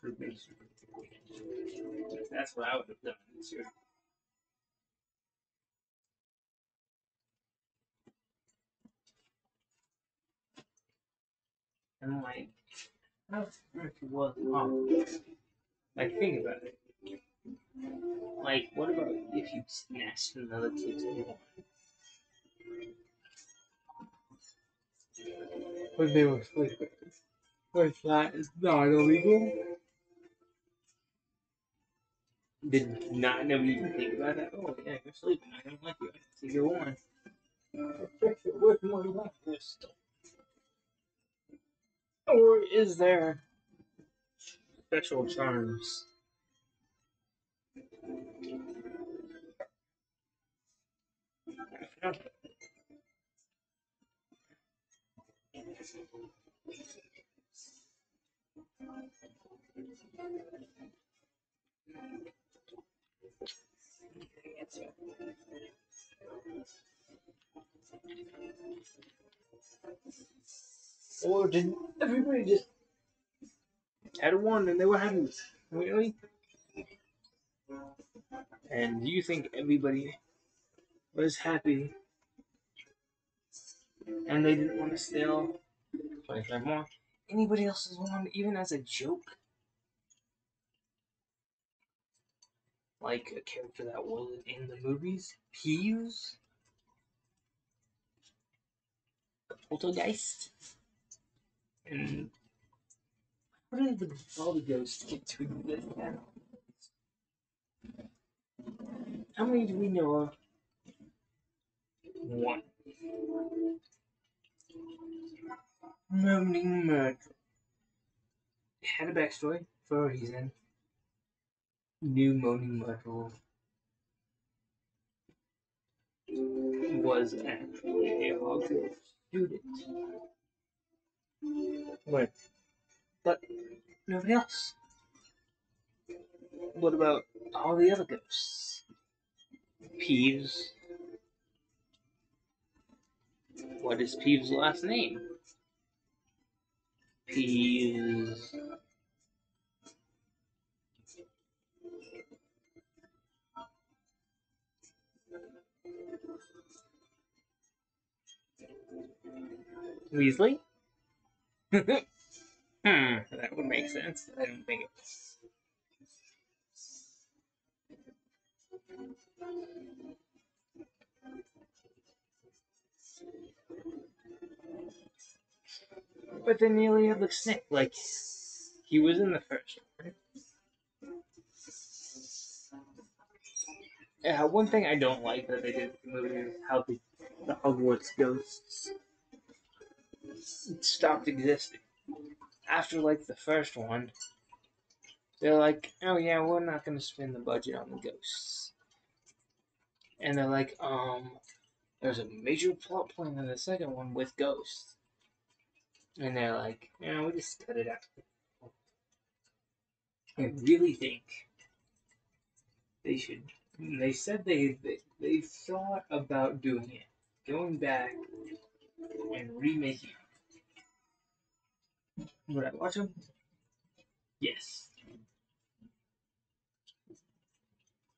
it. That's what I would have done this year. And like, how strict was Hogwarts? Like, think about it. Like, what about if you snatched another kid's wand? When they were sleeping. Which that is not illegal. Did not nobody even think about that? Oh yeah, you're sleeping. I don't like you. I can see your wand. With my left wrist. Or is there special charms? Or did everybody just had one and they were happy with it? Really? And do you think everybody was happy and they didn't want to steal 25 more? Anybody else's one, even as a joke? Like a character that wasn't in the movies? Peeves? The Poltergeist? And what did all the ghosts get to exist now? How many do we know of? One. Moaning Myrtle. It had a backstory for a reason. New Moaning Myrtle was actually a Hogwarts student. But nobody else. What about all the other ghosts? Peeves. What is Peeves' last name? Peeves. Weasley? That would make sense. I don't think it. But then nearly had looks Snape, like he was in the first one. One thing I don't like that they did in the movie is how the Hogwarts ghosts stopped existing. After like the first one, they're like, oh yeah, we're not gonna spend the budget on the ghosts. And they're like, there's a major plot point in the second one with ghosts. And they're like, yeah, we'll just cut it out. I really think they should. They said they thought about doing it, going back and remaking it. Would I watch them? Yes.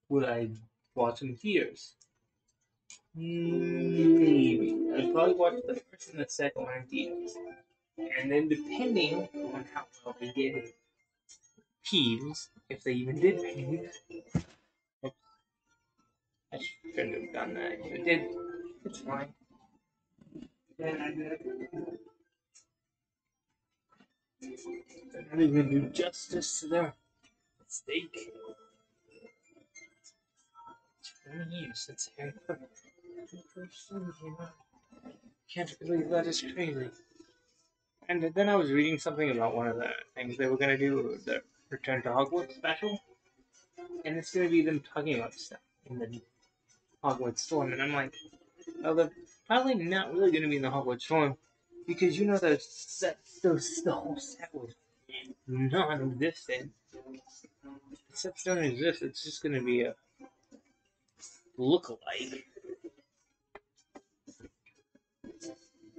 Would I watch them in theaters? Maybe. I'd probably watch the first and the second one in theaters. And then depending on how well they did Peeves, if they even did Peeves, I shouldn't have done that. If it did, it's fine. Then I did. They're not even do justice to their mistake. It's been years since Harry Potter. Can't believe that is crazy. And then I was reading something about one of the things they were going to do, the Return to Hogwarts special. And it's going to be them talking about stuff in the Hogwarts Storm. And I'm like, well, they're probably not really going to be in the Hogwarts Storm. Because you know the whole set was non-existent. The sets don't exist. It's just going to be a look-alike.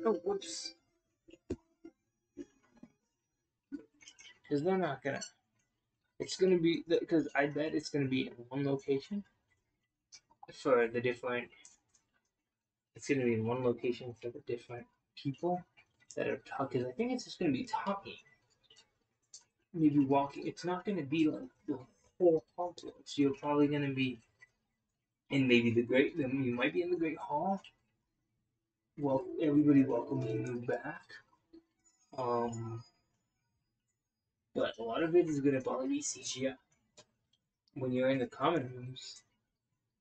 Oh, whoops. Because they're not going to. It's going to be. Because I bet it's going to be in one location for the different. It's going to be in one location for the different people that are talking. I think it's just going to be talking. Maybe walking. It's not going to be like the whole Hogwarts. You're probably going to be in maybe you might be in the Great Hall. Well, everybody welcoming you back. But a lot of it is going to probably be CGI. When you're in the common rooms,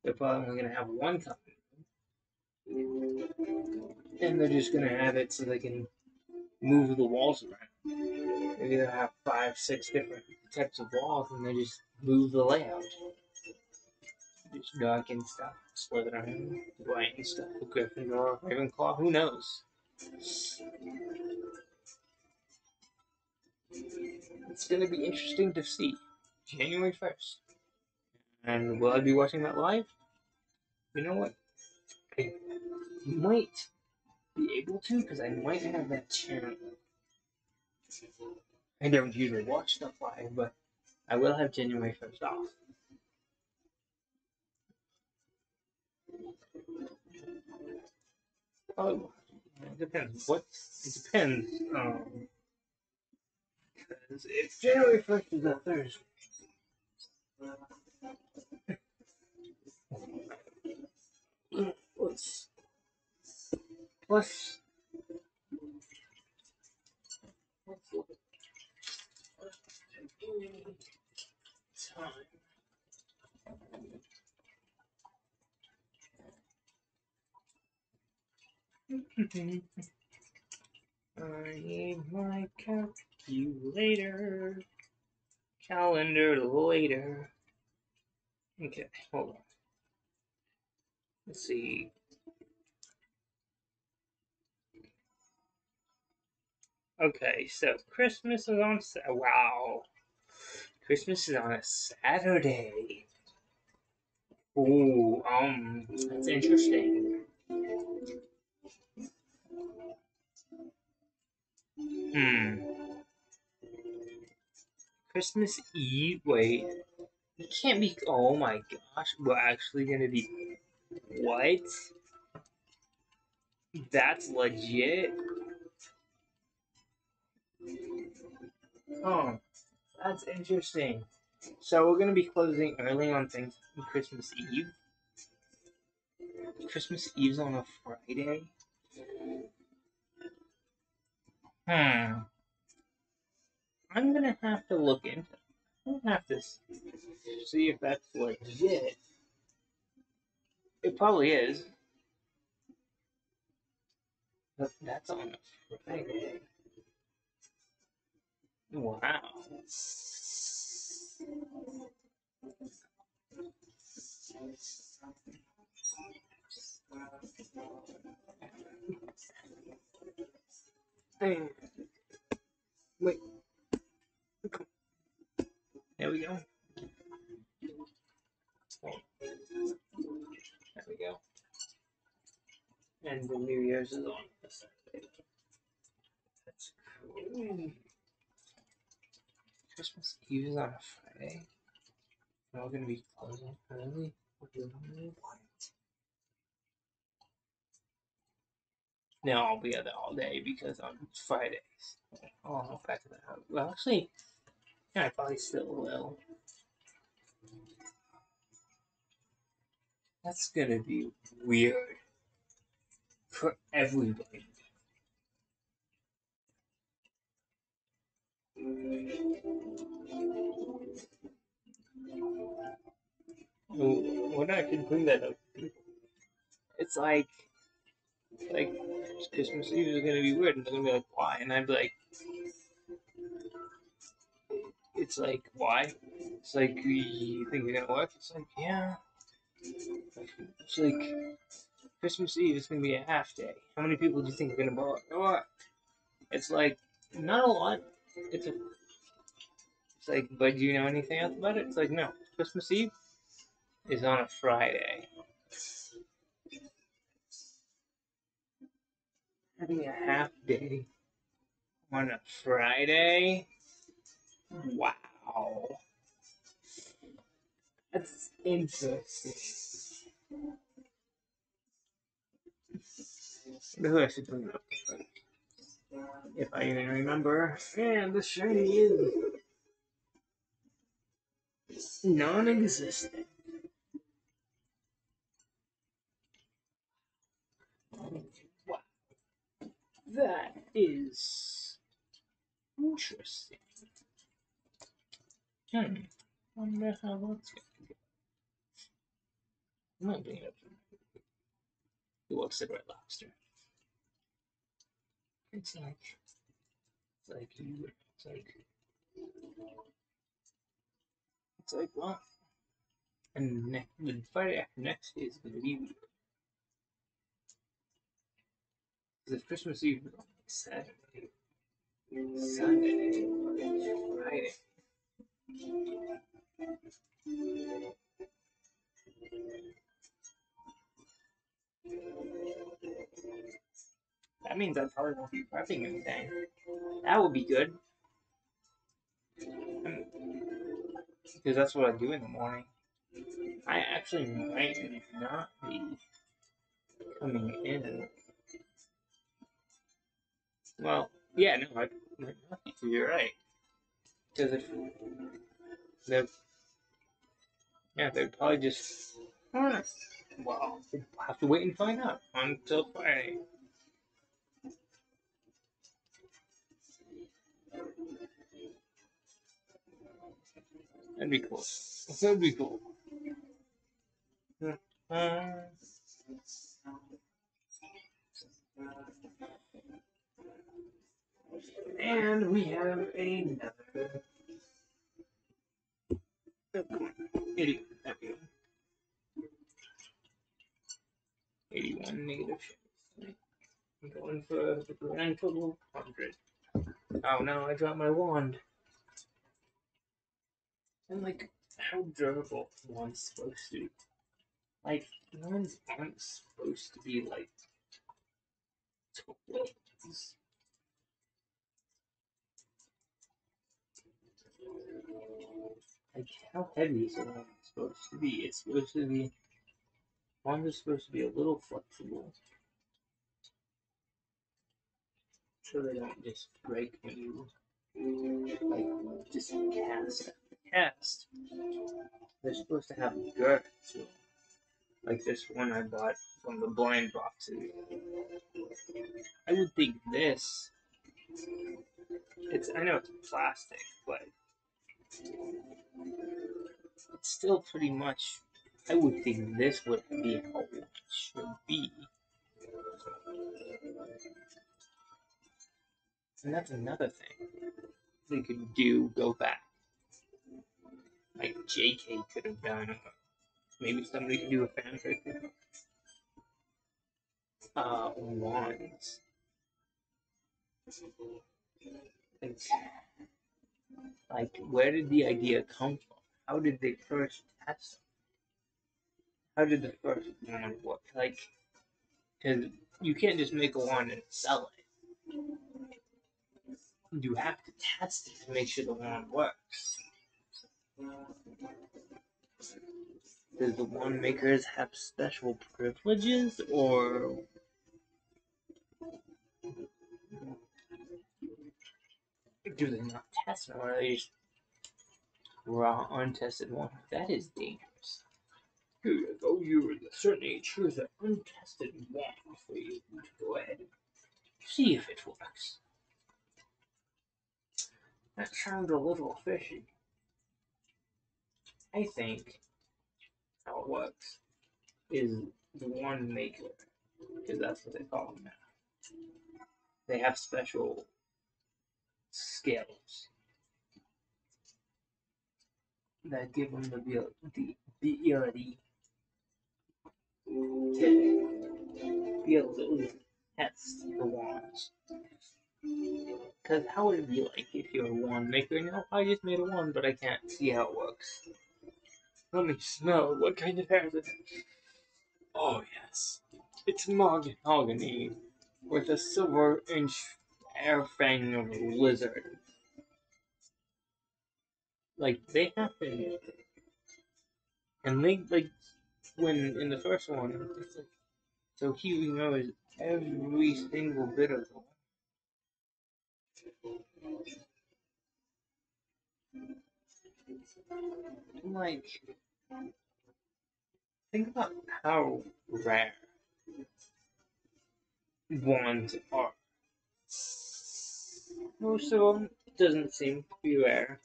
they're probably only going to have one common room. And they're just going to have it so they can move the walls around. Maybe they'll have 5, 6 different types of walls and they just move the layout. Just dark and stuff, Slytherin, White and stuff, Gryffindor, Ravenclaw, who knows? It's gonna be interesting to see. January 1st. And will I be watching that live? You know what? I might be able to because I might have that channel. I don't usually watch stuff live, but I will have January 1st off. Oh, it depends. It depends. Because if January 1st is a Thursday, plus, plus, let's look at time. I need my calculator. Calendar later. Okay, hold on. Let's see. Okay, so Christmas is on. Wow. Christmas is on a Saturday. Ooh, that's interesting. Hmm. Christmas Eve. Wait, it can't be. Oh my gosh, we're actually gonna be. What? That's legit. Oh, that's interesting. So we're gonna be closing early on things Christmas Eve. Christmas Eve's on a Friday. Hmm. I'm gonna have to look into. I'm gonna have to see if that's legit. It probably is. But that's on a Friday. Wow. Hey, wait. There we go. There we go. And the New Year's is on the Saturday. That's cool. Christmas Eve is on a Friday. We're all gonna be closing early. What? No, I'll be there all day because on Fridays. Oh, I'll back to the house. Well, actually, yeah, I probably still will. That's gonna be weird for everybody. What I can bring that up. It's like Christmas Eve is gonna be weird, and they're gonna be like, why? And I'd be like, it's like, why? It's like, you think you're gonna work? It's like, yeah. It's like Christmas Eve is gonna be a half day. How many people do you think are gonna work? It's like not a lot. It's a, it's like, but do you know anything else about it? It's like, no. Christmas Eve is on a Friday. Having a half day on a Friday? Wow. That's interesting. Who I should bring up? If I even remember. And the shiny is non-existent. Wow. That is interesting. Wonder how that's going to go. I might bring it up. The World Cigarette Lobster. It's like, it's like, well, and the Friday after next is going to be Because if Christmas Eve was on Saturday, Sunday, Friday. That means I probably won't be prepping anything. That would be good. Because that's what I do in the morning. I actually might not be coming in. Well, yeah, no, I might not be. You're right. Because if they'd probably just. Well, we'll have to wait and find out until Friday. That'd be cool. That'd be cool. And we have another. Oh, come on. 81. There we go. 81 negative shapes. I'm going for the grand total of 100. Oh no, I dropped my wand. And like, how durable one's supposed to be. Like, wands aren't supposed to be like tools. Like, how heavy is a wand supposed to be? It's supposed to be. Wands are supposed to be a little flexible. So they don't just break when you like just cast after cast. They're supposed to have girth to them. Like this one I bought from the blind boxes. I would think this. I know it's plastic, but it's still pretty much. I would think this would be how it should be. And that's another thing they could go back. Like JK could have done. Maybe somebody could do a fanfic. Wands. Like, where did the idea come from? How did they first test them? How did the first wand work? Like, because you can't just make a wand and sell it. You have to test it to make sure the wand works. Does the wand makers have special privileges, or do they not test them, or are they just raw, untested wand? That is dangerous. Here you go, you're at a certain age. Here's an untested wand for you to go ahead and see if it works. That sounds a little fishy. I think how it works is the wand maker, because that's what they call them now. They have special skills that give them the ability to be able to test the wands. Because how would it be like if you're a wand maker and I just made a wand, but I can't see how it works? Let me smell. What kind of hair is it? Oh, yes. It's mahogany with a silver-inch hair fang of a lizard. Like, they happen. And they, like, when in the first one, it's like, so he knows every single bit of them. Like, think about how rare wands are. Most of them doesn't seem to be rare.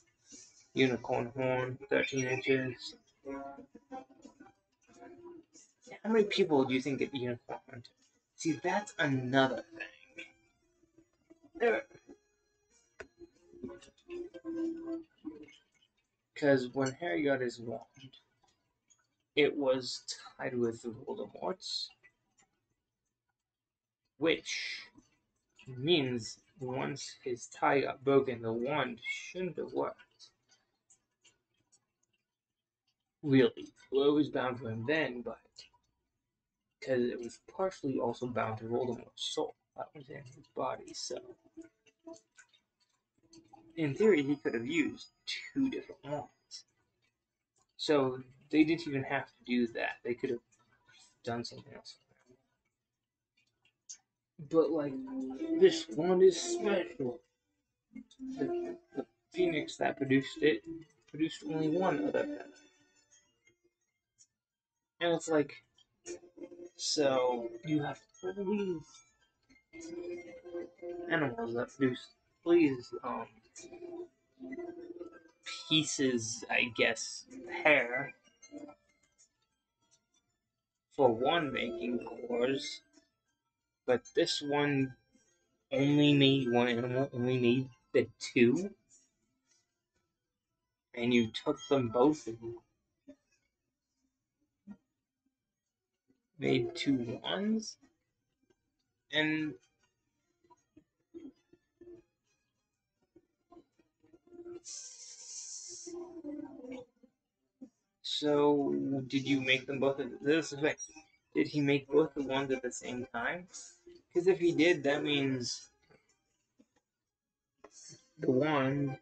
Unicorn horn, 13 inches. How many people do you think get unicorn horn? See, that's another thing. Because when Harry got his wand, it was tied with Voldemort's. which means once his tie got broken, the wand shouldn't have worked. Really, well, it was bound for him then, but because it was partially also bound to Voldemort's soul that was in his body, so in theory he could have used two different wands. So they didn't even have to do that. They could have done something else. But like this wand is special. The phoenix that produced it produced only one other feather. And it's like, so you have all these animals that produce all these pieces, I guess, hair for wand making cores, but this one only made one animal, only made the two, and you took them both and made two wands, and so did you make them both at this effect? Did he make both the wands at the same time? Because if he did, that means the wand.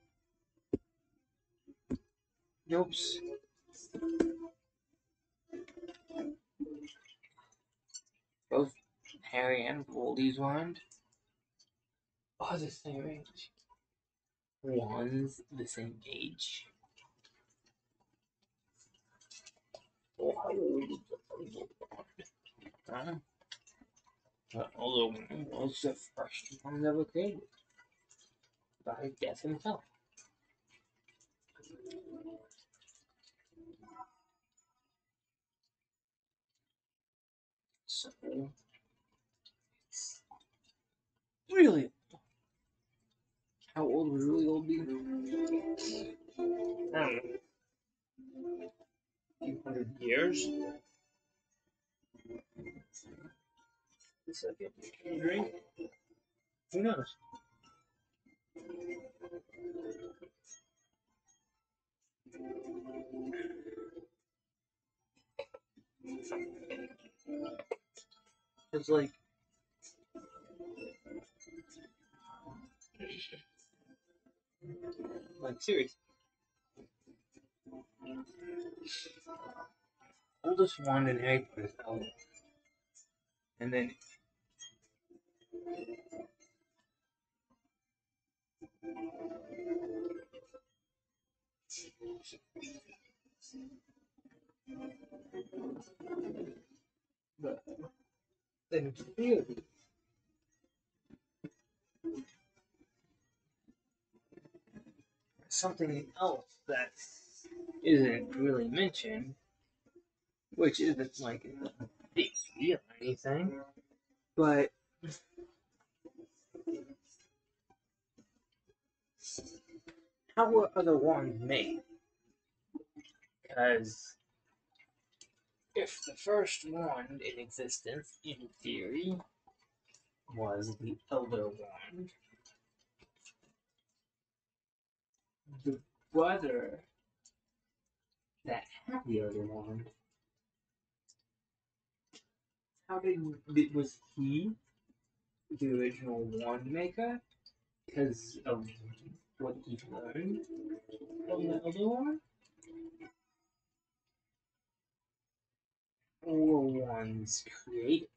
Oops. Both Harry and Voldy's wand are the same age. One's the same age. Oh, how old is the other wand? The other one was the first one ever created by Death himself. So it's really old. How old would really old be? I don't know. A few hundred years. A second. Drink. Who knows? It's like seriously. Oldest wand in Harry Potter's album. And then but then clearly something else that isn't really mentioned, which isn't like a big deal or anything, but how were other wands made? Because if the first wand in existence, in theory, was the Elder Wand, the brother that had the Elder Wand, how was he the original wand maker? Because of what he learned from the Elder Wand? Or wands created?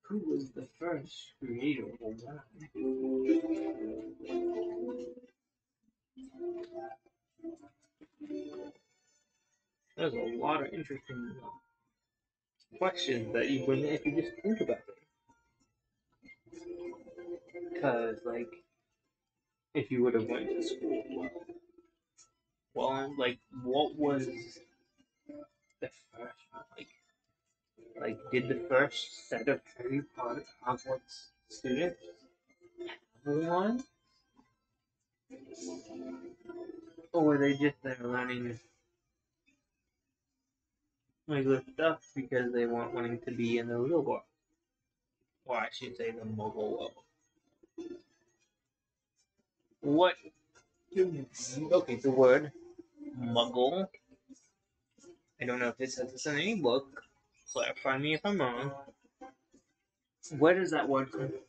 Who was the first creator of a wand? There's a lot of interesting questions that you wouldn't if you just think about it. Because, like, if you would have went to school, well, like, what was the first one? Like, did the first set of Harry Potter Hogwarts students have one? Or were they just there learning regular stuff because they weren't wanting to be in the real world. Or I should say the mobile world. What? Okay, the word muggle. I don't know if it says this in any book. Clarify me if I'm wrong. Where does that word come from?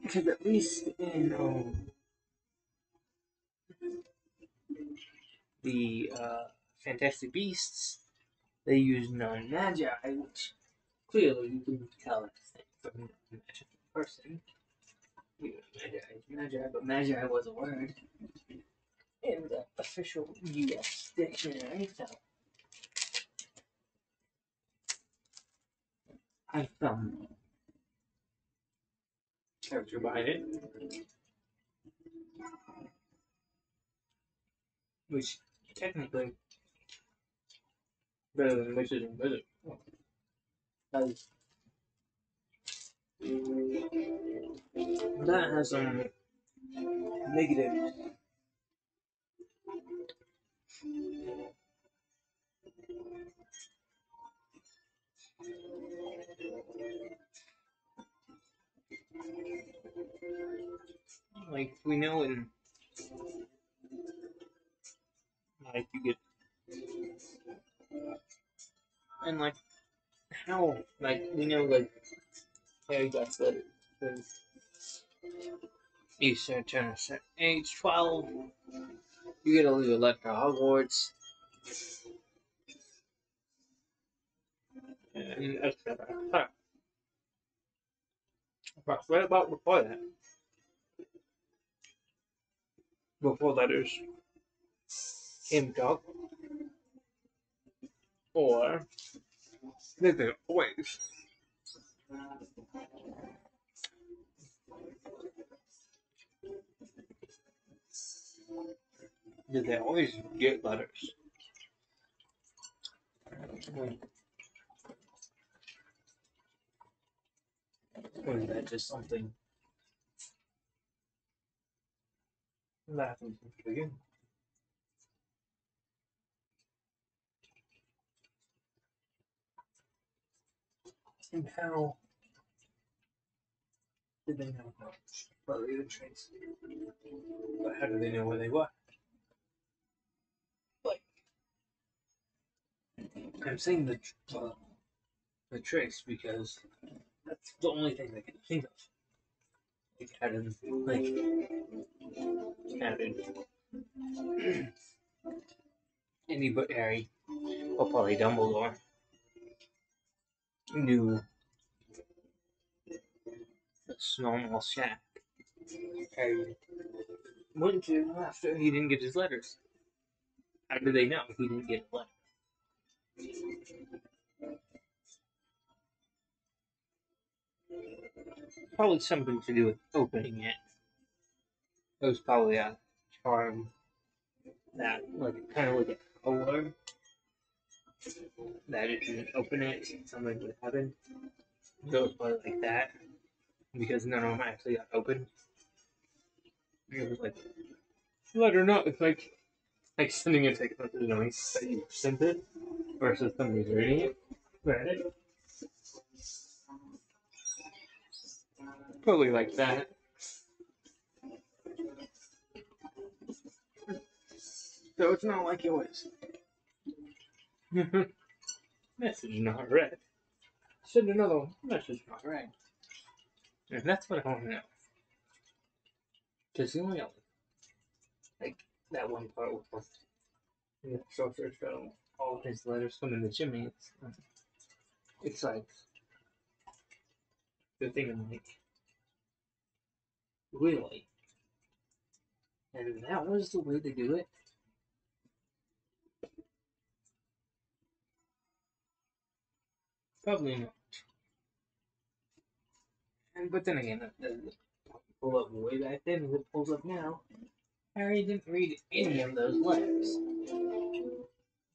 Because at least in the Fantastic Beasts, they use non-magi, which clearly you can tell that's from a magical person. Magi is magi, but magi was a word in the official U.S. dictionary, so I found character behind it, which technically better than witches and wizards. Because that has some negatives. Like we know in like you get and like how like we know like Harry got the you start turning a certain age 12, you get a leave a letter to Hogwarts and etc. But right about before that, before letters came to or did they always get letters? Or is that just something that happens in the beginning? And how did they know about the traits? But how do they know where they were? Like, I'm saying the trace because that's the only thing they can think of. Like having any but Harry or probably Dumbledore knew the normal shack Harry went to after he didn't get his letters. How do they know he didn't get a letter? Probably something to do with opening it. It was probably a charm that, like, kind of like a color that if you didn't open it, something would happen. So it was probably like that because none of them actually got opened. It was like letter not. It's like sending a text message knowing that you sent it versus somebody's reading it. Read it. Probably like that. So it's not like it was. Message not read. Send another one. Message not read. And that's what I want to know. Because the only like that one part was the sorcerer show all his letters come in the chimney. It's like the thing I'm like, really? And that was the way to do it? Probably not. And but then again, the pull up way back then as it pulls up now. Harry didn't read any of those letters.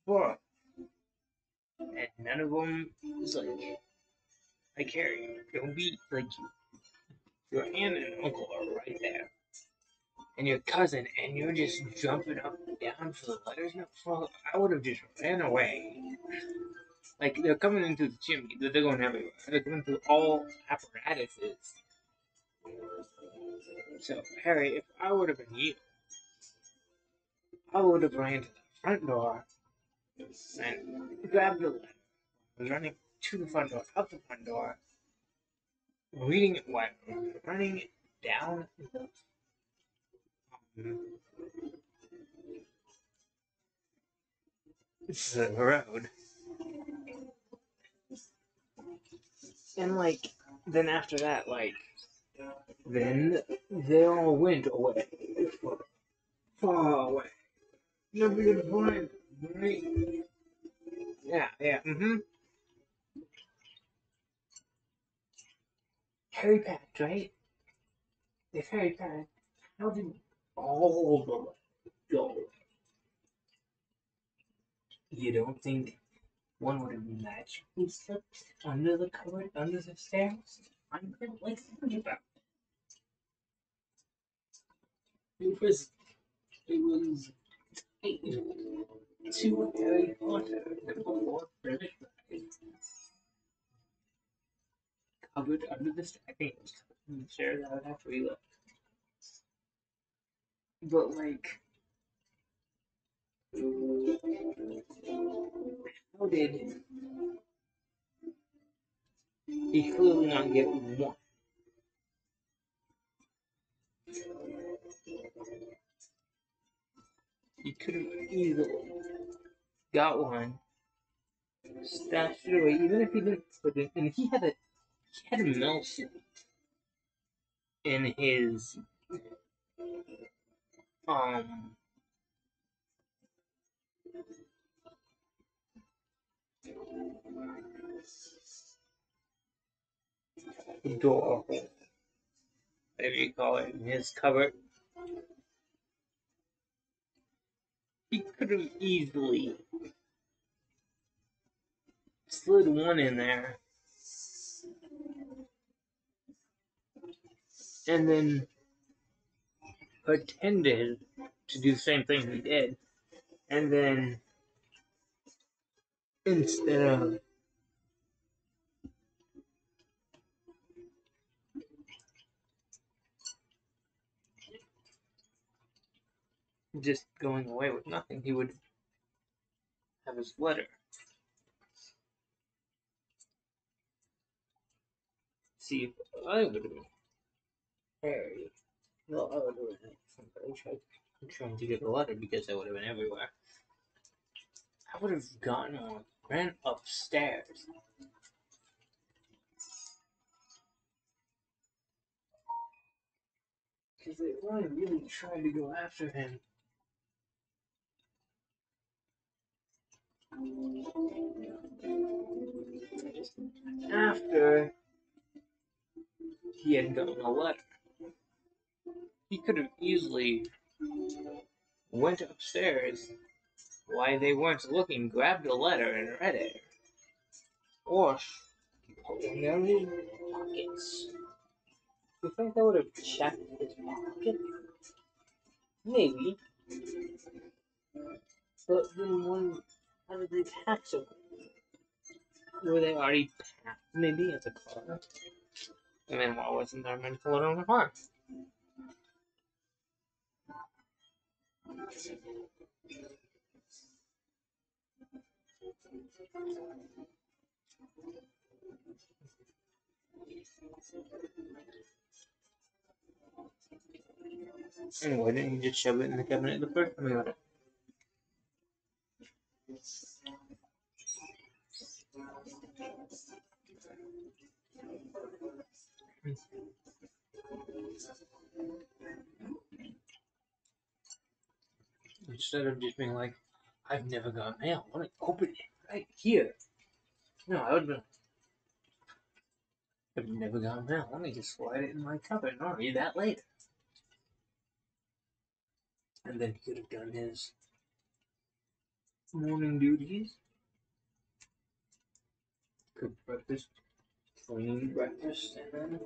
But and none of them was like Harry, don't be like your aunt and uncle are right there. And your cousin, and you're just jumping up down for the letters? No, fuck, I would have just ran away. Like, they're coming into the chimney. They're going everywhere. They're coming through all apparatuses. So, Harry, if I would have been you, I would have ran to the front door and grabbed the letter. I was running to the front door, out the front door, reading it while running it down the road. And, like, then after that, like, then they all went away. Far away. Never gonna find them, right? Yeah, Harry packed, right? If Harry packed, how did all of them go? You don't think one would have magically slipped under the cupboard, under the stairs? I'm like thinking about it. It was to Harry Potter before British cupboard under the stairs. I think it was under the stairs. I would have to relook. But like, how did he clearly not get one? He could have easily got one, stashed it away, even if he didn't put it. And he had a mouse in his um door, whatever you call it, in his cupboard. He could have easily slid one in there and then pretended to do the same thing he did. And then instead of just going away with nothing, he would have his letter. See if I would have been Harry. Well, I would have been trying to get the letter because I would have been everywhere. I would have gotten one, ran upstairs. Because they weren't really trying to go after him. After he had gotten a letter, he could have easily went upstairs while they weren't looking, grabbed a letter and read it. Or put one down his pockets. You think they would have checked his pocket? Maybe. But then how did they pack so? Were they already packed maybe at the car? And then why wasn't there meant to put it on the car? And why didn't you just shove it in the cabinet the first time you got it? Instead of just being like, I've never got mail. Let me open it right here. No, I would have been, I've never got mail. Let me just slide it in my cupboard and I'll read that later. And then he could have done his morning duties. Cooked breakfast, cleaned breakfast, and then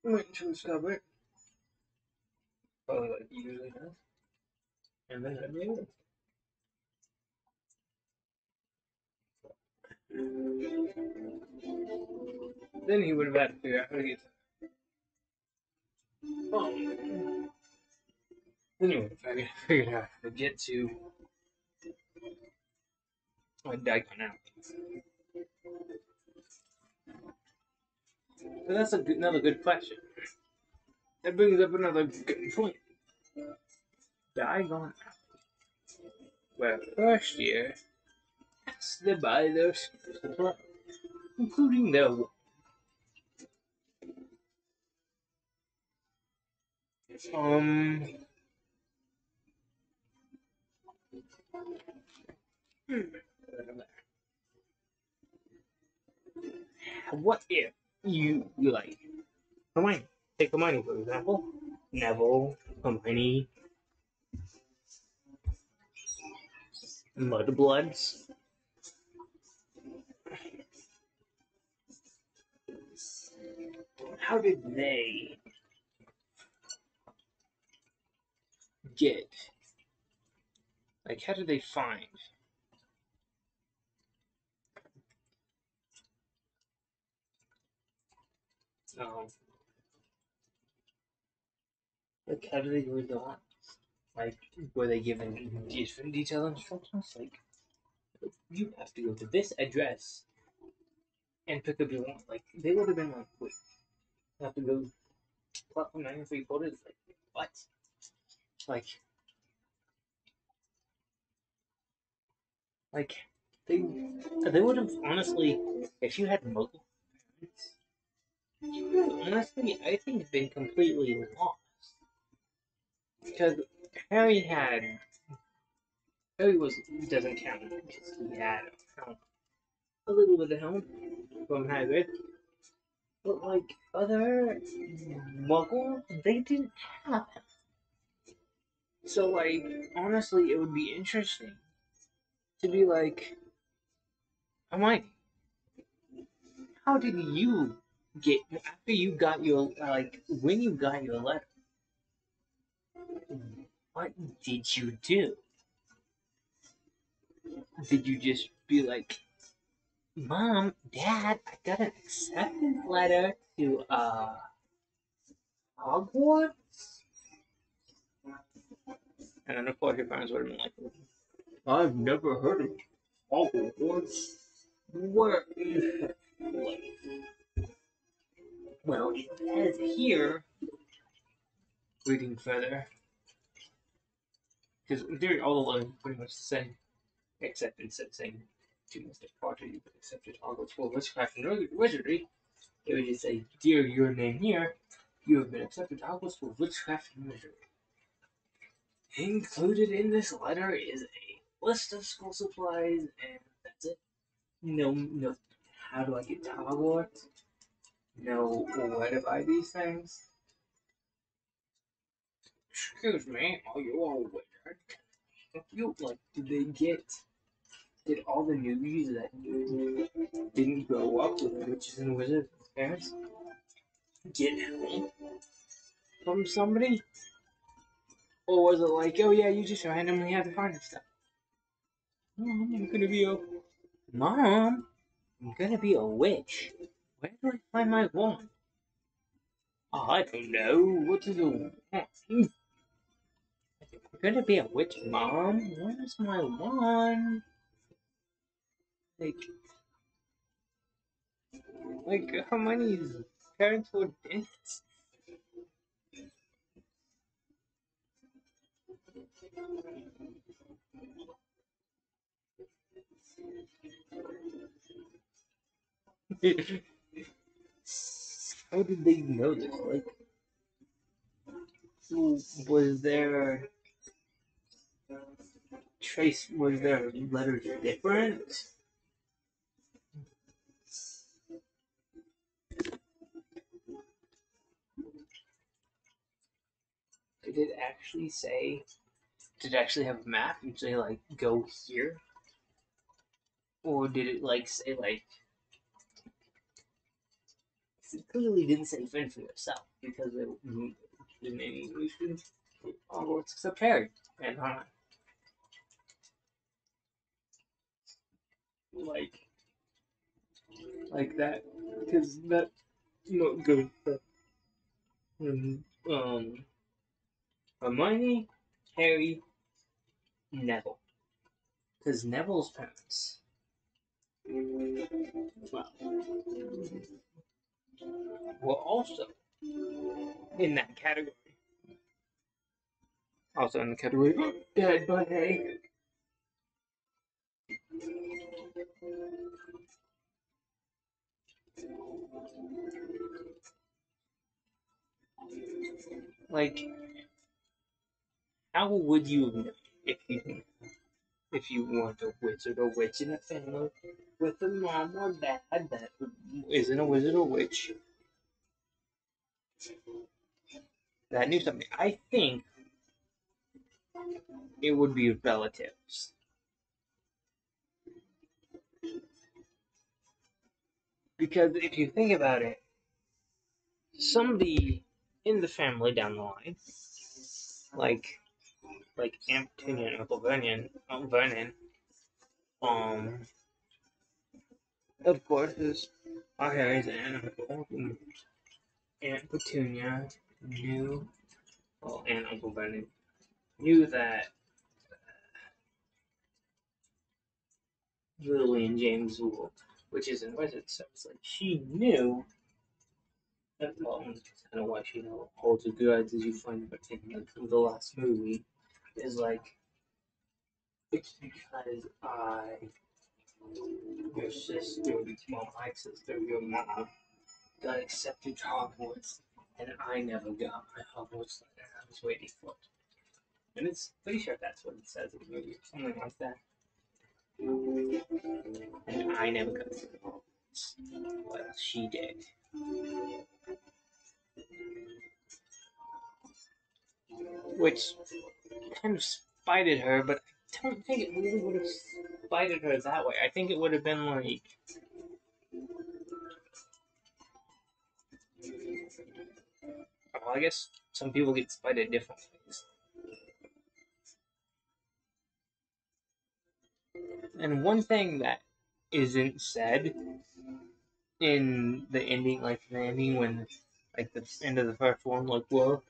went to his cupboard. Probably like he usually does. And then I'd be able then he would have had to figure out how to get home. Then he would have figured out how to get to Daikon Alley. So that's another good question. That brings up another good point. Daikon Alley, where first year has to buy their supplies, including their um. What if you like Hermione? Take Hermione for example. Neville, Hermione, Mudbloods. How did they get? Like, how did they find? Um, like, how did they read the lines? Like, were they given different detailed instructions? Like, you have to go to this address and pick up your wand. Like, they would have been like, wait, you have to go platform 9 and 3/4. Like, what? Like, like they would have honestly, if you had multiple parents, you would have honestly, I think, been completely lost. Because Harry had Harry was doesn't count because he had a little bit of help from Hagrid, but like other Muggles, they didn't have him. So like honestly, it would be interesting to be like, Hermione, how did you get after you got your like when you got your letter? What did you do? Did you just be like, Mom, Dad, I got an acceptance letter to Hogwarts? And then of course your parents would have been like, I've never heard of Hogwarts. Where is it? Well, it says here, reading further, because in theory all the letters are pretty much the same, except instead of saying to Mr. Potter, you've been accepted to Hogwarts for Witchcraft and Wizardry, it would just say, Dear your name here, you have been accepted to Hogwarts for Witchcraft and Wizardry. Included in this letter is a list of school supplies, and that's it. No, how do I get to Hogwarts? No, where to buy these things? Excuse me, are you a wizard? You like, did all the newbies that didn't grow up with witches and wizards parents get help from somebody? Or was it like, oh yeah, you just randomly had to find stuff? Mom, I'm gonna be a witch. Where do I find my wand? I don't know. What is a wand? I'm gonna be a witch, Mom. Where's my wand? Like Hermione's parents were dentists. How did they know this? Like, was their trace? Was their letters different? Did it actually say? Did it actually have a map and say like go here? Or did it like say like? It clearly didn't say fend for yourself because it didn't any Hogwarts except Harry and Ron. like that, because that's not good for Hermione, Harry, Neville, because Neville's parents, well, were also in that category. Also in the category Dead by Hay. Like, how would you know if you weren't a wizard or witch in a family with a mom or dad that isn't a wizard or witch that knew something? I think it would be relatives. Because if you think about it, somebody in the family down the line, like Aunt Petunia and Vernon, of course, is our Harry's aunt and uncle. Aunt Petunia knew, well, and Uncle Vernon knew that Lily and James were witches and wizards, so it's like she knew that, well, that's kind of why she holds a grudge, as you find in the last movie, is like, it's because your sister, well, my sister, your mom, got accepted to Hogwarts, and I never got my Hogwarts letter. I was waiting for it. And it's pretty sure that's what it says in the movie, something like that. And I never got to Hogwarts. Well, she did. Which kind of spited her, but I don't think it really would have spited her that way. I think it would have been like, well, I guess some people get spited different ways. And one thing that isn't said in the ending, like the ending when, like the end of the first one, like, well,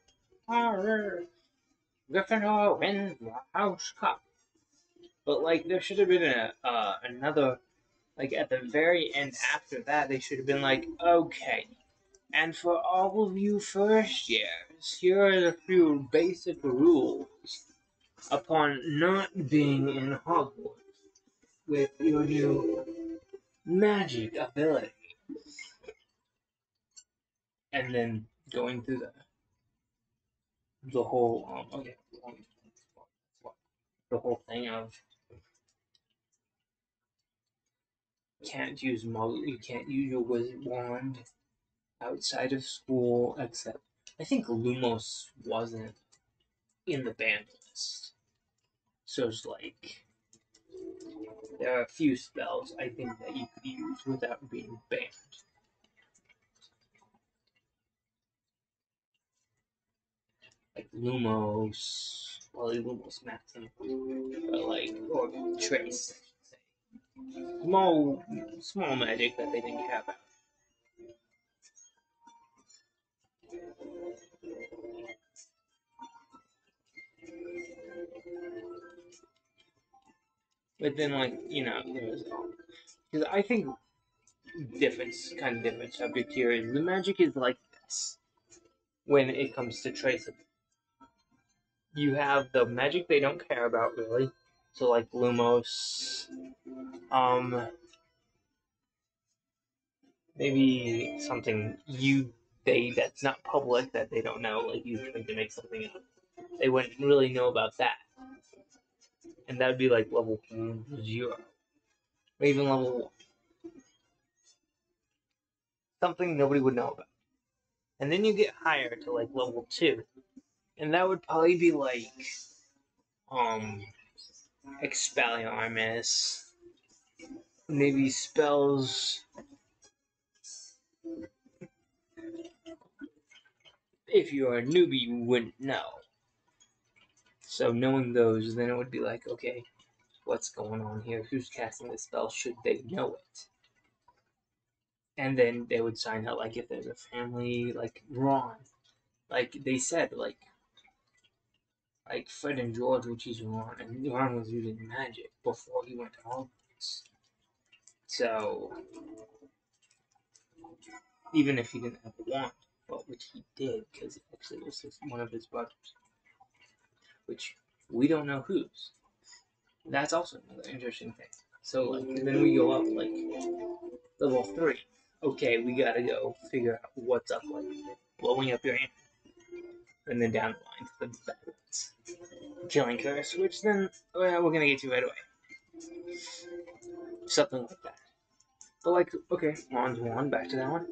Gryffindor wins the House Cup. But like, there should have been another, like at the very end after that, they should have been like, okay, and for all of you first years, here are a few basic rules upon not being in Hogwarts with your new magic ability. And then going through the whole the whole thing of you can't use your wizard wand outside of school, except I think Lumos wasn't in the banned list. So it's like there are a few spells I think that you could use without being banned. Like Lumos, well, Lumos Maxim, but like, or Trace, I should say. Small magic that they didn't care about. But then, like, there's because I think kind of different subject here is the magic is like this when it comes to traceable. You have the magic they don't care about really, so like Lumos, maybe something that's not public that they don't know, like you trying to make something up. They wouldn't really know about that, and that would be like level 0, or even level 1. Something nobody would know about. And then you get higher to like level 2. And that would probably be like Expelliarmus. Maybe spells. If you're a newbie, you wouldn't know. So knowing those, then it would be like, okay, what's going on here? Who's casting the spell? Should they know it? And then they would sign out, like, if there's a family, like Ron, like they said, like Fred and George, which is Ron, and Ron was using magic before he went to Hogwarts. So even if he didn't have a wand, well, which he did, because it actually was one of his brothers, which we don't know whose. That's also another interesting thing. So, like, and then we go up, like, level 3. Okay, we gotta go figure out what's up, like, blowing up your hand. And then down the line to the bad ones. Killing Curse, which then, well, we're gonna get to right away. Something like that. But, like, okay, Ron's wand, back to that one.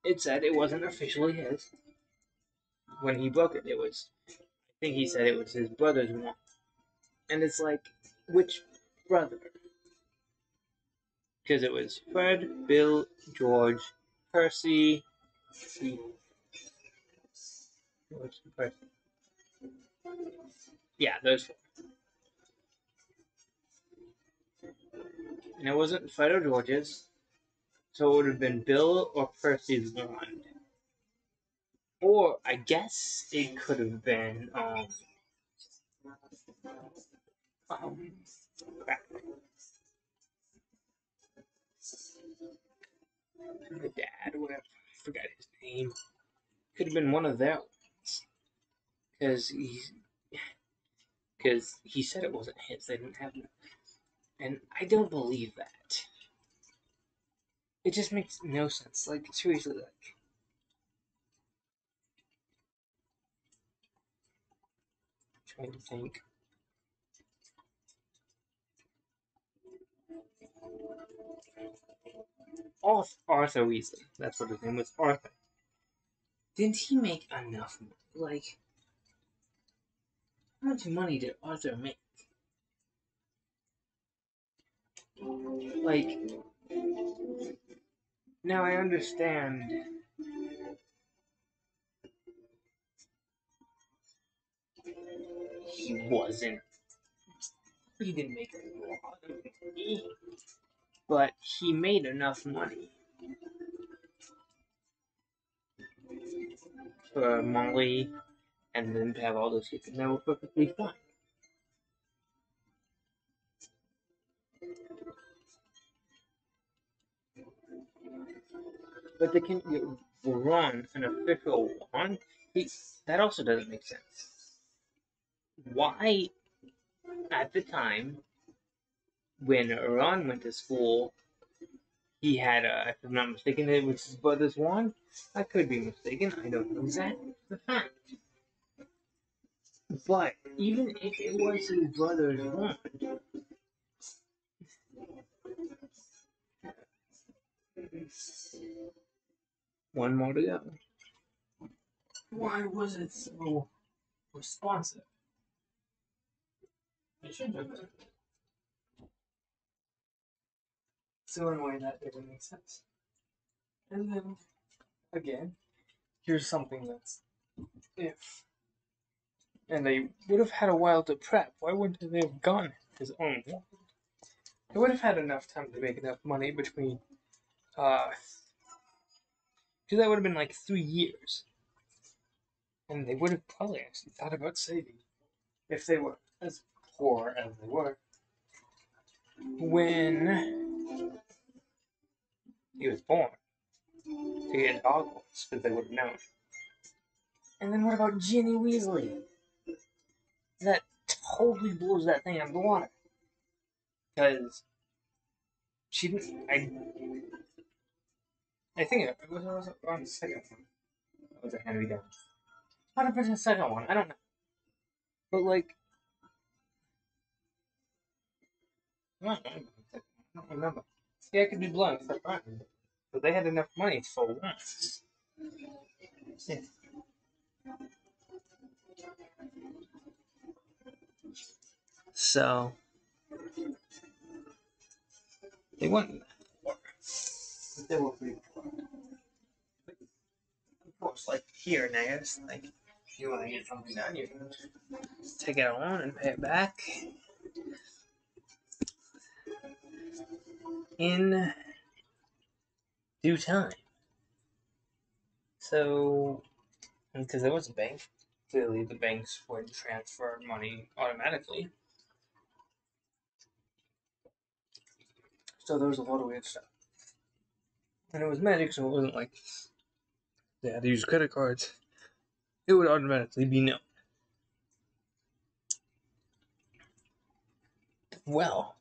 It said it wasn't officially his. When he broke it, it was, I think he said it was his brother's wand. And it's like, which brother? Because it was Fred, Bill, George, Percy, George, Percy. Yeah, those four. And it wasn't Fred or George's, so it would have been Bill or Percy's wand. Or I guess it could have been crap. The dad, whatever. I forgot his name. Could have been one of their ones. Because he said it wasn't his. They didn't have it. And I don't believe that. It just makes no sense. Like, seriously, like. I'm trying to think. Arthur Weasley. That's what his name was. Arthur. Didn't he make enough money? Like, how much money did Arthur make? Like, now I understand. He wasn't. He didn't make a lot of money, but he made enough money for Molly and then to have all those kids, and they were perfectly fine. But they can run an official one. That also doesn't make sense. Why, at the time when Ron went to school, he had, if I'm not mistaken, it was his brother's wand? I could be mistaken. I don't know exactly the fact. But even if it was his brother's wand, one more to go. Why was it so responsive? It should have been. So in a way that didn't make sense. And then again, here's something that's if. And they would have had a while to prep. Why wouldn't they have gone his own wand? They would have had enough time to make enough money between because that would have been like 3 years. And they would have probably actually thought about saving if they were as poor as they were when he was born to get into Hogwarts, because they would have known. And then what about Ginny Weasley? That totally blows that thing out of the water. Because she didn't. I think it was on the second one. It was a hand me down. Might have been the second one. I don't know. But like, I don't remember. Yeah, it could be blown. But they had enough money for once. Yeah. So they weren't poor, but they were pretty poor. Of course, like here in like you want to get something done, you can take out a loan and pay it back. in due time. So, because there was a bank, clearly the banks would transfer money automatically. So there was a lot of weird stuff. And it was magic, so it wasn't like they had to use credit cards. It would automatically be known. Well,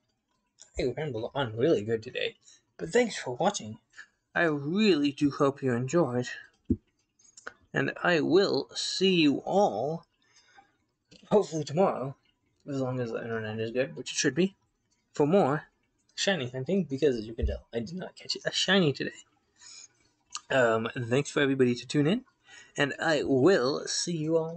I rambled on really good today, but thanks for watching. I really do hope you enjoyed, and I will see you all hopefully tomorrow, as long as the internet is good, which it should be, for more shiny hunting, because as you can tell, I did not catch a shiny today. Thanks for everybody to tune in, and I will see you all